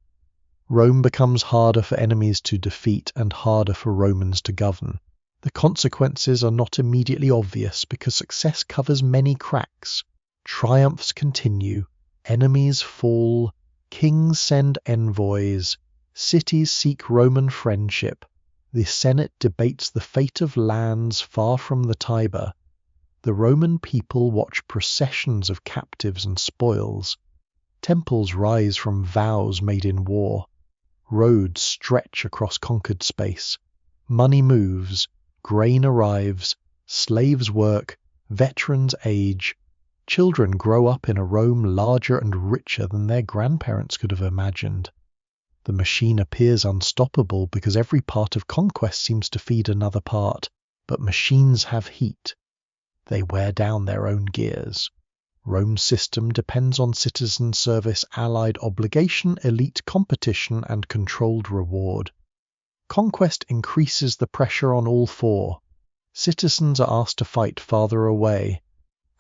Rome becomes harder for enemies to defeat and harder for Romans to govern. The consequences are not immediately obvious because success covers many cracks. Triumphs continue, enemies fall, kings send envoys, cities seek Roman friendship, the Senate debates the fate of lands far from the Tiber. The Roman people watch processions of captives and spoils. Temples rise from vows made in war. Roads stretch across conquered space. Money moves, grain arrives, slaves work, veterans age. Children grow up in a Rome larger and richer than their grandparents could have imagined. The machine appears unstoppable because every part of conquest seems to feed another part, but machines have heat. They wear down their own gears. Rome's system depends on citizen service, allied obligation, elite competition, and controlled reward. Conquest increases the pressure on all four. Citizens are asked to fight farther away.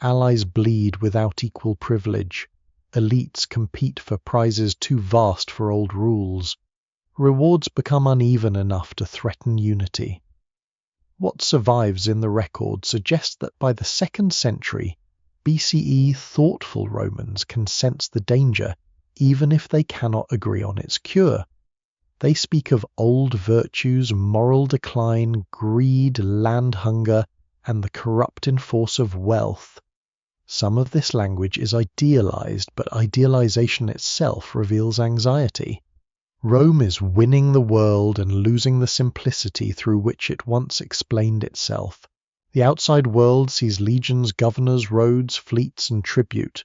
Allies bleed without equal privilege. Elites compete for prizes too vast for old rules. Rewards become uneven enough to threaten unity. What survives in the record suggests that by the 2nd century BCE, thoughtful Romans can sense the danger, even if they cannot agree on its cure. They speak of old virtues, moral decline, greed, land hunger, and the corrupting force of wealth. Some of this language is idealized, but idealization itself reveals anxiety. Rome is winning the world and losing the simplicity through which it once explained itself. The outside world sees legions, governors, roads, fleets, and tribute.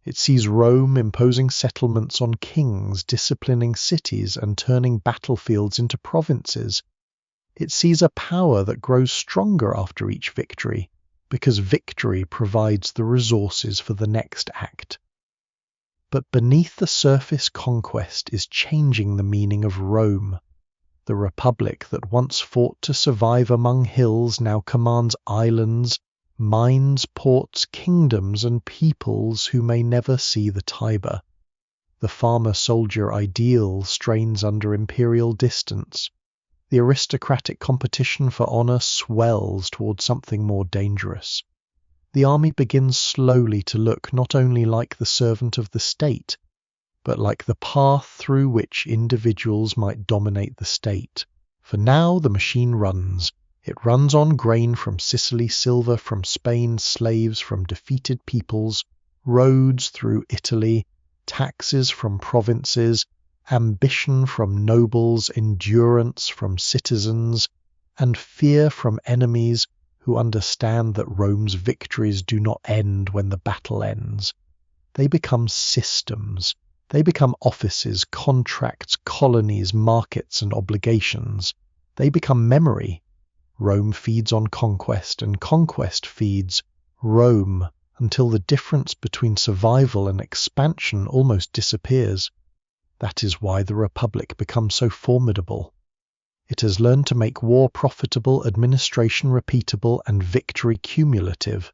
It sees Rome imposing settlements on kings, disciplining cities, and turning battlefields into provinces. It sees a power that grows stronger after each victory, because victory provides the resources for the next act. But beneath the surface, conquest is changing the meaning of Rome. The republic that once fought to survive among hills now commands islands, mines, ports, kingdoms, and peoples who may never see the Tiber. The farmer-soldier ideal strains under imperial distance. The aristocratic competition for honor swells towards something more dangerous. The army begins slowly to look not only like the servant of the state, but like the path through which individuals might dominate the state. For now the machine runs. It runs on grain from Sicily, silver from Spain, slaves from defeated peoples, roads through Italy, taxes from provinces, ambition from nobles, endurance from citizens, and fear from enemies who understand that Rome's victories do not end when the battle ends. They become systems. They become offices, contracts, colonies, markets, and obligations. They become memory. Rome feeds on conquest, and conquest feeds Rome, until the difference between survival and expansion almost disappears. That is why the Republic becomes so formidable. It has learned to make war profitable, administration repeatable, and victory cumulative.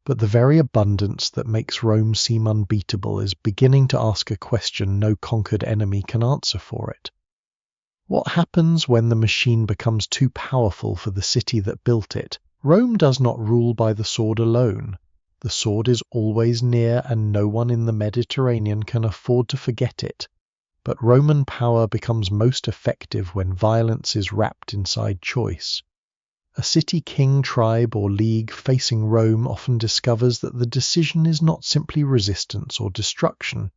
But the very abundance that makes Rome seem unbeatable is beginning to ask a question no conquered enemy can answer for it. What happens when the machine becomes too powerful for the city that built it? Rome does not rule by the sword alone. The sword is always near, and no one in the Mediterranean can afford to forget it. But Roman power becomes most effective when violence is wrapped inside choice. A city king, tribe, or league facing Rome often discovers that the decision is not simply resistance or destruction.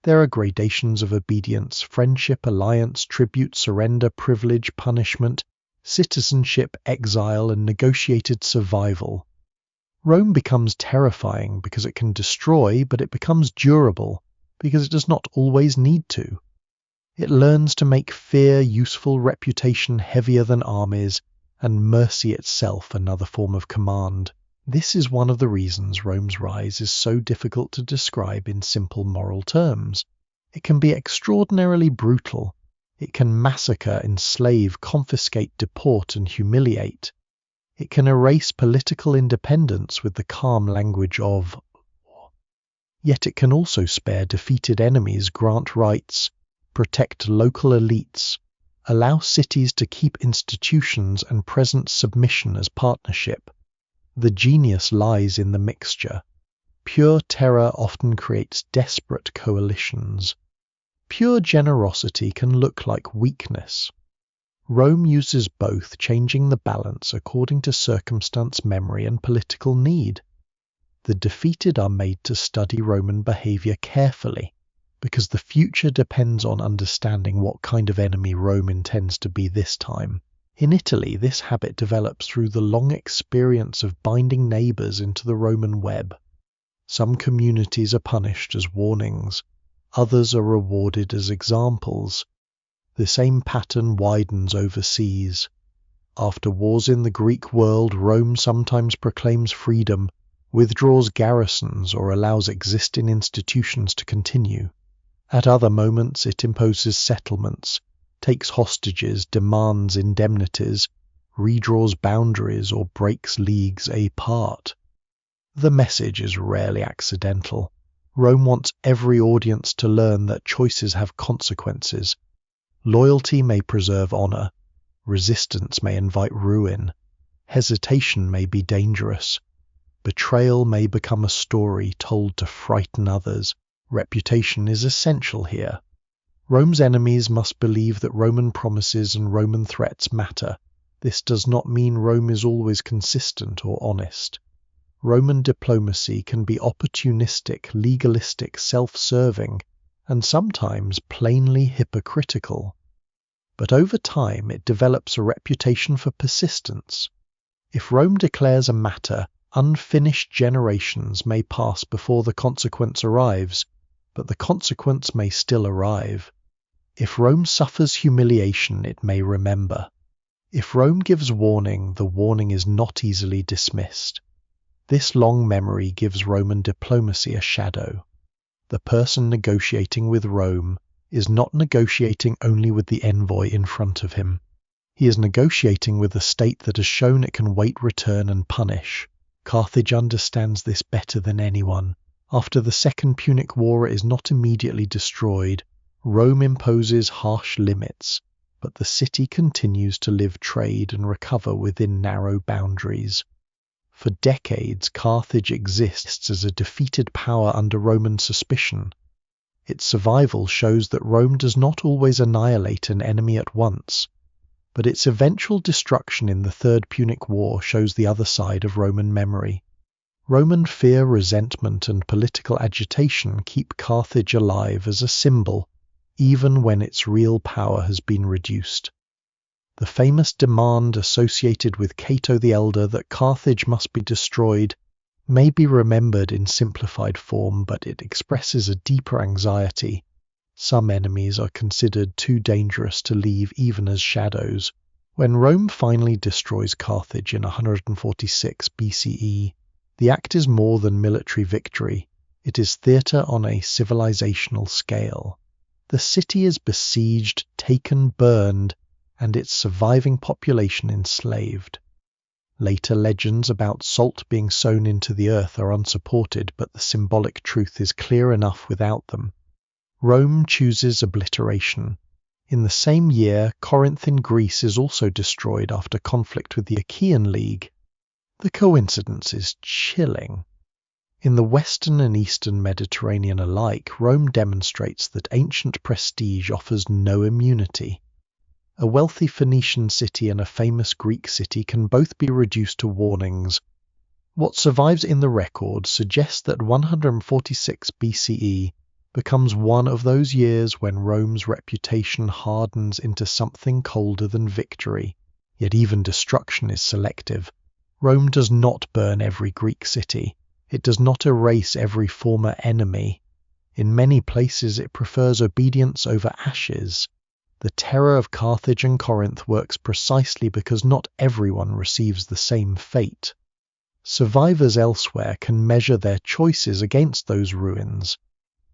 There are gradations of obedience: friendship, alliance, tribute, surrender, privilege, punishment, citizenship, exile, and negotiated survival. Rome becomes terrifying because it can destroy, but it becomes durable because it does not always need to. It learns to make fear, useful, reputation heavier than armies, and mercy itself another form of command. This is one of the reasons Rome's rise is so difficult to describe in simple moral terms. It can be extraordinarily brutal. It can massacre, enslave, confiscate, deport, and humiliate. It can erase political independence with the calm language of war. Yet it can also spare defeated enemies, grant rights, protect local elites, allow cities to keep institutions, and present submission as partnership. The genius lies in the mixture. Pure terror often creates desperate coalitions. Pure generosity can look like weakness. Rome uses both, changing the balance according to circumstance, memory, and political need. The defeated are made to study Roman behavior carefully, because the future depends on understanding what kind of enemy Rome intends to be this time. In Italy, this habit develops through the long experience of binding neighbours into the Roman web. Some communities are punished as warnings, others are rewarded as examples. The same pattern widens overseas. After wars in the Greek world, Rome sometimes proclaims freedom, withdraws garrisons, or allows existing institutions to continue. At other moments, it imposes settlements, takes hostages, demands indemnities, redraws boundaries, or breaks leagues apart. The message is rarely accidental. Rome wants every audience to learn that choices have consequences. Loyalty may preserve honor, resistance may invite ruin, hesitation may be dangerous, betrayal may become a story told to frighten others. Reputation is essential here. Rome's enemies must believe that Roman promises and Roman threats matter. This does not mean Rome is always consistent or honest. Roman diplomacy can be opportunistic, legalistic, self-serving, and sometimes plainly hypocritical. But over time it develops a reputation for persistence. If Rome declares a matter, unfinished generations may pass before the consequence arrives, but the consequence may still arrive. If Rome suffers humiliation, it may remember. If Rome gives warning, the warning is not easily dismissed. This long memory gives Roman diplomacy a shadow. The person negotiating with Rome is not negotiating only with the envoy in front of him. He is negotiating with a state that has shown it can wait, return, and punish. Carthage understands this better than anyone. After the Second Punic War, it is not immediately destroyed. Rome imposes harsh limits, but the city continues to live, trade, and recover within narrow boundaries. For decades, Carthage exists as a defeated power under Roman suspicion. Its survival shows that Rome does not always annihilate an enemy at once, but its eventual destruction in the Third Punic War shows the other side of Roman memory. Roman fear, resentment, and political agitation keep Carthage alive as a symbol, even when its real power has been reduced. The famous demand associated with Cato the Elder that Carthage must be destroyed may be remembered in simplified form, but it expresses a deeper anxiety. Some enemies are considered too dangerous to leave even as shadows. When Rome finally destroys Carthage in 146 BCE, the act is more than military victory. It is theatre on a civilizational scale. The city is besieged, taken, burned, and its surviving population enslaved. Later legends about salt being sown into the earth are unsupported, but the symbolic truth is clear enough without them. Rome chooses obliteration. In the same year, Corinth in Greece is also destroyed after conflict with the Achaean League. The coincidence is chilling. In the Western and Eastern Mediterranean alike, Rome demonstrates that ancient prestige offers no immunity. A wealthy Phoenician city and a famous Greek city can both be reduced to warnings. What survives in the record suggests that 146 BCE becomes one of those years when Rome's reputation hardens into something colder than victory. Yet even destruction is selective. Rome does not burn every Greek city. It does not erase every former enemy. In many places it prefers obedience over ashes. The terror of Carthage and Corinth works precisely because not everyone receives the same fate. Survivors elsewhere can measure their choices against those ruins.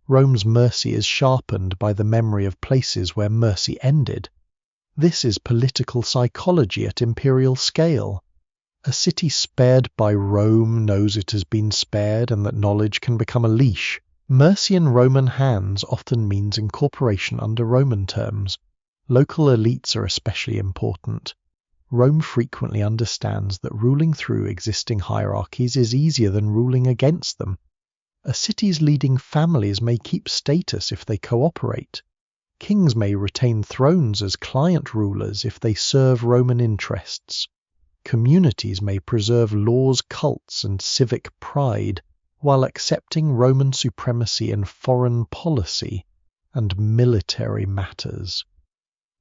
Rome's mercy is sharpened by the memory of places where mercy ended. This is political psychology at imperial scale. A city spared by Rome knows it has been spared and that knowledge can become a leash. Mercy in Roman hands often means incorporation under Roman terms. Local elites are especially important. Rome frequently understands that ruling through existing hierarchies is easier than ruling against them. A city's leading families may keep status if they cooperate. Kings may retain thrones as client rulers if they serve Roman interests. Communities may preserve laws, cults, and civic pride while accepting Roman supremacy in foreign policy and military matters.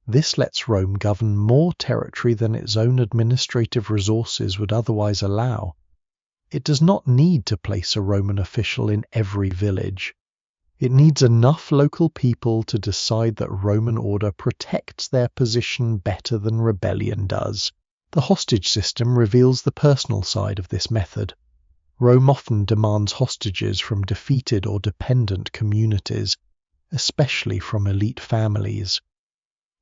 This lets Rome govern more territory than its own administrative resources would otherwise allow. It does not need to place a Roman official in every village. It needs enough local people to decide that Roman order protects their position better than rebellion does. The hostage system reveals the personal side of this method. Rome often demands hostages from defeated or dependent communities, especially from elite families.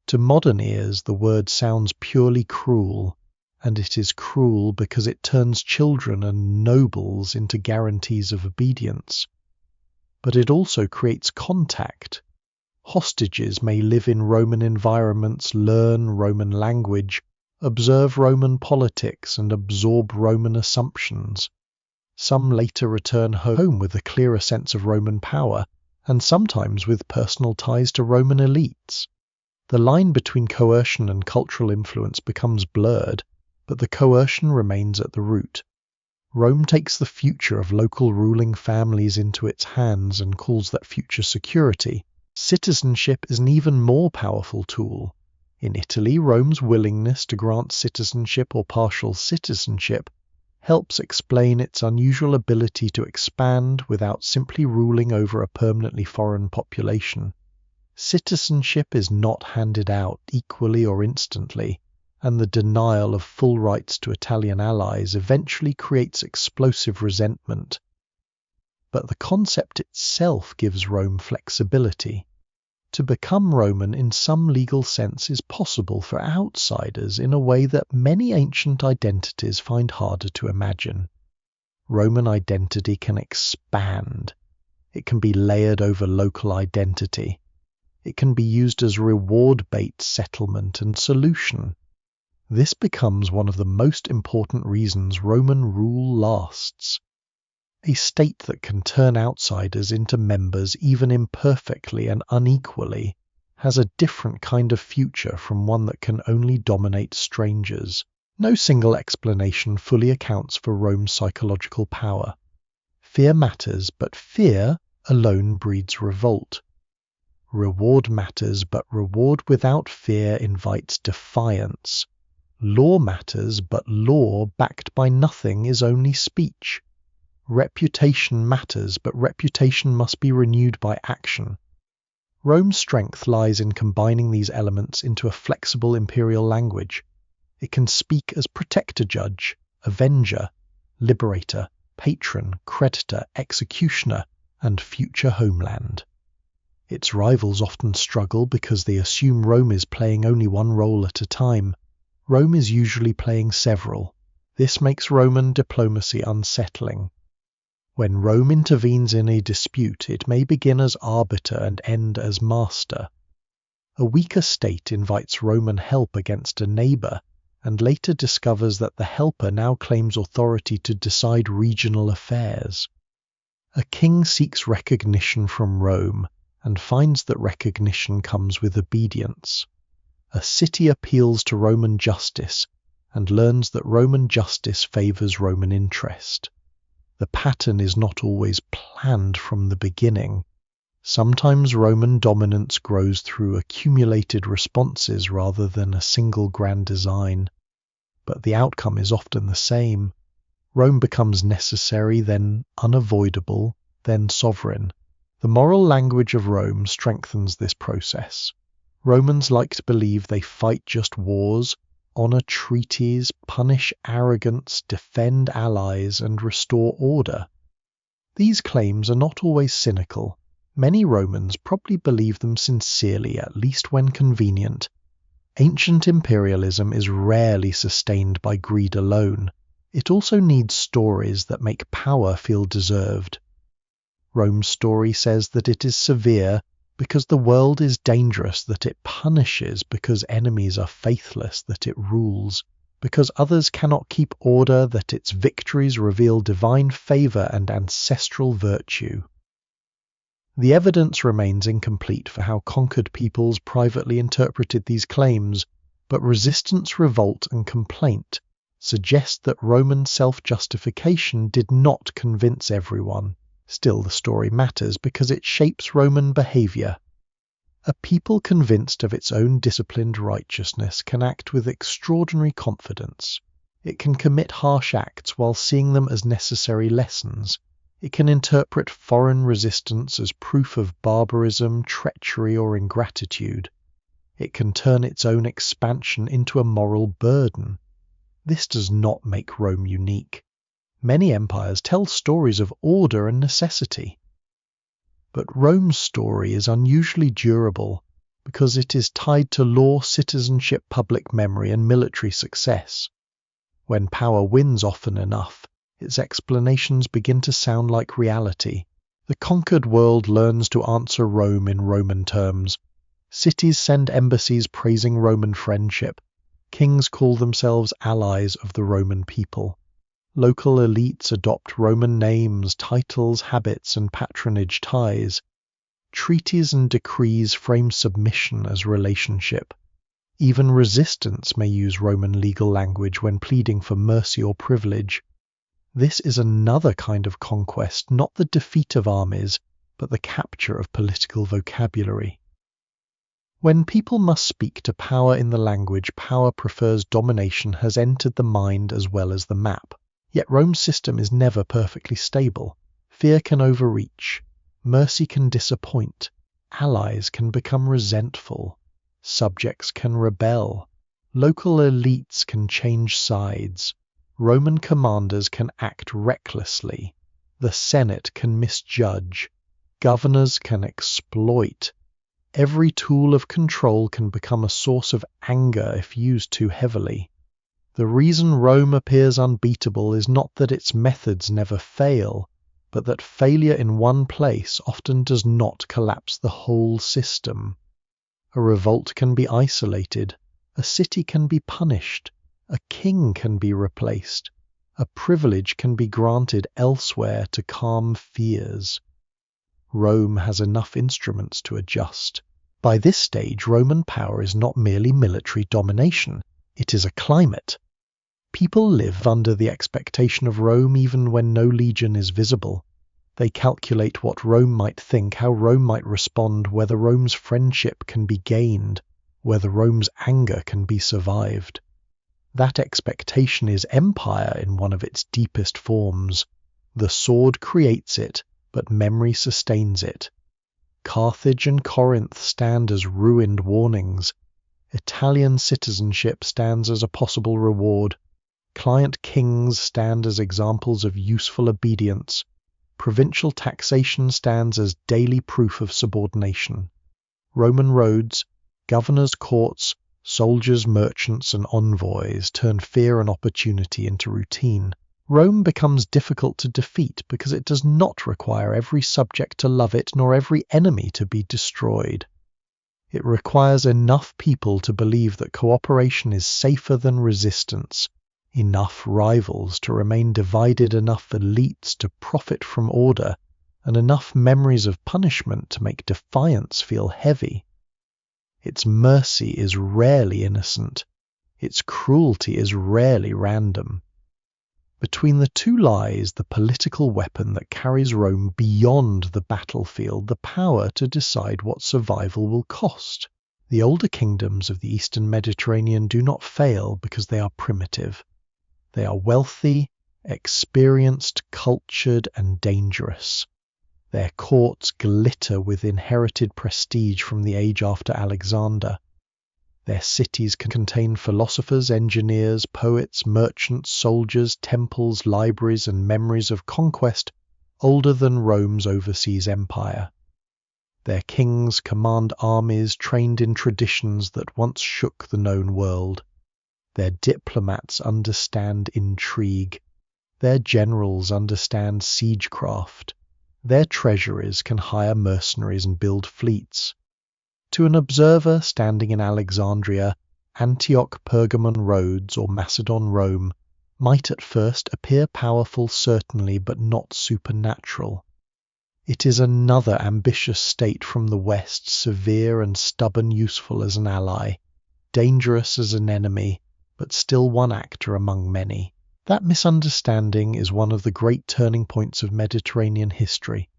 To modern ears, the word sounds purely cruel, and it is cruel because it turns children and nobles into guarantees of obedience. But it also creates contact. Hostages may live in Roman environments, learn Roman language, observe Roman politics, and absorb Roman assumptions. Some later return home with a clearer sense of Roman power, and sometimes with personal ties to Roman elites. The line between coercion and cultural influence becomes blurred, but the coercion remains at the root. Rome takes the future of local ruling families into its hands and calls that future security. Citizenship is an even more powerful tool. In Italy, Rome's willingness to grant citizenship or partial citizenship helps explain its unusual ability to expand without simply ruling over a permanently foreign population. Citizenship is not handed out equally or instantly, and the denial of full rights to Italian allies eventually creates explosive resentment. But the concept itself gives Rome flexibility. To become Roman in some legal sense is possible for outsiders in a way that many ancient identities find harder to imagine. Roman identity can expand. It can be layered over local identity. It can be used as reward-bait settlement and solution. This becomes one of the most important reasons Roman rule lasts. A state that can turn outsiders into members even imperfectly and unequally has a different kind of future from one that can only dominate strangers. No single explanation fully accounts for Rome's psychological power. Fear matters, but fear alone breeds revolt. Reward matters, but reward without fear invites defiance. Law matters, but law backed by nothing is only speech. Reputation matters, but reputation must be renewed by action. Rome's strength lies in combining these elements into a flexible imperial language. It can speak as protector-judge, avenger, liberator, patron, creditor, executioner, and future homeland. Its rivals often struggle because they assume Rome is playing only one role at a time. Rome is usually playing several. This makes Roman diplomacy unsettling. When Rome intervenes in a dispute, it may begin as arbiter and end as master. A weaker state invites Roman help against a neighbour, and later discovers that the helper now claims authority to decide regional affairs. A king seeks recognition from Rome, and finds that recognition comes with obedience. A city appeals to Roman justice, and learns that Roman justice favours Roman interest. The pattern is not always planned from the beginning. Sometimes Roman dominance grows through accumulated responses rather than a single grand design. But the outcome is often the same. Rome becomes necessary, then unavoidable, then sovereign. The moral language of Rome strengthens this process. Romans like to believe they fight just wars, honor treaties, punish arrogance, defend allies, and restore order. These claims are not always cynical. Many Romans probably believe them sincerely, at least when convenient. Ancient imperialism is rarely sustained by greed alone. It also needs stories that make power feel deserved. Rome's story says that it is severe because the world is dangerous, that it punishes because enemies are faithless, that it rules because others cannot keep order, that its victories reveal divine favor and ancestral virtue. The evidence remains incomplete for how conquered peoples privately interpreted these claims, but resistance, revolt, and complaint suggest that Roman self-justification did not convince everyone. Still, the story matters because it shapes Roman behavior. A people convinced of its own disciplined righteousness can act with extraordinary confidence. It can commit harsh acts while seeing them as necessary lessons. It can interpret foreign resistance as proof of barbarism, treachery, or ingratitude. It can turn its own expansion into a moral burden. This does not make Rome unique. Many empires tell stories of order and necessity. But Rome's story is unusually durable because it is tied to law, citizenship, public memory, and military success. When power wins often enough, its explanations begin to sound like reality. The conquered world learns to answer Rome in Roman terms. Cities send embassies praising Roman friendship. Kings call themselves allies of the Roman people. Local elites adopt Roman names, titles, habits, and patronage ties. Treaties and decrees frame submission as relationship. Even resistance may use Roman legal language when pleading for mercy or privilege. This is another kind of conquest, not the defeat of armies, but the capture of political vocabulary. When people must speak to power in the language power prefers, domination has entered the mind as well as the map. Yet Rome's system is never perfectly stable. Fear can overreach. Mercy can disappoint. Allies can become resentful. Subjects can rebel. Local elites can change sides. Roman commanders can act recklessly. The Senate can misjudge. Governors can exploit. Every tool of control can become a source of anger if used too heavily. The reason Rome appears unbeatable is not that its methods never fail, but that failure in one place often does not collapse the whole system. A revolt can be isolated, a city can be punished, a king can be replaced, a privilege can be granted elsewhere to calm fears. Rome has enough instruments to adjust. By this stage, Roman power is not merely military domination, it is a climate. People live under the expectation of Rome even when no legion is visible. They calculate what Rome might think, how Rome might respond, whether Rome's friendship can be gained, whether Rome's anger can be survived. That expectation is empire in one of its deepest forms. The sword creates it, but memory sustains it. Carthage and Corinth stand as ruined warnings. Italian citizenship stands as a possible reward. Client kings stand as examples of useful obedience. Provincial taxation stands as daily proof of subordination. Roman roads, governors' courts, soldiers, merchants, and envoys turn fear and opportunity into routine. Rome becomes difficult to defeat because it does not require every subject to love it nor every enemy to be destroyed. It requires enough people to believe that cooperation is safer than resistance, enough rivals to remain divided, enough elites to profit from order, and enough memories of punishment to make defiance feel heavy. Its mercy is rarely innocent. Its cruelty is rarely random. Between the two lies the political weapon that carries Rome beyond the battlefield, the power to decide what survival will cost. The older kingdoms of the Eastern Mediterranean do not fail because they are primitive. They are wealthy, experienced, cultured, and dangerous. Their courts glitter with inherited prestige from the age after Alexander. Their cities can contain philosophers, engineers, poets, merchants, soldiers, temples, libraries, and memories of conquest older than Rome's overseas empire. Their kings command armies trained in traditions that once shook the known world. Their diplomats understand intrigue. Their generals understand siegecraft. Their treasuries can hire mercenaries and build fleets. To an observer standing in Alexandria, Antioch, Pergamon, Rhodes, or Macedon, Rome might at first appear powerful, certainly, but not supernatural. It is another ambitious state from the West, severe and stubborn, useful as an ally, dangerous as an enemy, but still one actor among many. That misunderstanding is one of the great turning points of Mediterranean history.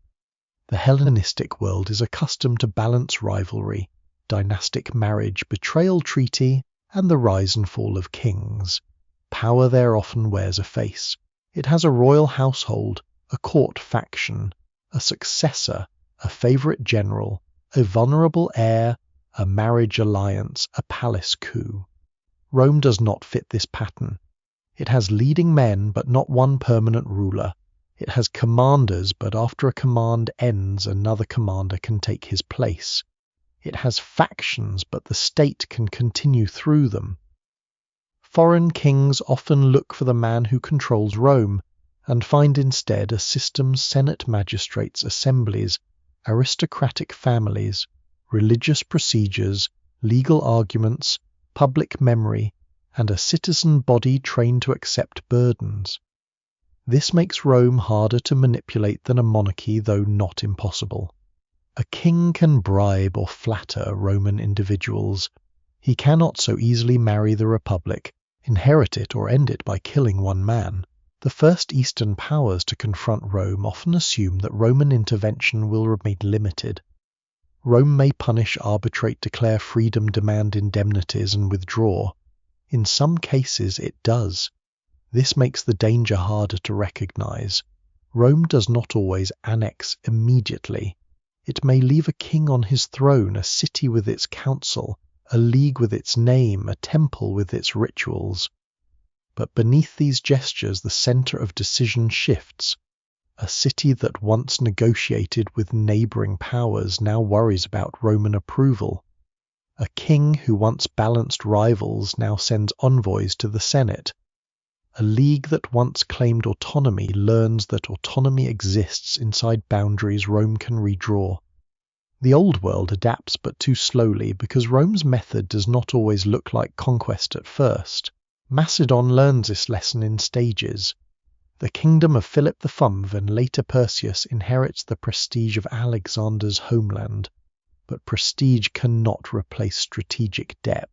The Hellenistic world is accustomed to balance rivalry, dynastic marriage, betrayal treaty, and the rise and fall of kings. Power there often wears a face. It has a royal household, a court faction, a successor, a favourite general, a vulnerable heir, a marriage alliance, a palace coup. Rome does not fit this pattern. It has leading men, but not one permanent ruler. It has commanders, but after a command ends, another commander can take his place. It has factions, but the state can continue through them. Foreign kings often look for the man who controls Rome, and find instead a system: senate, magistrates, assemblies, aristocratic families, religious procedures, legal arguments, public memory, and a citizen body trained to accept burdens. This makes Rome harder to manipulate than a monarchy, though not impossible. A king can bribe or flatter Roman individuals. He cannot so easily marry the Republic, inherit it, or end it by killing one man. The first Eastern powers to confront Rome often assume that Roman intervention will remain limited. Rome may punish, arbitrate, declare freedom, demand indemnities, and withdraw. In some cases it does. This makes the danger harder to recognize. Rome does not always annex immediately. It may leave a king on his throne, a city with its council, a league with its name, a temple with its rituals. But beneath these gestures the center of decision shifts. A city that once negotiated with neighboring powers now worries about Roman approval. A king who once balanced rivals now sends envoys to the Senate. A league that once claimed autonomy learns that autonomy exists inside boundaries Rome can redraw. The old world adapts, but too slowly, because Rome's method does not always look like conquest at first. Macedon learns this lesson in stages. The kingdom of Philip the Fumv and later Perseus inherits the prestige of Alexander's homeland, but prestige cannot replace strategic depth.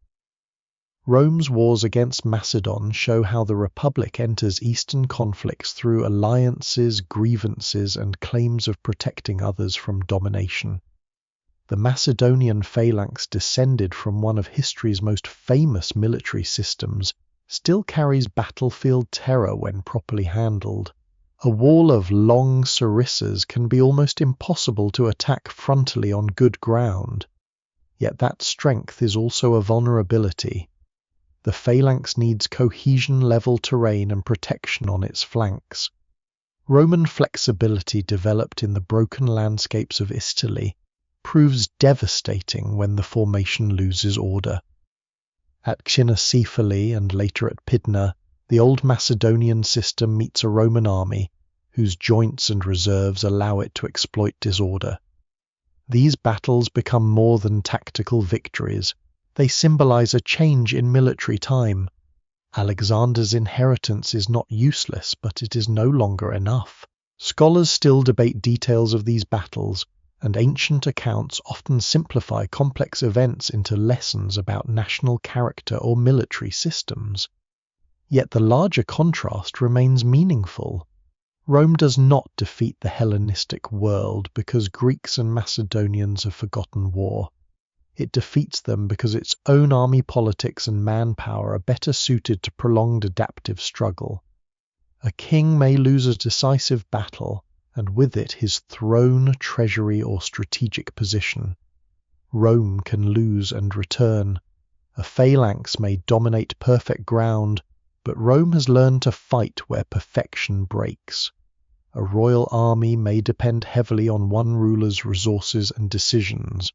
Rome's wars against Macedon show how the Republic enters Eastern conflicts through alliances, grievances, and claims of protecting others from domination. The Macedonian phalanx, descended from one of history's most famous military systems, still carries battlefield terror when properly handled. A wall of long sarissas can be almost impossible to attack frontally on good ground. Yet that strength is also a vulnerability. The phalanx needs cohesion, level terrain, and protection on its flanks. Roman flexibility developed in the broken landscapes of Italy proves devastating when the formation loses order. At Ctenocephali and later at Pydna, the old Macedonian system meets a Roman army whose joints and reserves allow it to exploit disorder. These battles become more than tactical victories. They symbolize a change in military time. Alexander's inheritance is not useless, but it is no longer enough. Scholars still debate details of these battles, and ancient accounts often simplify complex events into lessons about national character or military systems. Yet the larger contrast remains meaningful. Rome does not defeat the Hellenistic world because Greeks and Macedonians have forgotten war. It defeats them because its own army politics and manpower are better suited to prolonged adaptive struggle. A king may lose a decisive battle, and with it his throne, treasury, or strategic position. Rome can lose and return. A phalanx may dominate perfect ground, but Rome has learned to fight where perfection breaks. A royal army may depend heavily on one ruler's resources and decisions.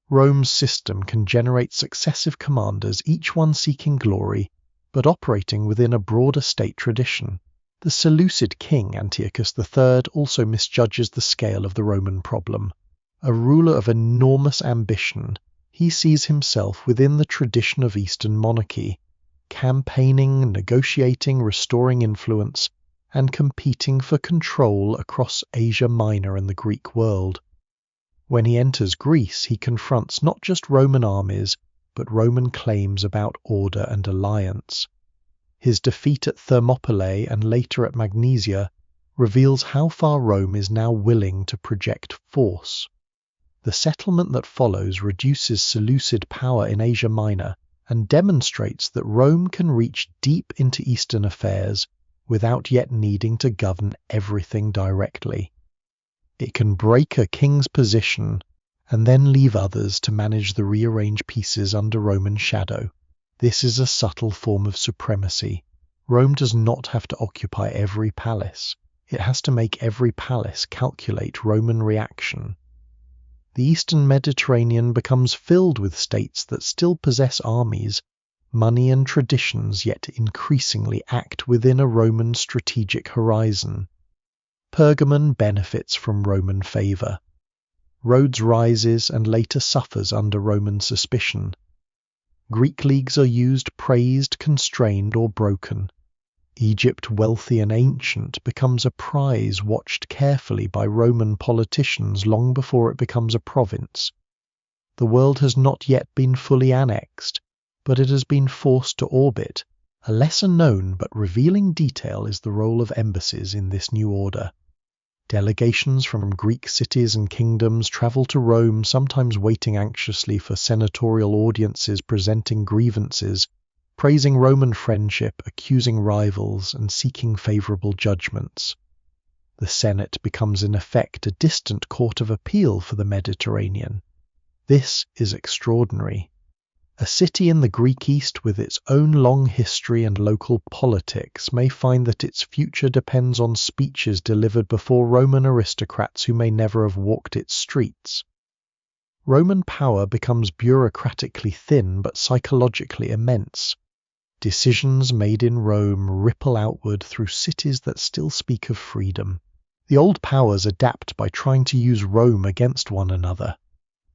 Rome's system can generate successive commanders, each one seeking glory, but operating within a broader state tradition. The Seleucid king Antiochus III also misjudges the scale of the Roman problem. A ruler of enormous ambition, he sees himself within the tradition of Eastern monarchy, campaigning, negotiating, restoring influence, and competing for control across Asia Minor and the Greek world. When he enters Greece, he confronts not just Roman armies, but Roman claims about order and alliance. His defeat at Thermopylae and later at Magnesia reveals how far Rome is now willing to project force. The settlement that follows reduces Seleucid power in Asia Minor and demonstrates that Rome can reach deep into Eastern affairs without yet needing to govern everything directly. It can break a king's position and then leave others to manage the rearranged pieces under Roman shadow. This is a subtle form of supremacy. Rome does not have to occupy every palace. It has to make every palace calculate Roman reaction. The Eastern Mediterranean becomes filled with states that still possess armies, money and traditions, yet increasingly act within a Roman strategic horizon. Pergamon benefits from Roman favour. Rhodes rises and later suffers under Roman suspicion. Greek leagues are used, praised, constrained, or broken. Egypt, wealthy and ancient, becomes a prize watched carefully by Roman politicians long before it becomes a province. The world has not yet been fully annexed, but it has been forced to orbit. A lesser known but revealing detail is the role of embassies in this new order. Delegations from Greek cities and kingdoms travel to Rome, sometimes waiting anxiously for senatorial audiences, presenting grievances, praising Roman friendship, accusing rivals, and seeking favourable judgments. The Senate becomes in effect a distant court of appeal for the Mediterranean. This is extraordinary. A city in the Greek East with its own long history and local politics may find that its future depends on speeches delivered before Roman aristocrats who may never have walked its streets. Roman power becomes bureaucratically thin but psychologically immense. Decisions made in Rome ripple outward through cities that still speak of freedom. The old powers adapt by trying to use Rome against one another.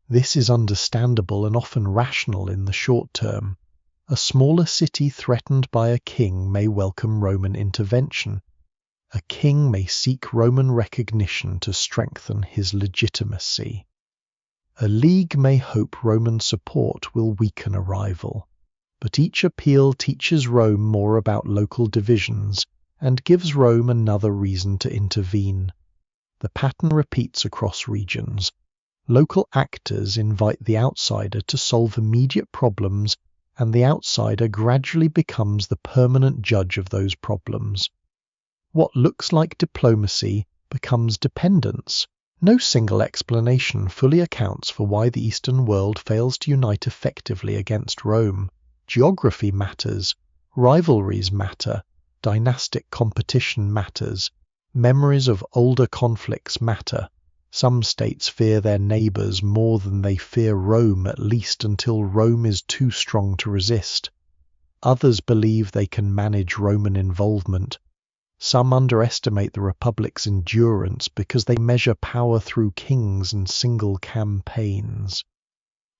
This is understandable and often rational in the short term. A smaller city threatened by a king may welcome Roman intervention. A king may seek Roman recognition to strengthen his legitimacy. A league may hope Roman support will weaken a rival. But each appeal teaches Rome more about local divisions and gives Rome another reason to intervene. The pattern repeats across regions. Local actors invite the outsider to solve immediate problems, and the outsider gradually becomes the permanent judge of those problems. What looks like diplomacy becomes dependence. No single explanation fully accounts for why the Eastern world fails to unite effectively against Rome. Geography matters, rivalries matter, dynastic competition matters, Memories of older conflicts matter. Some states fear their neighbours more than they fear Rome, at least until Rome is too strong to resist. Others believe they can manage Roman involvement. Some underestimate the Republic's endurance because they measure power through kings and single campaigns.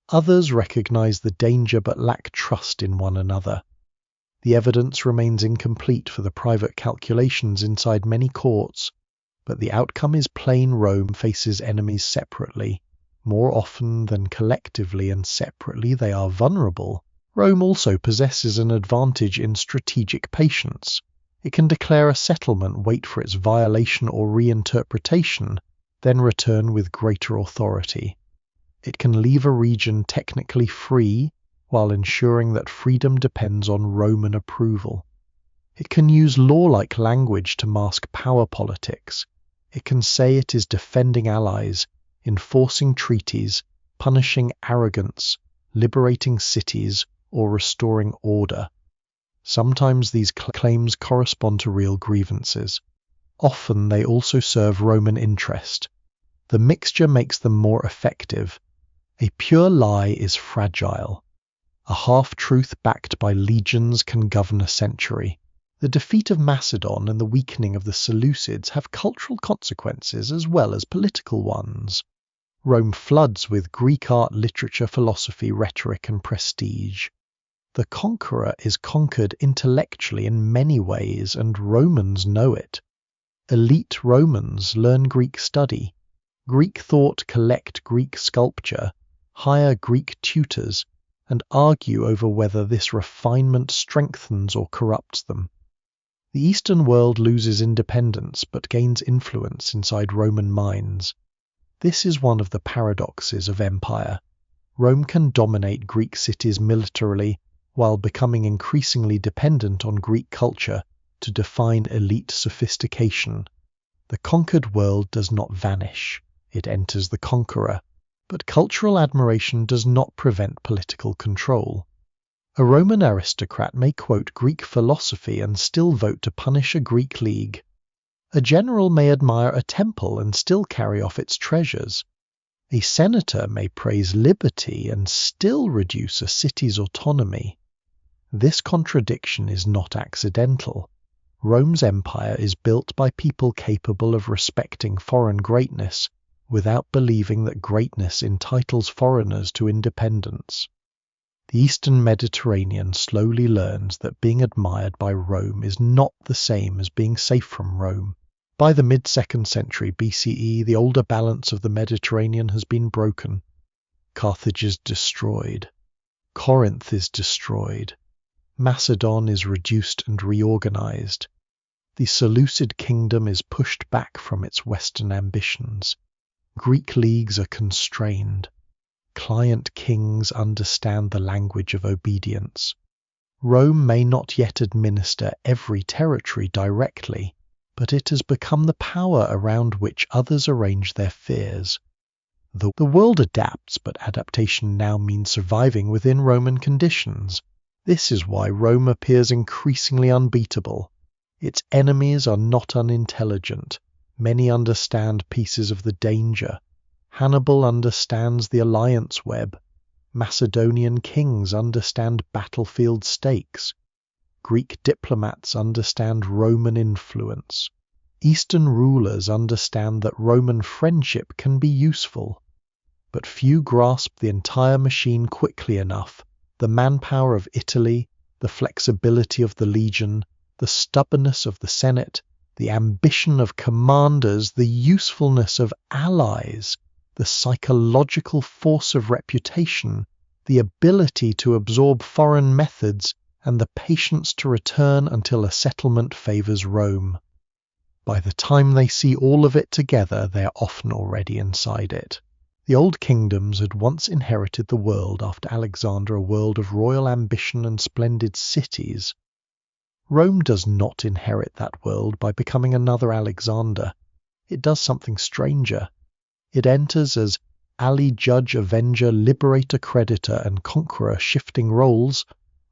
Others recognize the danger but lack trust in one another. The evidence remains incomplete for the private calculations inside many courts, but the outcome is plain: Rome faces enemies separately. More often than collectively, and separately they are vulnerable. Rome also possesses an advantage in strategic patience. It can declare a settlement, wait for its violation or reinterpretation, then return with greater authority. It can leave a region technically free, while ensuring that freedom depends on Roman approval. It can use law-like language to mask power politics. It can say it is defending allies, enforcing treaties, punishing arrogance, liberating cities, or restoring order. Sometimes these claims correspond to real grievances. Often they also serve Roman interest. The mixture makes them more effective. A pure lie is fragile. A half-truth backed by legions can govern a century. The defeat of Macedon and the weakening of the Seleucids have cultural consequences as well as political ones. Rome floods with Greek art, literature, philosophy, rhetoric, and prestige. The conqueror is conquered intellectually in many ways, and Romans know it. Elite Romans learn Greek study, Greek thought, collect Greek sculpture, hire Greek tutors, and argue over whether this refinement strengthens or corrupts them. The Eastern world loses independence but gains influence inside Roman minds. This is one of the paradoxes of empire. Rome can dominate Greek cities militarily while becoming increasingly dependent on Greek culture to define elite sophistication. The conquered world does not vanish, it enters the conqueror, but cultural admiration does not prevent political control. A Roman aristocrat may quote Greek philosophy and still vote to punish a Greek league. A general may admire a temple and still carry off its treasures. A senator may praise liberty and still reduce a city's autonomy. This contradiction is not accidental. Rome's empire is built by people capable of respecting foreign greatness without believing that greatness entitles foreigners to independence. The Eastern Mediterranean slowly learns that being admired by Rome is not the same as being safe from Rome. By the mid-2nd century BCE, the older balance of the Mediterranean has been broken. Carthage is destroyed. Corinth is destroyed. Macedon is reduced and reorganized. The Seleucid kingdom is pushed back from its western ambitions. Greek leagues are constrained. Client kings understand the language of obedience. Rome may not yet administer every territory directly, but it has become the power around which others arrange their fears. The world adapts, but adaptation now means surviving within Roman conditions. This is why Rome appears increasingly unbeatable. Its enemies are not unintelligent. Many understand pieces of the danger. Hannibal understands the alliance web. Macedonian kings understand battlefield stakes. Greek diplomats understand Roman influence. Eastern rulers understand that Roman friendship can be useful. But few grasp the entire machine quickly enough: the manpower of Italy, the flexibility of the legion, the stubbornness of the Senate, the ambition of commanders, the usefulness of allies, the psychological force of reputation, the ability to absorb foreign methods, and the patience to return until a settlement favors Rome. By the time they see all of it together, they are often already inside it. The old kingdoms had once inherited the world after Alexander, a world of royal ambition and splendid cities. Rome does not inherit that world by becoming another Alexander. It does something stranger. It enters as ally, judge, avenger, liberator, creditor, and conqueror, shifting roles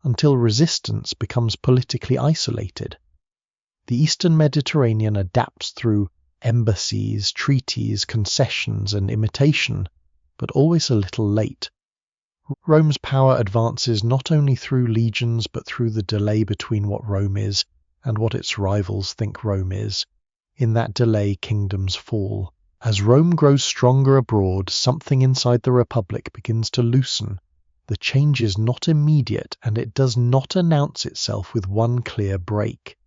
until resistance becomes politically isolated. The Eastern Mediterranean adapts through embassies, treaties, concessions, and imitation, but always a little late. Rome's power advances not only through legions, but through the delay between what Rome is and what its rivals think Rome is. In that delay, kingdoms fall. As Rome grows stronger abroad, something inside the Republic begins to loosen. The change is not immediate, and it does not announce itself with one clear break.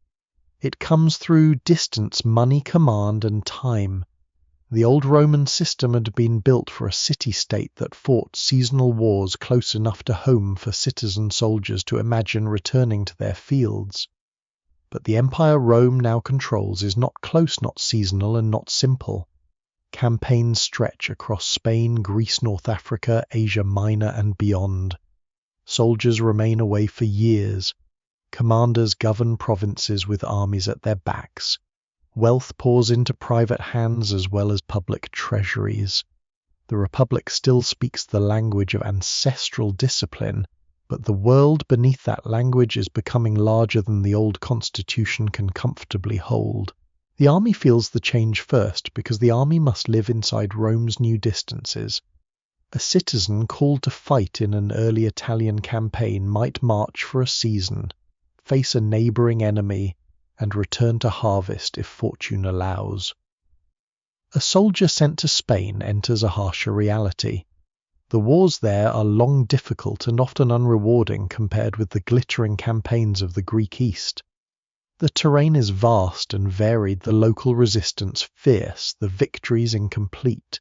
It comes through distance, money, command, and time. The old Roman system had been built for a city-state that fought seasonal wars close enough to home for citizen soldiers to imagine returning to their fields. But the empire Rome now controls is not close, not seasonal, and not simple. Campaigns stretch across Spain, Greece, North Africa, Asia Minor, and beyond. Soldiers remain away for years. Commanders govern provinces with armies at their backs. Wealth pours into private hands as well as public treasuries. The Republic still speaks the language of ancestral discipline, but the world beneath that language is becoming larger than the old constitution can comfortably hold. The army feels the change first because the army must live inside Rome's new distances. A citizen called to fight in an early Italian campaign might march for a season, face a neighbouring enemy, and return to harvest if fortune allows. A soldier sent to Spain enters a harsher reality. The wars there are long difficult and often unrewarding compared with the glittering campaigns of the Greek East. The terrain is vast and varied, the local resistance fierce, the victories incomplete.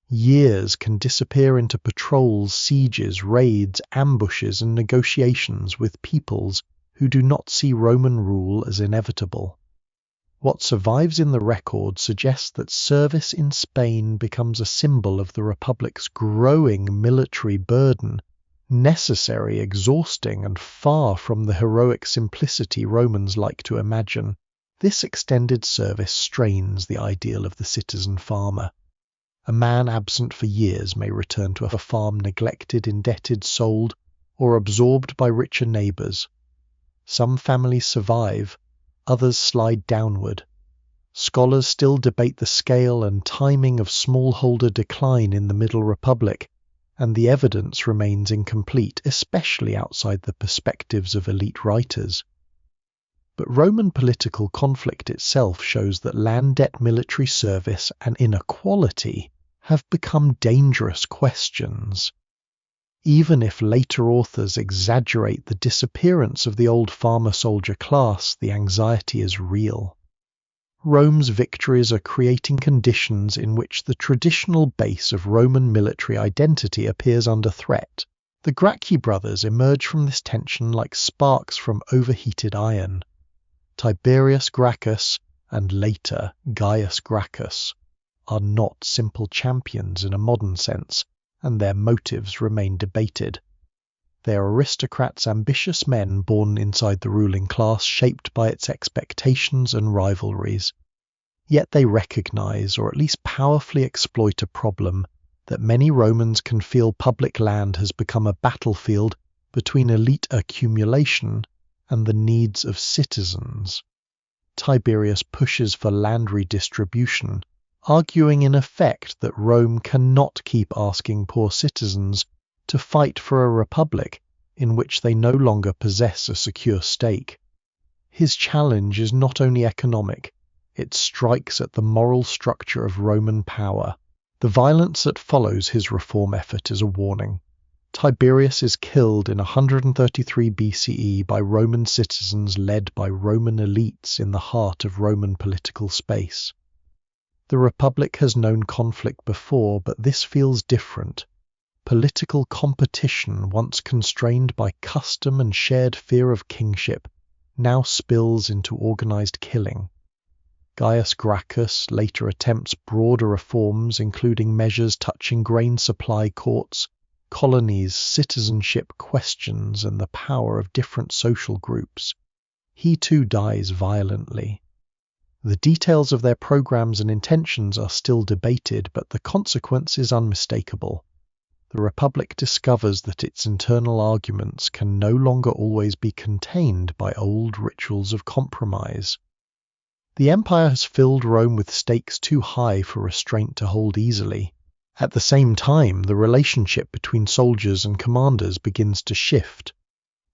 Years can disappear into patrols, sieges, raids, ambushes, and negotiations with peoples who do not see Roman rule as inevitable. What survives in the record suggests that service in Spain becomes a symbol of the Republic's growing military burden, necessary, exhausting, and far from the heroic simplicity Romans like to imagine. This extended service strains the ideal of the citizen farmer. A man absent for years may return to a farm neglected, indebted, sold, or absorbed by richer neighbours. Some families survive, others slide downward. Scholars still debate the scale and timing of smallholder decline in the Middle Republic, and the evidence remains incomplete, especially outside the perspectives of elite writers. But Roman political conflict itself shows that land debt, military service, and inequality have become dangerous questions. Even if later authors exaggerate the disappearance of the old farmer-soldier class, the anxiety is real. Rome's victories are creating conditions in which the traditional base of Roman military identity appears under threat. The Gracchi brothers emerge from this tension like sparks from overheated iron. Tiberius Gracchus, and later Gaius Gracchus, are not simple champions in a modern sense, and their motives remain debated. They are aristocrats, ambitious men born inside the ruling class, shaped by its expectations and rivalries. Yet they recognize, or at least powerfully exploit, a problem that many Romans can feel: public land has become a battlefield between elite accumulation and the needs of citizens. Tiberius pushes for land redistribution, arguing in effect that Rome cannot keep asking poor citizens to fight for a republic in which they no longer possess a secure stake. His challenge is not only economic, it strikes at the moral structure of Roman power. The violence that follows his reform effort is a warning. Tiberius is killed in 133 BCE by Roman citizens led by Roman elites in the heart of Roman political space. The Republic has known conflict before, but this feels different. Political competition, once constrained by custom and shared fear of kingship, now spills into organized killing. Gaius Gracchus later attempts broader reforms, including measures touching grain supply courts, colonies, citizenship questions, and the power of different social groups. He too dies violently. The details of their programs and intentions are still debated, but the consequence is unmistakable. The Republic discovers that its internal arguments can no longer always be contained by old rituals of compromise. The empire has filled Rome with stakes too high for restraint to hold easily. At the same time, the relationship between soldiers and commanders begins to shift.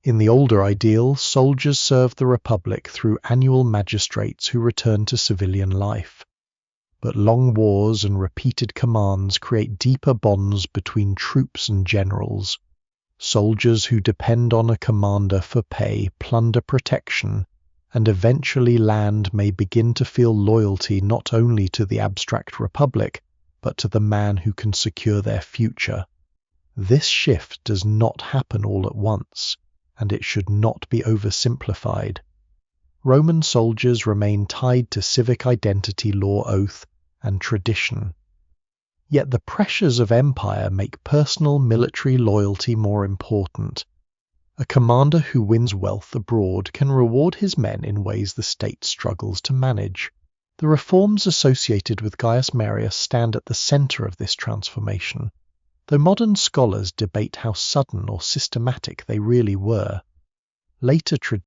In the older ideal, soldiers served the Republic through annual magistrates who returned to civilian life. But long wars and repeated commands create deeper bonds between troops and generals. Soldiers who depend on a commander for pay plunder protection, and eventually land may begin to feel loyalty not only to the abstract republic, but to the man who can secure their future. This shift does not happen all at once, and it should not be oversimplified. Roman soldiers remain tied to civic identity, law, oath, and tradition. Yet the pressures of empire make personal military loyalty more important. A commander who wins wealth abroad can reward his men in ways the state struggles to manage. The reforms associated with Gaius Marius stand at the center of this transformation, though modern scholars debate how sudden or systematic they really were. Later